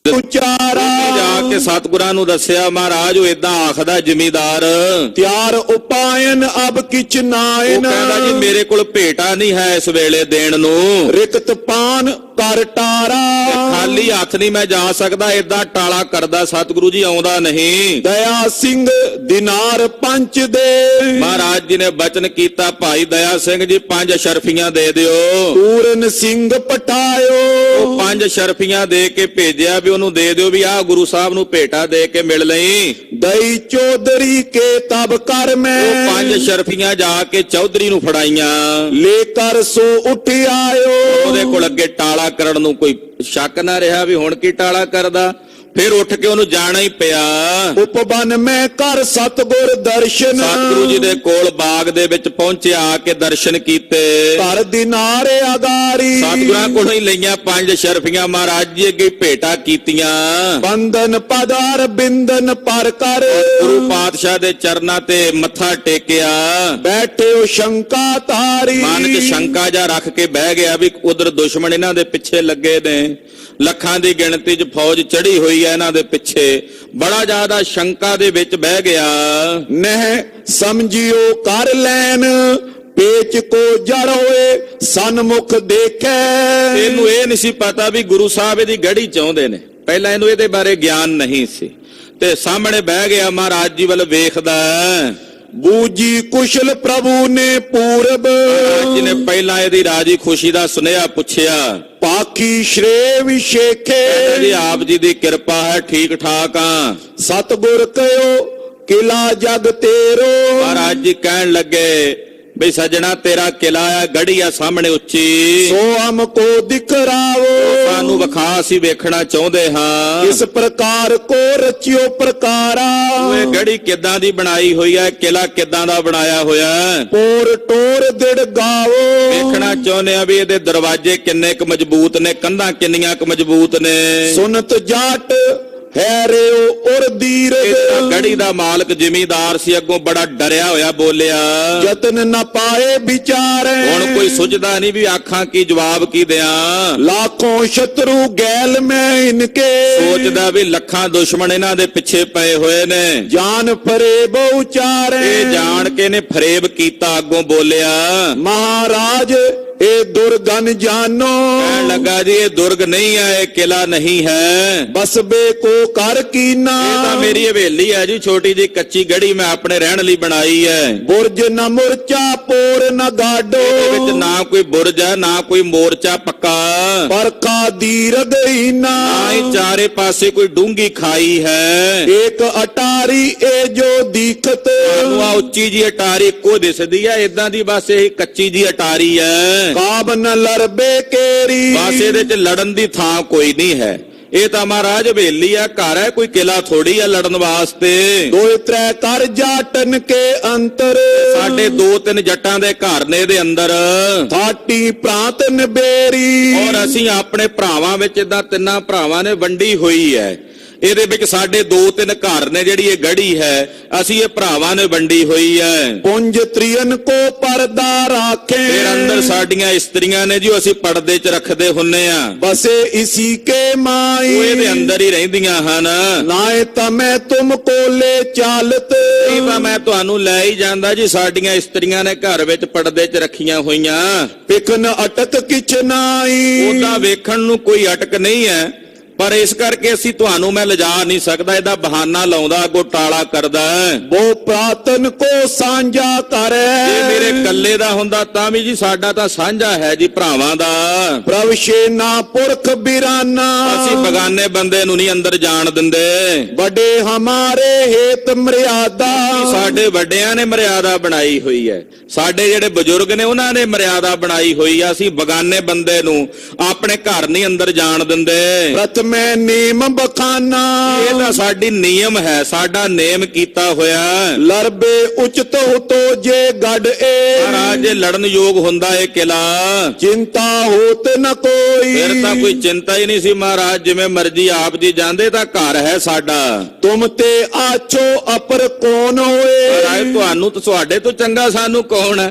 Speaker 2: ਉਚਾਰਾ।
Speaker 1: ਜਾ ਕੇ ਸਤਿਗੁਰਾਂ ਨੂੰ ਦੱਸਿਆ, ਮਹਾਰਾਜ ਉਹ ਏਦਾਂ ਆਖਦਾ ਜ਼ਿਮੀਂਦਾਰ।
Speaker 2: ਤਿਆਰ ਉਪਾਇਨ ਅਬ ਕਿਛ ਨਾਇਨ।
Speaker 1: ਕਹਿੰਦਾ ਜੀ ਮੇਰੇ ਕੋਲ ਭੇਟਾ ਨਹੀਂ ਹੈ ਇਸ ਵੇਲੇ ਦੇਣ ਨੂੰ।
Speaker 2: ਰਿਕਤ ਪਾਨ ਕਰ ਟਾਰਾ।
Speaker 1: ਖਾਲੀ ਹੱਥ ਨਹੀਂ ਮੈਂ ਜਾ ਸਕਦਾ, ਏਦਾਂ ਟਾਲਾ ਕਰਦਾ ਸਤਿਗੁਰੂ ਜੀ, ਆਉਂਦਾ ਨਹੀਂ।
Speaker 2: ਦਇਆ ਸਿੰਘ ਦਿਨਾਰ ਪੰਚ ਦੇ।
Speaker 1: ਮਹਾਰਾਜ ਜੀ ਨੇ ਬਚਨ ਕੀਤਾ, ਭਾਈ ਦਇਆ ਸਿੰਘ ਜੀ 5 ਸ਼ਰਫੀਆਂ ਦੇ ਦਿਓ।
Speaker 2: ਪੂਰਨ ਸਿੰਘ ਪਟਾਇਓ।
Speaker 1: ਉਹ 5 ਸ਼ਰਫੀਆਂ ਦੇ ਕੇ ਭੇਜਿਆ ਵੀ ਉਹਨੂੰ ਦੇ ਦਿਓ, ਵੀ ਆਹ ਗੁਰੂ ਸਾਹਿਬ ਨੂੰ ਭੇਟਾ ਦੇ ਕੇ ਮਿਲ ਲਈ।
Speaker 2: ਦਈ ਚੌਧਰੀ ਕੇ ਤਬ ਕਰ ਮੈਂ।
Speaker 1: ਉਹ 5 ਸ਼ਰਫੀਆਂ ਜਾ ਕੇ ਚੌਧਰੀ ਨੂੰ ਫੜਾਈਆਂ।
Speaker 2: ਲੈ ਕਰ ਸੋ ਉੱਠ ਆਇਓ।
Speaker 1: ਉਹਦੇ ਕੋਲ ਅੱਗੇ ਟਾਲਾ ਕਰਨ ਨੂੰ ਕੋਈ ਸ਼ੱਕ ਨਾ ਰਿਹਾ ਵੀ ਹੁਣ ਕੀ ਟਾਲਾ ਕਰਦਾ। ਫਿਰ ਉੱਠ ਕੇ ਉਹਨੂੰ ਜਾਣਾ ਹੀ ਪਿਆ।
Speaker 2: ਉਪਬਨ ਮੈਂ ਕਰ ਸਤਗੁਰ ਦਰਸ਼ਨ।
Speaker 1: ਸਤਿਗੁਰੂ ਜੀ ਦੇ ਕੋਲ ਬਾਗ ਦੇ ਵਿੱਚ ਪਹੁੰਚਿਆ, ਆ ਕੇ ਦਰਸ਼ਨ ਕੀਤੇ।
Speaker 2: ਘਰ ਦਿਨਾਰੇ ਆਗਾਰੀ।
Speaker 1: ਸਤਿਗੁਰਾਂ ਕੋਲੋਂ ਹੀ ਲਈਆਂ 5 ਸ਼ਰਫੀਆਂ, ਮਹਾਰਾਜ ਜੀ ਅੱਗੇ ਭੇਟਾ ਕੀਤੀਆਂ।
Speaker 2: ਬੰਦਨ ਪਦਾਰ ਬਿੰਦਨ ਪਰ ਕਰ।
Speaker 1: ਗੁਰੂ ਪਾਤਸ਼ਾਹ ਦੇ ਚਰਨਾਂ ਤੇ ਮੱਥਾ ਟੇਕਿਆ।
Speaker 2: ਬੈਠਿਓ ਸ਼ੰਕਾ ਤਾਰੀ।
Speaker 1: ਮਨ 'ਚ ਸ਼ੰਕਾ ਜਾ ਰੱਖ ਕੇ ਬਹਿ ਗਿਆ ਵੀ ਉਧਰ ਦੁਸ਼ਮਣ ਇਹਨਾਂ ਦੇ ਪਿੱਛੇ ਲੱਗੇ ਨੇ, ਲੱਖਾਂ ਦੀ ਗਿਣਤੀ 'ਚ ਫੌਜ ਚੜੀ ਹੋਈ ਹੈ ਇਹਨਾਂ ਦੇ ਪਿੱਛੇ। ਬੜਾ ਜ਼ਿਆਦਾ ਸ਼ੰਕਾ ਦੇ ਵਿੱਚ ਬਹਿ ਗਿਆ।
Speaker 2: ਨਹਿ ਸਮਝਿਓ ਕਰ ਲੈਣ ਪੇਚ ਕੋ ਜੜ ਹੋਏ ਸਨਮੁਖ ਦੇਖੈ।
Speaker 1: ਇਹਨੂੰ ਇਹ ਨਹੀਂ ਸੀ ਪਤਾ ਵੀ ਗੁਰੂ ਸਾਹਿਬ ਇਹਦੀ ਗੜੀ ਚਾਹੁੰਦੇ ਨੇ, ਪਹਿਲਾਂ ਇਹਨੂੰ ਇਹਦੇ ਬਾਰੇ ਗਿਆਨ ਨਹੀਂ ਸੀ। ਤੇ ਸਾਹਮਣੇ ਬਹਿ ਗਿਆ, ਮਹਾਰਾਜ ਜੀ ਵੱਲ ਵੇਖਦਾ।
Speaker 2: ਬੂਜੀ ਕੁਸ਼ਲ ਪ੍ਰਭੂ ਨੇ ਪੂਰਬ
Speaker 1: ਮਹਾਰਾਜ ਜੀ ਨੇ ਪਹਿਲਾਂ ਇਹਦੀ ਰਾਜੀ ਖੁਸ਼ੀ ਦਾ ਸੁਨੇਹਾ ਪੁੱਛਿਆ।
Speaker 2: ਪਾਖੀ ਸ਼੍ਰੇ ਵਿਸ਼ੇਖੇ
Speaker 1: ਜੀ ਆਪ ਜੀ ਦੀ ਕਿਰਪਾ ਹੈ, ਠੀਕ ਠਾਕ ਆ।
Speaker 2: ਸਤਿਗੁਰ ਕਹਿਓ ਕਿਲਾ ਜਗ ਤੇਰੋ।
Speaker 1: ਮਹਾਰਾਜ ਜੀ ਕਹਿਣ ਲੱਗੇ ਬਈ ਸੱਜਣਾ ਤੇਰਾ ਕਿਲਾ ਆ, ਗੜੀ ਆ ਸਾਹਮਣੇ ਉੱਚੀ,
Speaker 2: ਸੋ ਹਮ ਕੋ ਦਿਖਰਾਵੋ।
Speaker 1: ਸਾਨੂੰ ਵਿਖਾ, ਅਸੀਂ ਵੇਖਣਾ ਚਾਹੁੰਦੇ ਹਾਂ
Speaker 2: ਇਸ ਪ੍ਰਕਾਰ ਕੋ ਰਚਿਓ ਪ੍ਰਕਾਰਾ।
Speaker 1: ਇਹ ਗੜੀ ਕਿੱਦਾਂ ਦੀ ਬਣਾਈ ਹੋਈ ਹੈ, ਕਿਲਾ ਕਿੱਦਾਂ ਦਾ ਬਣਾਇਆ ਹੋਇਆ ਹੈ।
Speaker 2: ਪੋਰ ਟੋਰ ਦਿੜ ਗਾਵੋ।
Speaker 1: ਵੇਖਣਾ ਚਾਹੁੰਦੇ ਆ ਵੀ ਇਹਦੇ ਦਰਵਾਜ਼ੇ ਕਿੰਨੇ ਕੁ ਮਜ਼ਬੂਤ ਨੇ, ਕੰਧਾਂ ਕਿੰਨੀਆਂ ਕੁ ਮਜ਼ਬੂਤ ਨੇ।
Speaker 2: ਸੁਨਤ ਜਾਟ ਹੈ ਰਿਓ ਉਰ ਦੀਰਗ।
Speaker 1: ਗੜੀ ਦਾ ਮਾਲਕ ਜ਼ਿਮੀਂਦਾਰ ਸੀ, ਅੱਗੋਂ ਬੜਾ ਡਰਿਆ ਹੋਇਆ ਬੋਲਿਆ।
Speaker 2: ਯਤਨ ਨਾ ਪਾਏ ਵਿਚਾਰੇ।
Speaker 1: ਹੁਣ ਕੋਈ ਸੁਝਦਾ ਨਹੀਂ ਵੀ ਆਖਾਂ ਕੀ ਜਵਾਬ ਕੀ ਦਿਆਂ।
Speaker 2: ਲਾਖੋਂ ਸ਼ਤਰੂ ਗੈਲ ਮੈਂ ਇਨਕੇ।
Speaker 1: ਸੋਚਦਾ ਵੀ ਲੱਖਾਂ ਦੁਸ਼ਮਣ ਇਹਨਾਂ ਦੇ ਪਿੱਛੇ ਪਏ ਹੋਏ ਨੇ।
Speaker 2: ਜਾਨ ਫਰੇ ਬਹੁ ਚਾਰੇ।
Speaker 1: ਇਹ ਜਾਣ ਕੇ ਨੇ ਫਰੇਬ ਕੀਤਾ, ਅੱਗੋਂ ਬੋਲਿਆ।
Speaker 2: ਮਹਾਰਾਜ ਇਹ ਦੁਰਗਨ ਜਾਨੋ।
Speaker 1: ਕਹਿਣ ਲੱਗਾ ਜੀ ਇਹ ਦੁਰਗ ਨਹੀਂ ਹੈ, ਇਹ ਕਿਲਾ ਨਹੀਂ ਹੈ।
Speaker 2: ਬਸਬੇ ਕੋ ਕਰ ਕੀਨਾ।
Speaker 1: ਇਹ ਤਾਂ ਮੇਰੀ ਹਵੇਲੀ ਹੈ ਜੀ, ਛੋਟੀ ਜੀ ਕੱਚੀ ਗੜੀ ਮੈਂ ਆਪਣੇ ਰਹਿਣ ਲਈ ਬਣਾਈ ਹੈ।
Speaker 2: ਬੁਰਜ ਨਾ ਮੁਰਚਾ ਪੋਰ ਨਾ ਗਾਡੋ।
Speaker 1: ਇਹਦੇ ਵਿੱਚ ਨਾ ਕੋਈ ਬੁਰਜ ਹੈ, ਨਾ ਕੋਈ ਮੋਰਚਾ ਪੱਕਾ।
Speaker 2: ਪਰਖਾ ਦੀਰਗ ਹੀਨਾ।
Speaker 1: ਨਾ ਹੀ ਚਾਰੇ ਪਾਸੇ ਕੋਈ ਡੂੰਗੀ ਖਾਈ ਹੈ।
Speaker 2: ਇੱਕ ਅਟਾਰੀ ਇਹ ਜੋ ਦੀਖਤ।
Speaker 1: ਆ ਉੱਚੀ ਜੀ ਅਟਾਰੀ ਇੱਕੋ ਦਿਸਦੀ ਹੈ, ਇਦਾਂ ਦੀ ਬਸ ਇਹ ਕੱਚੀ ਜੀ ਅਟਾਰੀ ਹੈ।
Speaker 2: ਕਾਬ ਨ ਲਰਬੇ ਕੇਰੀ।
Speaker 1: ਬਸ ਇਹਦੇ ਚ ਲੜਨ ਦੀ ਥਾਂ ਕੋਈ ਨਹੀਂ ਹੈ। ਇਹ ਤਾਂ ਮਹਾਰਾਜ ਹਵੇਲੀ ਆ, ਘਰ ਹੈ, ਕੋਈ ਕਿਲਾ ਥੋੜੀ ਆ ਲੜਨ ਵਾਸਤੇ।
Speaker 2: ਦੋਇ ਤ੍ਰੈ ਕਰ ਜਾਟਨ ਕੇ ਅੰਤਰ।
Speaker 1: ਸਾਡੇ 2-3 ਜੱਟਾਂ ਦੇ ਘਰ ਨੇ ਇਹਦੇ ਅੰਦਰ।
Speaker 2: ਥਾਟੀ ਪ੍ਰਾਂਤ ਨਬੇਰੀ।
Speaker 1: ਔਰ ਅਸੀਂ ਆਪਣੇ ਭਰਾਵਾਂ ਵਿੱਚ ਇਦਾਂ 3 ਭਰਾਵਾਂ ਨੇ ਵੰਡੀ ਹੋਈ ਹੈ। ਇਹਦੇ ਵਿੱਚ ਸਾਡੇ 2-3 ਘਰ ਨੇ, ਜਿਹੜੀ ਇਹ ਗੜੀ ਹੈ ਅਸੀਂ ਇਹ ਭਰਾਵਾਂ ਨੇ ਵੰਡੀ ਹੋਈ ਹੈ।
Speaker 2: ਪੁੰਜ ਤ੍ਰਿਯਨ ਕੋ ਪਰਦਾ ਰਾਖੇ।
Speaker 1: ਫਿਰ ਅੰਦਰ ਸਾਡੀਆਂ ਇਸਤਰੀਆਂ ਨੇ ਜੀ, ਅਸੀਂ ਪਰਦੇ 'ਚ ਰੱਖਦੇ ਹੁੰਨੇ ਆ।
Speaker 2: ਬਸੇ ਇਸੀ ਕੇ ਮਾਈ।
Speaker 1: ਉਹ ਇਹਦੇ ਅੰਦਰ ਹੀ ਰਹਿੰਦੀਆਂ ਹਨ।
Speaker 2: ਨਾਏ ਤਾਂ ਮੈਂ ਤੁਮ ਕੋਲੇ ਚਾਲਤ।
Speaker 1: ਇਹ ਤਾਂ ਮੈਂ ਤੁਹਾਨੂੰ ਲੈ ਹੀ ਜਾਂਦਾ ਜੀ, ਸਾਡੀਆਂ ਇਸਤਰੀਆਂ ਨੇ ਘਰ ਵਿੱਚ ਪਰਦੇ 'ਚ ਰੱਖੀਆਂ ਹੋਈਆਂ।
Speaker 2: ਪਿਕਨ ਅਟਕ ਕਿਛ ਨਾਈ।
Speaker 1: ਉਹਦਾ ਵੇਖਣ ਨੂੰ ਕੋਈ ਅਟਕ ਨਹੀਂ ਹੈ, ਪਰ ਇਸ ਕਰਕੇ ਅਸੀਂ ਤੁਹਾਨੂੰ ਮੈਂ ਲਿਜਾ ਨਹੀਂ ਸਕਦਾ। ਇਹਦਾ ਬਹਾਨਾ ਲਾਉਂਦਾ, ਅੱਗੋਂ ਟਾਲਾ ਕਰਦਾ।
Speaker 2: ਬੋ ਪ੍ਰਾਤਨ ਕੋ ਸਾਂਝਾ ਕਰੇ।
Speaker 1: ਜੇ ਮੇਰੇ ਇਕੱਲੇ ਦਾ ਹੁੰਦਾ ਤਾਂ ਵੀ ਜੀ ਸਾਡਾ ਤਾਂ ਸਾਂਝਾ ਹੈ ਜੀ ਭਰਾਵਾਂ ਦਾ।
Speaker 2: ਪ੍ਰਵਸ਼ੇ ਨਾ ਪੁਰਖ ਬਿਰਾਨਾ।
Speaker 1: ਅਸੀਂ ਬਗਾਨੇ ਬੰਦੇ ਨੂੰ ਨਹੀਂ ਅੰਦਰ ਜਾਣ ਦਿੰਦੇ।
Speaker 2: ਵੱਡੇ ਹਮਾਰੇ ਹੇਤ ਮਰਿਆਦਾ।
Speaker 1: ਸਾਡੇ ਵੱਡਿਆਂ ਨੇ ਮਰਿਆਦਾ ਬਣਾਈ ਹੋਈ ਹੈ, ਸਾਡੇ ਜਿਹੜੇ ਬਜ਼ੁਰਗ ਨੇ ਉਹਨਾਂ ਨੇ ਮਰਿਆਦਾ ਬਣਾਈ ਹੋਈ ਆ। ਅਸੀਂ ਬਗਾਨੇ ਬੰਦੇ ਨੂੰ ਆਪਣੇ ਘਰ ਨਹੀਂ ਅੰਦਰ ਜਾਣ ਦਿੰਦੇ।
Speaker 2: ਮੈਂ ਨੇਮ ਬਖਾਨਾ।
Speaker 1: ਇਹ ਤਾਂ ਸਾਡੀ ਨਿਯਮ ਹੈ, ਸਾਡਾ ਨੇਮ ਕੀਤਾ ਹੋਇਆ।
Speaker 2: ਲਰਬੇ ਉਚਤ ਹੋਤੋ ਜੇ ਗੜ ਏ।
Speaker 1: ਮਹਾਰਾਜ ਜੇ ਲੜਨ ਯੋਗ ਹੁੰਦਾ ਇਹ ਕਿਲਾ,
Speaker 2: ਚਿੰਤਾ ਹੋਤ ਨ ਕੋਈ।
Speaker 1: ਫਿਰ ਤਾਂ ਕੋਈ ਚਿੰਤਾ ਹੀ ਨਹੀਂ ਸੀ। ਮਹਾਰਾਜ ਜਿਵੇਂ ਮਰਜ਼ੀ ਆਪ ਜੀ ਜਾਂਦੇ, ਤਾਂ ਘਰ ਹੈ ਸਾਡਾ।
Speaker 2: ਤੁਮ ਤੇ ਆਛੋ ਅਪਰ ਕੌਣ ਹੋਏ।
Speaker 1: ਮਹਾਰਾਜ ਤੁਹਾਨੂੰ ਤੁਹਾਡੇ ਤੋਂ ਚੰਗਾ ਸਾਨੂੰ ਕੌਣ ਹੈ।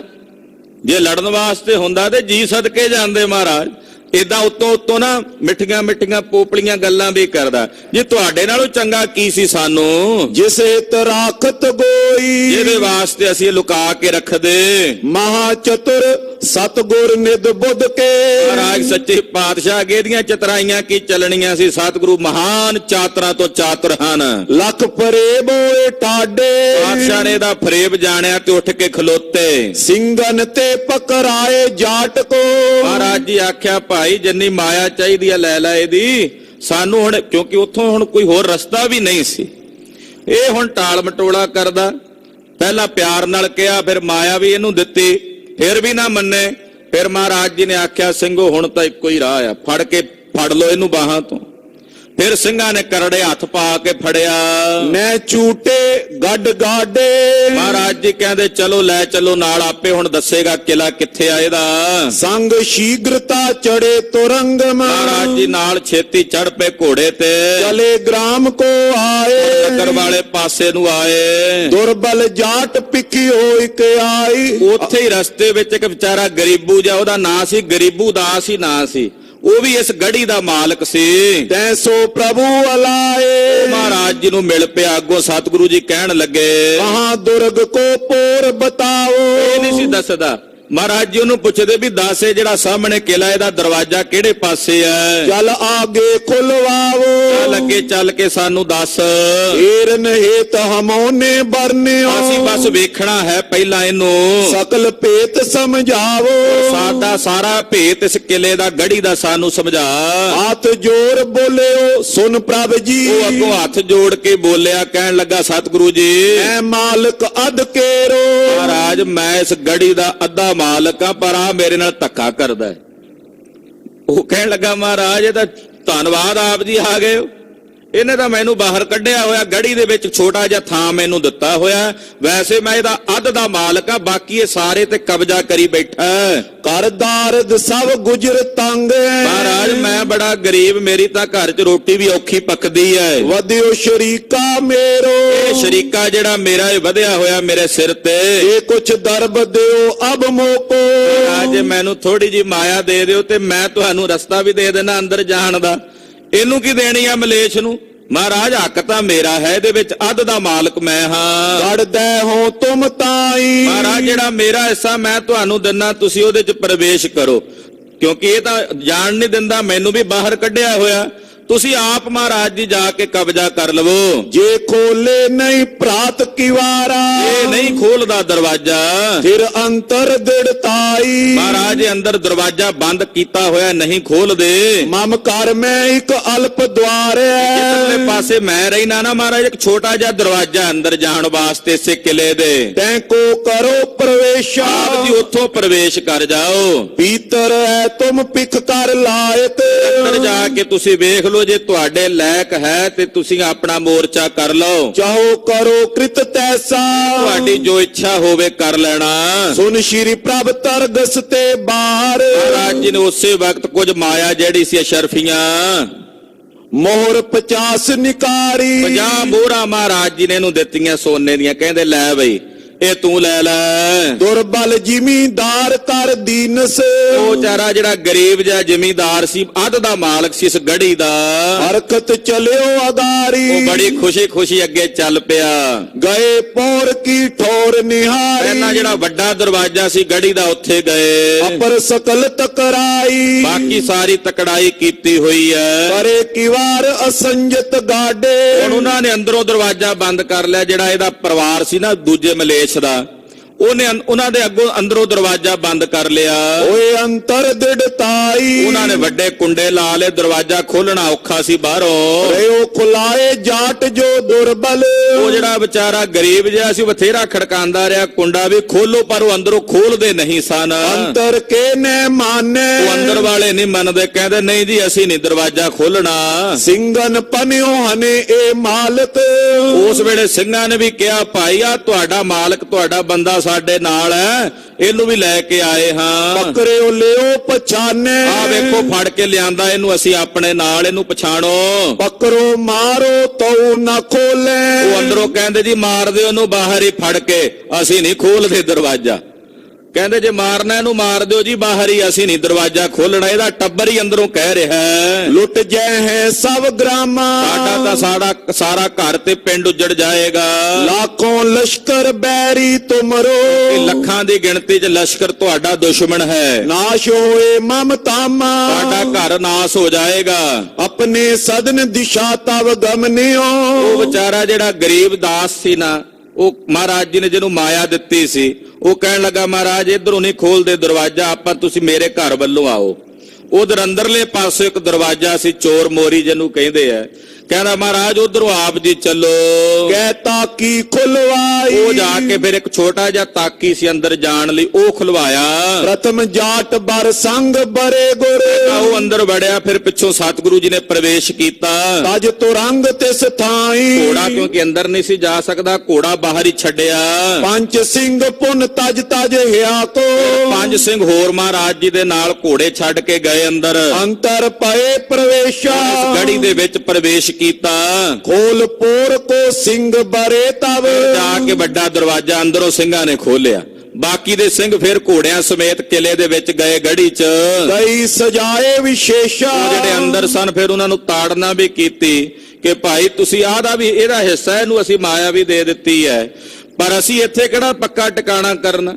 Speaker 1: ਜੇ ਲੜਨ ਵਾਸਤੇ ਹੁੰਦਾ ਤੇ ਜੀ ਸਦਕੇ ਜਾਂਦੇ ਮਹਾਰਾਜ। ਇਦਾਂ ਉੱਤੋਂ ਨਾ ਮਿੱਠੀਆਂ ਮਿੱਠੀਆਂ ਪੋਪਲੀਆਂ ਗੱਲਾਂ ਵੀ ਕਰਦਾ। ਜੇ ਤੁਹਾਡੇ ਨਾਲੋਂ ਚੰਗਾ ਕੀ ਸੀ ਸਾਨੂੰ।
Speaker 2: ਜਿਸ ਹਿਤ ਰਾਖਤ ਗੋਈ।
Speaker 1: ਜਿਹਦੇ ਵਾਸਤੇ ਅਸੀਂ ਲੁਕਾ ਕੇ ਰੱਖਦੇ।
Speaker 2: ਮਹਾ ਚਤੁਰ ਸਤਗੁਰ ਨਿਦ ਬੁੱਧ ਕੇ।
Speaker 1: ਮਹਾਰਾਜ ਸੱਚੇ ਪਾਤਸ਼ਾਹ ਅੱਗੇ ਦੀਆਂ ਚਤਰਾਈਆਂ ਕੀ ਚੱਲਣੀਆਂ ਸੀ। ਸਤਿਗੁਰੂ ਮਹਾਨ ਚਾਤਰਾਂ ਤੋਂ ਚਾਤਰ ਹਨ।
Speaker 2: ਲੱਖ ਫਰੇਬ ਹੋਏ ਟਾਡੇ।
Speaker 1: ਪਾਤਸ਼ਾਹ ਨੇ ਇਹਦਾ ਫਰੇਬ ਜਾਣਿਆ ਤੇ ਉੱਠ ਕੇ ਖਲੋਤੇ।
Speaker 2: ਸਿੰਘਨ ਤੇ ਪਕਰਾਏ ਜਾਟ ਕੋ।
Speaker 1: ਮਹਾਰਾਜ ਜੀ ਆਖਿਆ ਭਾਈ ਜਿੰਨੀ ਮਾਇਆ ਚਾਹੀਦੀ ਆ ਲੈ ਲੈ ਇਹਦੀ, ਸਾਨੂੰ ਹੁਣ, ਕਿਉਂਕਿ ਉੱਥੋਂ ਹੁਣ ਕੋਈ ਹੋਰ ਰਸਤਾ ਵੀ ਨਹੀਂ ਸੀ। ਇਹ ਹੁਣ ਟਾਲ ਮਟੋਲਾ ਕਰਦਾ। ਪਹਿਲਾਂ ਪਿਆਰ ਨਾਲ ਕਿਹਾ, ਫਿਰ ਮਾਇਆ ਵੀ ਇਹਨੂੰ ਦਿੱਤੀ, ਫਿਰ ਵੀ ਨਾ ਮੰਨੇ। ਫਿਰ ਮਹਾਰਾਜ ਜੀ ਨੇ ਆਖਿਆ ਸਿੰਘੋ ਹੁਣ ਤਾਂ ਇੱਕੋ ਹੀ ਰਾਹ ਆ, ਫੜ ਲਓ ਇਹਨੂੰ ਬਾਹਾਂ ਤੋਂ। ਫਿਰ ਸਿੰਘਾਂ ਨੇ ਕਰੜੇ ਹੱਥ ਪਾ ਕੇ ਫੜਿਆ।
Speaker 2: ਮੈਂ ਝੂਟੇ ਗੱਡ ਗਾਡੇ।
Speaker 1: ਮਹਾਰਾਜ ਜੀ ਕਹਿੰਦੇ ਚਲੋ ਲੈ ਚਲੋ ਨਾਲ, ਆਪੇ ਹੁਣ ਦੱਸੇਗਾ ਕਿਲਾ ਕਿੱਥੇ ਆ ਇਹਦਾ।
Speaker 2: ਸੰਗ ਸ਼ੀਘਰਤਾ ਚੜੇ ਤੁਰੰਗ।
Speaker 1: ਮਹਾਰਾਜ ਜੀ ਨਾਲ ਛੇਤੀ ਚੜ ਪਏ ਘੋੜੇ ਤੇ।
Speaker 2: ਚਲੇ ਗ੍ਰਾਮ ਕੋ ਆਏ।
Speaker 1: ਨਗਰ ਵਾਲੇ ਪਾਸੇ ਨੂੰ ਆਏ।
Speaker 2: ਦੁਰਬਲ ਜਾਟ ਪਿੱਕੀ ਹੋਈ ਕੇ ਆਈ।
Speaker 1: ਉੱਥੇ ਹੀ ਰਸਤੇ ਵਿੱਚ ਇੱਕ ਵਿਚਾਰਾ ਗਰੀਬੂ ਜਿਹਾ, ਉਹਦਾ ਨਾਂ ਸੀ ਗਰੀਬੂ ਦਾਸ ਹੀ ਨਾਂ ਸੀ, ਉਹ ਵੀ ਇਸ ਗੜੀ ਦਾ ਮਾਲਕ ਸੀ।
Speaker 2: ਤੈਸੋ ਪ੍ਰਭੂ ਅਲਾਏ।
Speaker 1: ਮਹਾਰਾਜ ਜੀ ਨੂੰ ਮਿਲ ਪਿਆ। ਅੱਗੋਂ ਸਤਿਗੁਰੂ ਜੀ ਕਹਿਣ ਲੱਗੇ
Speaker 2: ਕਹਾਂ ਦੁਰਗ ਕੋ ਪੋਰ ਬਤਾਓ।
Speaker 1: ਇਹ ਨਹੀਂ ਸੀ ਦੱਸਦਾ ਮਹਾਰਾਜ ਜੀ ਉਹਨੂੰ ਪੁੱਛਦੇ ਵੀ ਦੱਸ ਇਹ ਜਿਹੜਾ ਸਾਹਮਣੇ ਕਿਲਾ ਇਹਦਾ ਦਰਵਾਜ਼ਾ ਕਿਹੜੇ ਪਾਸੇ ਹੈ?
Speaker 2: ਚਲ ਆਗੇ ਖੁਲਵਾਵੋ
Speaker 1: ਚੱਲ ਅੱਗੇ ਚੱਲ ਕੇ ਸਾਨੂੰ ਦੱਸ।
Speaker 2: ਏਰ ਨਹੇਤ ਹਮੋਨੇ ਬਰਨਿਓ
Speaker 1: ਅਸੀਂ ਬਸ ਵੇਖਣਾ ਹੈ ਪਹਿਲਾਂ ਇਹਨੂੰ।
Speaker 2: ਸਕਲ ਭੇਤ ਸਮਝਾਵੋ
Speaker 1: ਸਾਡਾ ਸਾਰਾ ਭੇਤ ਇਸ ਕਿਲੇ ਦਾ ਗੜੀ ਦਾ ਸਾਨੂੰ ਸਮਝਾ।
Speaker 2: ਹੱਥ ਜੋੜ ਬੋਲਿਓ ਸੁਨ ਪ੍ਰਭ ਜੀ
Speaker 1: ਉਹ ਅੱਗੋਂ ਹੱਥ ਜੋੜ ਕੇ ਬੋਲਿਆ, ਕਹਿਣ ਲੱਗਾ ਸਤਿਗੁਰੂ ਜੀ
Speaker 2: ਐ ਮਾਲਕ ਅਧ ਕੇਰੋ
Speaker 1: ਮਹਾਰਾਜ ਮੈਂ ਇਸ ਗੜੀ ਦਾ ਅੱਧਾ ਮਾਲਕ ਆ, ਪਰ ਆ ਮੇਰੇ ਨਾਲ ਧੱਕਾ ਕਰਦਾ ਹੈ। ਉਹ ਕਹਿਣ ਲੱਗਾ ਮਹਾਰਾਜ ਇਹ ਤਾਂ ਧੰਨਵਾਦ ਆਪ ਜੀ ਆ ਗਏ ਹੋ, ਇਹਨੇ ਤਾਂ ਮੈਨੂੰ ਬਾਹਰ ਕੱਢਿਆ ਹੋਇਆ, ਗੜੀ ਦੇ ਵਿੱਚ ਛੋਟਾ ਜਿਹਾ ਥਾਂ ਮੈਨੂੰ ਦਿੱਤਾ ਹੋਇਆ, ਵੈਸੇ ਮੈਂ ਇਹਦਾ ਅੱਧ ਦਾ ਮਾਲਕ ਆ, ਬਾਕੀ ਇਹ ਸਾਰੇ ਤੇ ਕਬਜ਼ਾ ਕਰੀ ਬੈਠਾ।
Speaker 2: ਕਰਦਾਰਦ ਸਭ ਗੁਜਰ ਤੰਗ
Speaker 1: ਮਹਾਰਾਜ ਮੈਂ ਬੜਾ ਗਰੀਬ, ਮੇਰੀ ਤਾਂ ਘਰ 'ਚ ਰੋਟੀ ਵੀ ਔਖੀ ਪੱਕਦੀ ਹੈ।
Speaker 2: ਵਧਿਓ ਸ਼ਰੀਕਾ ਮੇਰੋ
Speaker 1: ਇਹ ਸ਼ਰੀਕਾ ਜਿਹੜਾ ਮੇਰਾ ਇਹ ਵਧਿਆ ਹੋਇਆ ਮੇਰੇ ਸਿਰ ਤੇ,
Speaker 2: ਇਹ ਕੁਛ ਦਰਬ ਦਿਓ ਅਬ ਮੋਕੋ
Speaker 1: ਅੱਜ ਮੈਨੂੰ ਥੋੜੀ ਜੀ ਮਾਇਆ ਦੇ ਦਿਓ ਤੇ ਮੈਂ ਤੁਹਾਨੂੰ ਰਸਤਾ ਵੀ ਦੇ ਦੇਣਾ ਅੰਦਰ ਜਾਣ ਦਾ। ਇਹਨੂੰ ਕੀ ਦੇਣੀ ਆ ਮਲੇਸ਼ ਨੂੰ? ਮਹਾਰਾਜ ਹੱਕ ਤਾਂ ਮੇਰਾ ਹੈ, ਇਹਦੇ ਵਿੱਚ ਅੱਧ ਦਾ ਮਾਲਕ ਮੈਂ ਹਾਂ।
Speaker 2: ਗੜਦੈ ਹੋ ਤੁਮ ਤਾਈ
Speaker 1: ਮਹਾਰਾਜ ਜਿਹੜਾ ਮੇਰਾ ਹਿੱਸਾ ਮੈਂ ਤੁਹਾਨੂੰ ਦਿੰਨਾ, ਤੁਸੀਂ ਉਹਦੇ 'ਚ ਪ੍ਰਵੇਸ਼ ਕਰੋ, ਕਿਉਂਕਿ ਇਹ ਤਾਂ ਜਾਣ ਨਹੀਂ ਦਿੰਦਾ, ਮੈਨੂੰ ਵੀ ਬਾਹਰ ਕੱਢਿਆ ਹੋਇਆ। ਤੁਸੀਂ ਆਪ ਮਹਾਰਾਜ ਜੀ ਜਾ ਕੇ ਕਬਜ਼ਾ ਕਰ ਲਵੋ।
Speaker 2: ਜੇ ਖੋਲੇ ਨਹੀਂ ਪ੍ਰਾਤ ਕਿਵਾਰਾ
Speaker 1: ਇਹ ਨਹੀਂ ਖੋਲਦਾ ਦਰਵਾਜ਼ਾ,
Speaker 2: ਫਿਰ ਅੰਤਰ ਦਿੜਤਾਈ
Speaker 1: ਮਹਾਰਾਜ ਇਹ ਅੰਦਰ ਦਰਵਾਜ਼ਾ ਬੰਦ ਕੀਤਾ ਹੋਇਆ ਨਹੀਂ ਖੋਲਦੇ।
Speaker 2: ਮਮ ਕਰ ਮੈਂ ਇੱਕ ਅਲਪ ਦਵਾਰ
Speaker 1: ਇਧਰਲੇ ਪਾਸੇ ਮੈਂ ਰਹਿਣਾ ਨਾ ਮਹਾਰਾਜ, ਇੱਕ ਛੋਟਾ ਜਿਹਾ ਦਰਵਾਜ਼ਾ ਅੰਦਰ ਜਾਣ ਵਾਸਤੇ ਇਸੇ ਕਿਲੇ ਦੇ।
Speaker 2: ਤੈਂ ਕੋ ਕਰੋ ਪ੍ਰਵੇਸ਼ਾ
Speaker 1: ਆਪ ਜੀ ਉੱਥੋਂ ਪ੍ਰਵੇਸ਼ ਕਰ ਜਾਓ।
Speaker 2: ਪੀਤਰ ਹੈ ਤੁਮ ਪਿਖ ਕਰ ਲਾਇਤ
Speaker 1: ਅੰਦਰ ਜਾ ਕੇ ਤੁਸੀਂ ਵੇਖ ਲਓ, ਜੇ ਤੁਹਾਡੇ ਲਾਇਕ ਹੈ ਤੇ ਤੁਸੀਂ ਆਪਣਾ ਮੋਰਚਾ ਕਰ ਲਓ,
Speaker 2: ਚਾਹੋ ਕਰੋ ਕ੍ਰਿਤ ਤੈਸਾ
Speaker 1: ਤੁਹਾਡੀ ਜੋ ਇੱਛਾ ਹੋਵੇ ਕਰ ਲੈਣਾ।
Speaker 2: ਸੁਨ ਸ਼੍ਰੀ ਪ੍ਰਭ ਤਰਗਸ ਤੇ ਬਾਰ
Speaker 1: ਮਹਾਰਾਜ ਜੀ ਨੇ ਉਸੇ ਵਕਤ ਕੁਝ ਮਾਇਆ ਜਿਹੜੀ ਸੀ ਅਸ਼ਰਫੀਆਂ
Speaker 2: ਮੋਹਰ 50 ਨਿਕਾਰੀ
Speaker 1: 50 ਮੋਹਰਾਂ ਮਹਾਰਾਜ ਜੀ ਨੇ ਇਹਨੂੰ ਦਿੱਤੀਆਂ ਸੋਨੇ ਦੀਆਂ, ਕਹਿੰਦੇ ਲੈ ਬਈ ਇਹ ਤੂੰ ਲੈ ਲੈ।
Speaker 2: ਦੁਰਬਲ ਜ਼ਿਮੀਂਦਾਰ ਕਰ ਦੀਨਸ
Speaker 1: ਉਹ ਵਿਚਾਰਾ ਜਿਹੜਾ ਗਰੀਬ ਜਿਹਾ ਜ਼ਿਮੀਂਦਾਰ ਸੀ, ਅੱਧ ਦਾ ਮਾਲਕ ਸੀ ਇਸ ਗੜੀ ਦਾ,
Speaker 2: ਹਰਕਤ ਚਲਿਓ ਅਗਾਰੀ
Speaker 1: ਉਹ ਬੜੀ ਖੁਸ਼ੀ ਅੱਗੇ ਚੱਲ ਪਿਆ।
Speaker 2: ਗਏ ਪੌਰ ਕੀ ਠੋਰ ਨਿਹਾਰੀ
Speaker 1: ਪਹਿਲਾਂ ਜਿਹੜਾ ਵੱਡਾ ਦਰਵਾਜ਼ਾ ਸੀ ਗੜੀ ਦਾ ਉੱਥੇ ਗਏ,
Speaker 2: ਅਪਰ ਸਕਲ ਤਕਰਾਈ
Speaker 1: ਬਾਕੀ ਸਾਰੀ ਤਕੜਾਈ ਕੀਤੀ ਹੋਈ ਹੈ।
Speaker 2: ਕਰੇ ਕੀ ਵਾਰ ਅਸੰਜਤ ਗਾਡੇ
Speaker 1: ਹੁਣ ਉਹਨਾਂ ਨੇ ਅੰਦਰੋਂ ਦਰਵਾਜ਼ਾ ਬੰਦ ਕਰ ਲਿਆ। ਜਿਹੜਾ ਇਹਦਾ ਪਰਿਵਾਰ ਸੀ ਨਾ ਦੂਜੇ ਮਲੇਸ਼ ਦਾ, ਉਹਨਾਂ ਦੇ ਅੱਗੋਂ ਅੰਦਰੋਂ ਦਰਵਾਜ਼ਾ ਬੰਦ ਕਰ ਲਿਆ।
Speaker 2: ਓਏ ਅੰਤਰ ਦਿੜਤਾਈ
Speaker 1: ਉਹਨਾਂ ਨੇ ਵੱਡੇ ਕੁੰਡੇ ਲਾ ਲਏ, ਦਰਵਾਜ਼ਾ ਖੋਲਣਾ ਔਖਾ ਸੀ ਬਾਹਰੋਂ।
Speaker 2: ਰਿਓ ਖੁਲਾਏ ਜਾਟ ਜੋ ਦੁਰਬਲ
Speaker 1: ਉਹ ਜਿਹੜਾ ਵਿਚਾਰਾ ਗਰੀਬ ਜਿਹਾ ਸੀ ਬਥੇਰਾ ਖੜਕਾਉਂਦਾ ਰਿਹਾ, ਕੁੰਡਾ ਵੀ ਖੋਲੋ, ਪਰ ਉਹ ਅੰਦਰੋਂ ਖੋਲਦੇ ਨਹੀਂ ਸਨ।
Speaker 2: ਅੰਤਰ ਕੇ ਨੇ ਮਾਨੇ
Speaker 1: ਉਹ ਅੰਦਰ ਵਾਲੇ ਨਹੀਂ ਮੰਨਦੇ, ਕਹਿੰਦੇ ਨਹੀਂ ਜੀ ਅਸੀਂ ਨਹੀਂ ਦਰਵਾਜ਼ਾ ਖੋਲਣਾ।
Speaker 2: ਸਿੰਘਨ ਪਨਿਓ ਹਨੇ ਇਹ ਮਾਲਕ
Speaker 1: ਉਸ ਵੇਲੇ ਸਿੰਘਾਂ ਨੇ ਵੀ ਕਿਹਾ ਭਾਈ ਆ ਤੁਹਾਡਾ ਮਾਲਕ, ਤੁਹਾਡਾ ਬੰਦਾ ਸਾਡੇ ਨਾਲ ਹੈ, ਇਹਨੂੰ ਵੀ ਲੈ ਕੇ ਆਏ ਹਾਂ।
Speaker 2: ਪਕੜਿਓ ਲਿਓ ਪਛਾਨੇ
Speaker 1: ਆ ਵੇਖੋ ਫੜ ਕੇ ਲਿਆਂਦਾ ਇਹਨੂੰ ਅਸੀਂ ਆਪਣੇ ਨਾਲ, ਇਹਨੂੰ ਪਛਾਣੋ।
Speaker 2: ਪਕੜੋ ਮਾਰੋ ਤਉ ਨਾ ਖੋਲੇ
Speaker 1: ਉਹ ਅੰਦਰੋਂ ਕਹਿੰਦੇ ਜੀ ਮਾਰ ਦਿਓ ਉਹਨੂੰ ਬਾਹਰ ਹੀ ਫੜ ਕੇ, ਅਸੀਂ ਨਹੀਂ ਖੋਲਦੇ ਦਰਵਾਜ਼ਾ। ਕਹਿੰਦੇ ਜੇ ਮਾਰਨਾ ਇਹਨੂੰ ਮਾਰ ਦਿਓ ਜੀ ਬਾਹਰ ਹੀ, ਅਸੀਂ ਨਹੀਂ ਦਰਵਾਜ਼ਾ ਖੋਲਣਾ। ਇਹਦਾ ਟੱਬਰ ਹੀ ਅੰਦਰੋਂ ਕਹਿ ਰਿਹਾ ਹੈ
Speaker 2: ਲੁੱਟ ਜੈ ਹੈ ਸਭ ਗ੍ਰਾਮਾ
Speaker 1: ਸਾਡਾ ਤਾਂ ਸਾਰਾ ਘਰ ਤੇ ਪਿੰਡ ਉੱਜੜ ਜਾਏਗਾ।
Speaker 2: ਲੱਖੋਂ ਲਸ਼ਕਰ ਬੈਰੀ ਤੁਮਰੋ
Speaker 1: ਇਹ ਲੱਖਾਂ ਦੀ ਗਿਣਤੀ 'ਚ ਲਸ਼ਕਰ ਤੁਹਾਡਾ ਦੁਸ਼ਮਣ ਹੈ।
Speaker 2: ਨਾਸ਼ ਹੋਏ ਮਮਤਾਮਾ
Speaker 1: ਸਾਡਾ ਘਰ ਨਾਸ ਹੋ ਜਾਏਗਾ।
Speaker 2: ਆਪਣੇ ਸਦਨ ਦਿਸ਼ਾ ਤਵ ਗਮਨਿਓ
Speaker 1: ਉਹ ਵਿਚਾਰਾ ਜਿਹੜਾ ਗਰੀਬ ਦਾਸ ਸੀ ਨਾ, ਉਹ ਮਹਾਰਾਜ ਜੀ ਨੇ ਜਿਹਨੂੰ ਮਾਇਆ ਦਿੱਤੀ ਸੀ, ਉਹ ਕਹਿਣ ਲੱਗਾ ਮਹਾਰਾਜ ਇਧਰੋਂ ਨਹੀਂ ਖੋਲਦੇ ਦਰਵਾਜ਼ਾ, ਆਪਾਂ ਤੁਸੀਂ ਮੇਰੇ ਘਰ ਵੱਲੋਂ ਆਓ। ਉਧਰ ਅੰਦਰਲੇ ਪਾਸੇ ਇੱਕ ਦਰਵਾਜ਼ਾ ਸੀ, ਚੋਰ ਮੋਰੀ ਜਿਹਨੂੰ ਕਹਿੰਦੇ ਆ, ਕਹਿੰਦਾ ਮਹਾਰਾਜ ਉਧਰੋਂ ਆਪ ਜੀ ਚੱਲੋ।
Speaker 2: ਕਹਿਤਾ ਕੀ ਖੁਲਵਾਈ
Speaker 1: ਉਹ ਜਾ ਕੇ ਫਿਰ ਇੱਕ ਛੋਟਾ ਜਿਹਾ ਤਾਕੀ ਸੀ ਅੰਦਰ ਜਾਣ ਲਈ, ਉਹ ਖੁਲਵਾਇਆ।
Speaker 2: ਪ੍ਰਥਮ ਜਾਟ ਬਰ ਸੰਗ ਬਰੇ ਗੁਰ
Speaker 1: ਉਹ ਅੰਦਰ ਵੜਿਆ, ਫਿਰ ਪਿੱਛੋਂ ਸਤਿਗੁਰੂ ਜੀ ਨੇ ਪ੍ਰਵੇਸ਼ ਕੀਤਾ।
Speaker 2: ਤਜ ਤੁਰੰਗ ਤਿਸ ਥਾਈ
Speaker 1: ਘੋੜਾ ਕਿਉਂਕਿ ਅੰਦਰ ਨਹੀਂ ਸੀ ਜਾ ਸਕਦਾ, ਘੋੜਾ ਬਾਹਰ ਹੀ ਛੱਡਿਆ।
Speaker 2: ਪੰਜ ਸਿੰਘ ਪੁਨ ਤਜ ਤਜ ਹਿਆ ਕੋ
Speaker 1: ਪੰਜ ਸਿੰਘ ਹੋਰ ਮਹਾਰਾਜ ਜੀ ਦੇ ਨਾਲ ਘੋੜੇ ਛੱਡ ਕੇ ਗਏ ਅੰਦਰ।
Speaker 2: ਅੰਤਰ ਪਏ ਪ੍ਰਵੇਸ਼ਾ
Speaker 1: ਇਸ ਗੜੀ ਦੇ ਵਿੱਚ ਪ੍ਰਵੇਸ਼ ਕੀਤਾ।
Speaker 2: ਖੋਲ ਪੋਰ ਕੋ ਸਿੰਘ ਬਰੇ ਤਵ
Speaker 1: ਜਾ ਕੇ ਵੱਡਾ ਦਰਵਾਜ਼ਾ ਅੰਦਰੋਂ ਸਿੰਘਾਂ ਨੇ ਖੋਲਿਆ। ਬਾਕੀ ਦੇ ਸਿੰਘ ਫਿਰ ਘੋੜਿਆਂ ਸਮੇਤ ਕਿਲੇ ਦੇ ਵਿੱਚ ਗਏ ਗੜੀ 'ਚ।
Speaker 2: ਕਈ ਸਜਾਏ ਵਿਸ਼ੇਸ਼ਾ
Speaker 1: ਜਿਹੜੇ ਅੰਦਰ ਸਨ ਫਿਰ ਉਹਨਾਂ ਨੂੰ ਤਾੜਨਾ ਵੀ ਕੀਤੀ ਕਿ ਭਾਈ ਤੁਸੀਂ ਆਹਦਾ ਵੀ ਇਹਦਾ ਹਿੱਸਾ, ਇਹਨੂੰ ਅਸੀਂ ਮਾਇਆ ਵੀ ਦੇ ਦਿੱਤੀ ਹੈ, ਪਰ ਅਸੀਂ ਇੱਥੇ ਕਿਹੜਾ ਪੱਕਾ ਟਿਕਾਣਾ ਕਰਨਾ।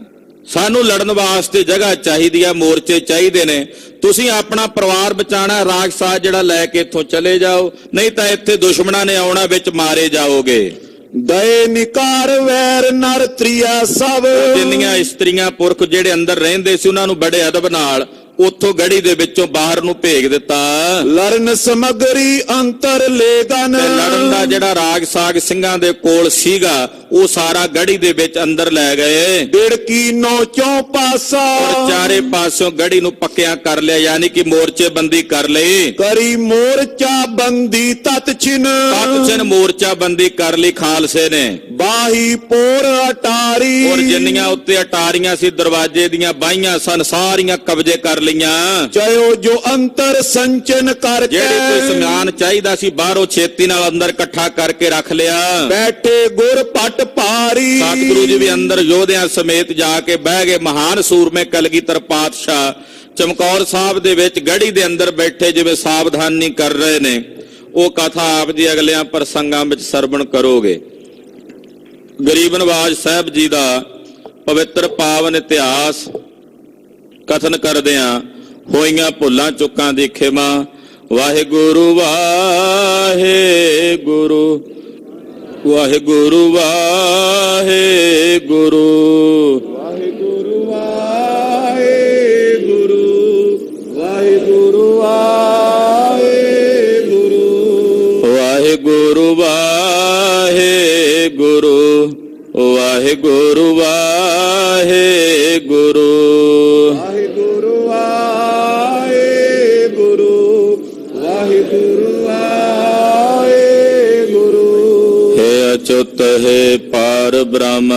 Speaker 1: ਸਾਨੂੰ ਲੜਨ ਵਾਸਤੇ ਜਗ੍ਹਾ ਚਾਹੀਦੀ ਆ, ਮੋਰਚੇ ਚਾਹੀਦੇ ਨੇ। ਤੁਸੀਂ ਆਪਣਾ ਪਰਿਵਾਰ ਬਚਾਣਾ, ਰਾਜਸਾਜ ਜਿਹੜਾ ਲੈ ਕੇ ਇੱਥੋਂ ਚਲੇ ਜਾਓ, ਨਹੀਂ ਤਾਂ ਇੱਥੇ ਦੁਸ਼ਮਣਾਂ ਨੇ ਆਉਣਾ, ਵਿੱਚ ਮਾਰੇ ਜਾਓਗੇ।
Speaker 2: ਦਏ ਨਿਕਾਰ ਵੈਰ ਨਰ ਤ੍ਰਿਆ ਸਭ।
Speaker 1: ਜਿੰਨੀਆਂ ਇਸਤਰੀਆਂ ਪੁਰਖ ਜਿਹੜੇ ਅੰਦਰ ਰਹਿੰਦੇ ਸੀ ਉਹਨਾਂ ਨੂੰ ਬੜੇ ਅਦਬ ਨਾਲ ਉੱਥੋਂ ਗੜੀ ਦੇ ਵਿੱਚੋਂ ਬਾਹਰ ਨੂੰ ਭੇਜ ਦਿੱਤਾ।
Speaker 2: ਲਰਨ ਸਮਗਰੀ ਅੰਤਰ ਲੇਗਨ।
Speaker 1: ਤੇ ਲੜਨ ਦਾ ਜਿਹੜਾ ਰਾਗ ਸਾਗ ਸਿੰਘਾਂ ਦੇ ਕੋਲ ਸੀਗਾ ਉਹ ਸਾਰਾ ਗੜੀ ਦੇ ਵਿੱਚ ਅੰਦਰ ਲੈ ਗਏ।
Speaker 2: ਡਿੜਕੀ ਨੌ ਚੋਂ ਪਾਸਾ।
Speaker 1: ਔਰ ਚਾਰੇ ਪਾਸਿਓਂ ਗੜੀ ਨੂੰ ਪੱਕਿਆਂ ਕਰ ਲਿਆ, ਯਾਨੀ ਕਿ ਮੋਰਚੇ ਬੰਦੀ ਕਰ ਲਈ।
Speaker 2: ਕਰੀ ਮੋਰਚਾ ਬੰਦੀ ਤਤ ਛਿਨ।
Speaker 1: ਤਤ ਛਿਨ ਮੋਰਚਾ ਬੰਦੀ ਕਰ ਲਈ ਖਾਲਸੇ ਨੇ।
Speaker 2: ਬਾਹੀ ਪੋਰ ਅਟਾਰੀ।
Speaker 1: ਔਰ ਜਿੰਨੀਆਂ ਉੱਤੇ ਅਟਾਰੀਆਂ ਸੀ ਦਰਵਾਜ਼ੇ ਦੀਆਂ ਬਾਹੀਆਂ ਸਨ, ਸਾਰੀਆਂ ਕਬਜ਼ੇ ਕਰ ਲਈਆਂ।
Speaker 2: ਚਇਓ ਜੋ ਅੰਤਰ ਸੰਚਨ ਕਰਕੇ।
Speaker 1: ਜਿਹੜੇ ਕੋਈ ਸਮਾਨ ਚਾਹੀਦਾ ਸੀ ਬਾਹਰੋਂ ਛੇਤੀ ਨਾਲ ਅੰਦਰ ਇਕੱਠਾ ਕਰਕੇ ਰੱਖ ਲਿਆ।
Speaker 2: ਬੈਠੇ ਗੁਰ ਪਟ ਭਾਰੀ।
Speaker 1: ਸਤਿਗੁਰੂ ਜੀ ਵੀ ਅੰਦਰ ਯੋਧਿਆਂ ਸਮੇਤ ਜਾ ਕੇ ਬਹਿ ਗਏ। ਮਹਾਨ ਸੂਰਮੇ ਕਲਗੀਧਰ ਪਾਤਸ਼ਾਹ ਚਮਕੌਰ ਸਾਹਿਬ ਦੇ ਵਿੱਚ ਗੜੀ ਦੇ ਅੰਦਰ ਬੈਠੇ ਜਿਵੇਂ ਸਾਵਧਾਨੀ ਕਰ ਰਹੇ ਨੇ। ਉਹ ਕਥਾ ਆਪ ਜੀ ਅਗਲਿਆਂ ਪ੍ਰਸੰਗਾਂ ਵਿੱਚ ਸਰਵਣ ਕਰੋਗੇ। ਗਰੀਬ ਨਵਾਜ਼ ਸਾਹਿਬ ਜੀ ਦਾ ਪਵਿੱਤਰ ਪਾਵਨ ਇਤਿਹਾਸ ਕਥਨ ਕਰਦਿਆਂ ਹੋਈਆਂ ਭੁੱਲਾਂ ਚੁੱਕਾਂ ਦੀ ਖਿਮਾ। ਵਾਹਿਗੁਰੂ ਵਾਹਿਗੁਰੂ ਵਾਹਿਗੁਰੂ ਵਾਹਿਗੁਰੂ
Speaker 2: ਵਾਹਿਗੁਰੂ ਵਾਹਿਗੁਰੂ ਵਾਹਿਗੁਰੂ ਵਾਹਿਗੁਰੂ
Speaker 1: ਵਾਹਿਗੁਰੂ ਵਾਹਿਗੁਰੂ ਵਾਹਿਗੁਰੂ ਵਾਹਿਗੁਰੂ
Speaker 2: ਵਾਹਿਗੁਰੂ ਵਾਹਿਗੁਰੂ ਵਾਹਿਗੁਰੂ ਵਾਹਿਗੁਰੂ।
Speaker 1: ਹੈ ਅਚੁੱਤ ਹੈ ਪਾਰ ਬ੍ਰਹਮ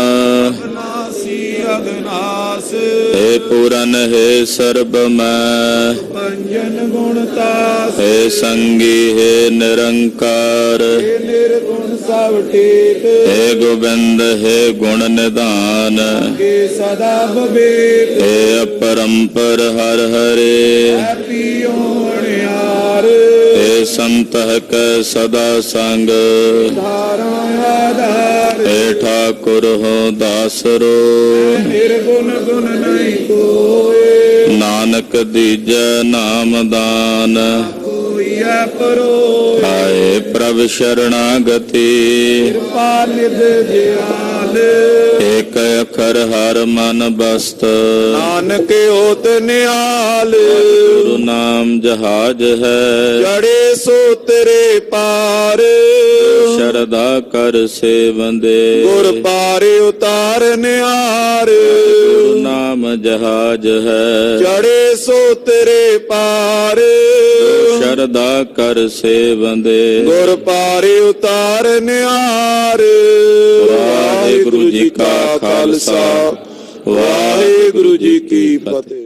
Speaker 2: ਨਾਸੀ ਅਗਨਾਸ।
Speaker 1: ਹੈ ਪੂਰਨ ਹੈ ਸਰਬ ਮੈਂ
Speaker 2: ਪੰਜਨ ਗੁਣਤਾਸ।
Speaker 1: ਹੈ ਸੰਗੀ ਹੈ ਨਿਰੰਕਾਰ
Speaker 2: ਨਿਰਗੁਣ ਸਭ ਟੇਕ।
Speaker 1: ਹੈ ਗੋਬਿੰਦ ਹੈ ਗੁਣ ਨਿਧਾਨ
Speaker 2: ਕੇ ਸਦਾ ਬਵੇਕ।
Speaker 1: ਹੈ ਅਪਰੰਪਰ ਹਰ ਹਰੇ
Speaker 2: ਪੀਓ ਅਣਿਆਰ।
Speaker 1: ਹੈ ਸੰਤਹ ਕੈ ਸਦਾ ਸੰਗ
Speaker 2: ਧਾਰਾ ਆਧਾਰ।
Speaker 1: ਹੈ ਠਾਕੁਰ ਹੋ ਦਾਸਰੋ
Speaker 2: ਨਿਰਗੁਣ ਗੁਣ ਨਹੀਂ ਕੋਏ।
Speaker 1: ਨਾਨਕ ਦੀਜੈ ਨਾਮਦਾਨ
Speaker 2: ਕੋਈ ਆਪਰੋ
Speaker 1: ਆਏ ਪ੍ਰਭ ਸ਼ਰਣਾਗਤੀ
Speaker 2: ਕਿਰਪਾ ਨਿਧ ਦਿਆਲ।
Speaker 1: ਏਕ ਅਖਰ ਹਰ ਮਨ ਬਸਤ
Speaker 2: ਨਾਨਕ ਹੋਤ ਨਿਹਾਲ।
Speaker 1: ਗੁਰੂ ਨਾਮ ਜਹਾਜ ਹੈ
Speaker 2: ਜੜੇ ਸੋ ਤੇਰੇ ਪਾਰ।
Speaker 1: ਸ਼ਰਧਾ ਕਰ ਸੇਵੰਦੇ
Speaker 2: ਗੁਰ ਪਾਰੇ ਉਤਾਰ ਨਿਹਾਰ।
Speaker 1: ਗੁਰੂ ਨਾਮ ਜਹਾਜ ਹੈ
Speaker 2: ਜੜੇ ਸੋ ਤੇਰੇ ਪਾਰ।
Speaker 1: ਸ਼ਰਧਾ ਕਰ ਸੇਵੰਦੇ
Speaker 2: ਗੁਰ ਪਾਰੇ ਉਤਾਰ ਨਿਹਾਰ।
Speaker 1: ਵਾਹਿਗੁਰੂ ਜੀ ਕਾ ਖਾਲਸਾ
Speaker 2: ਵਾਹਿਗੁਰੂ ਜੀ ਕੀ ਫਤਿਹ।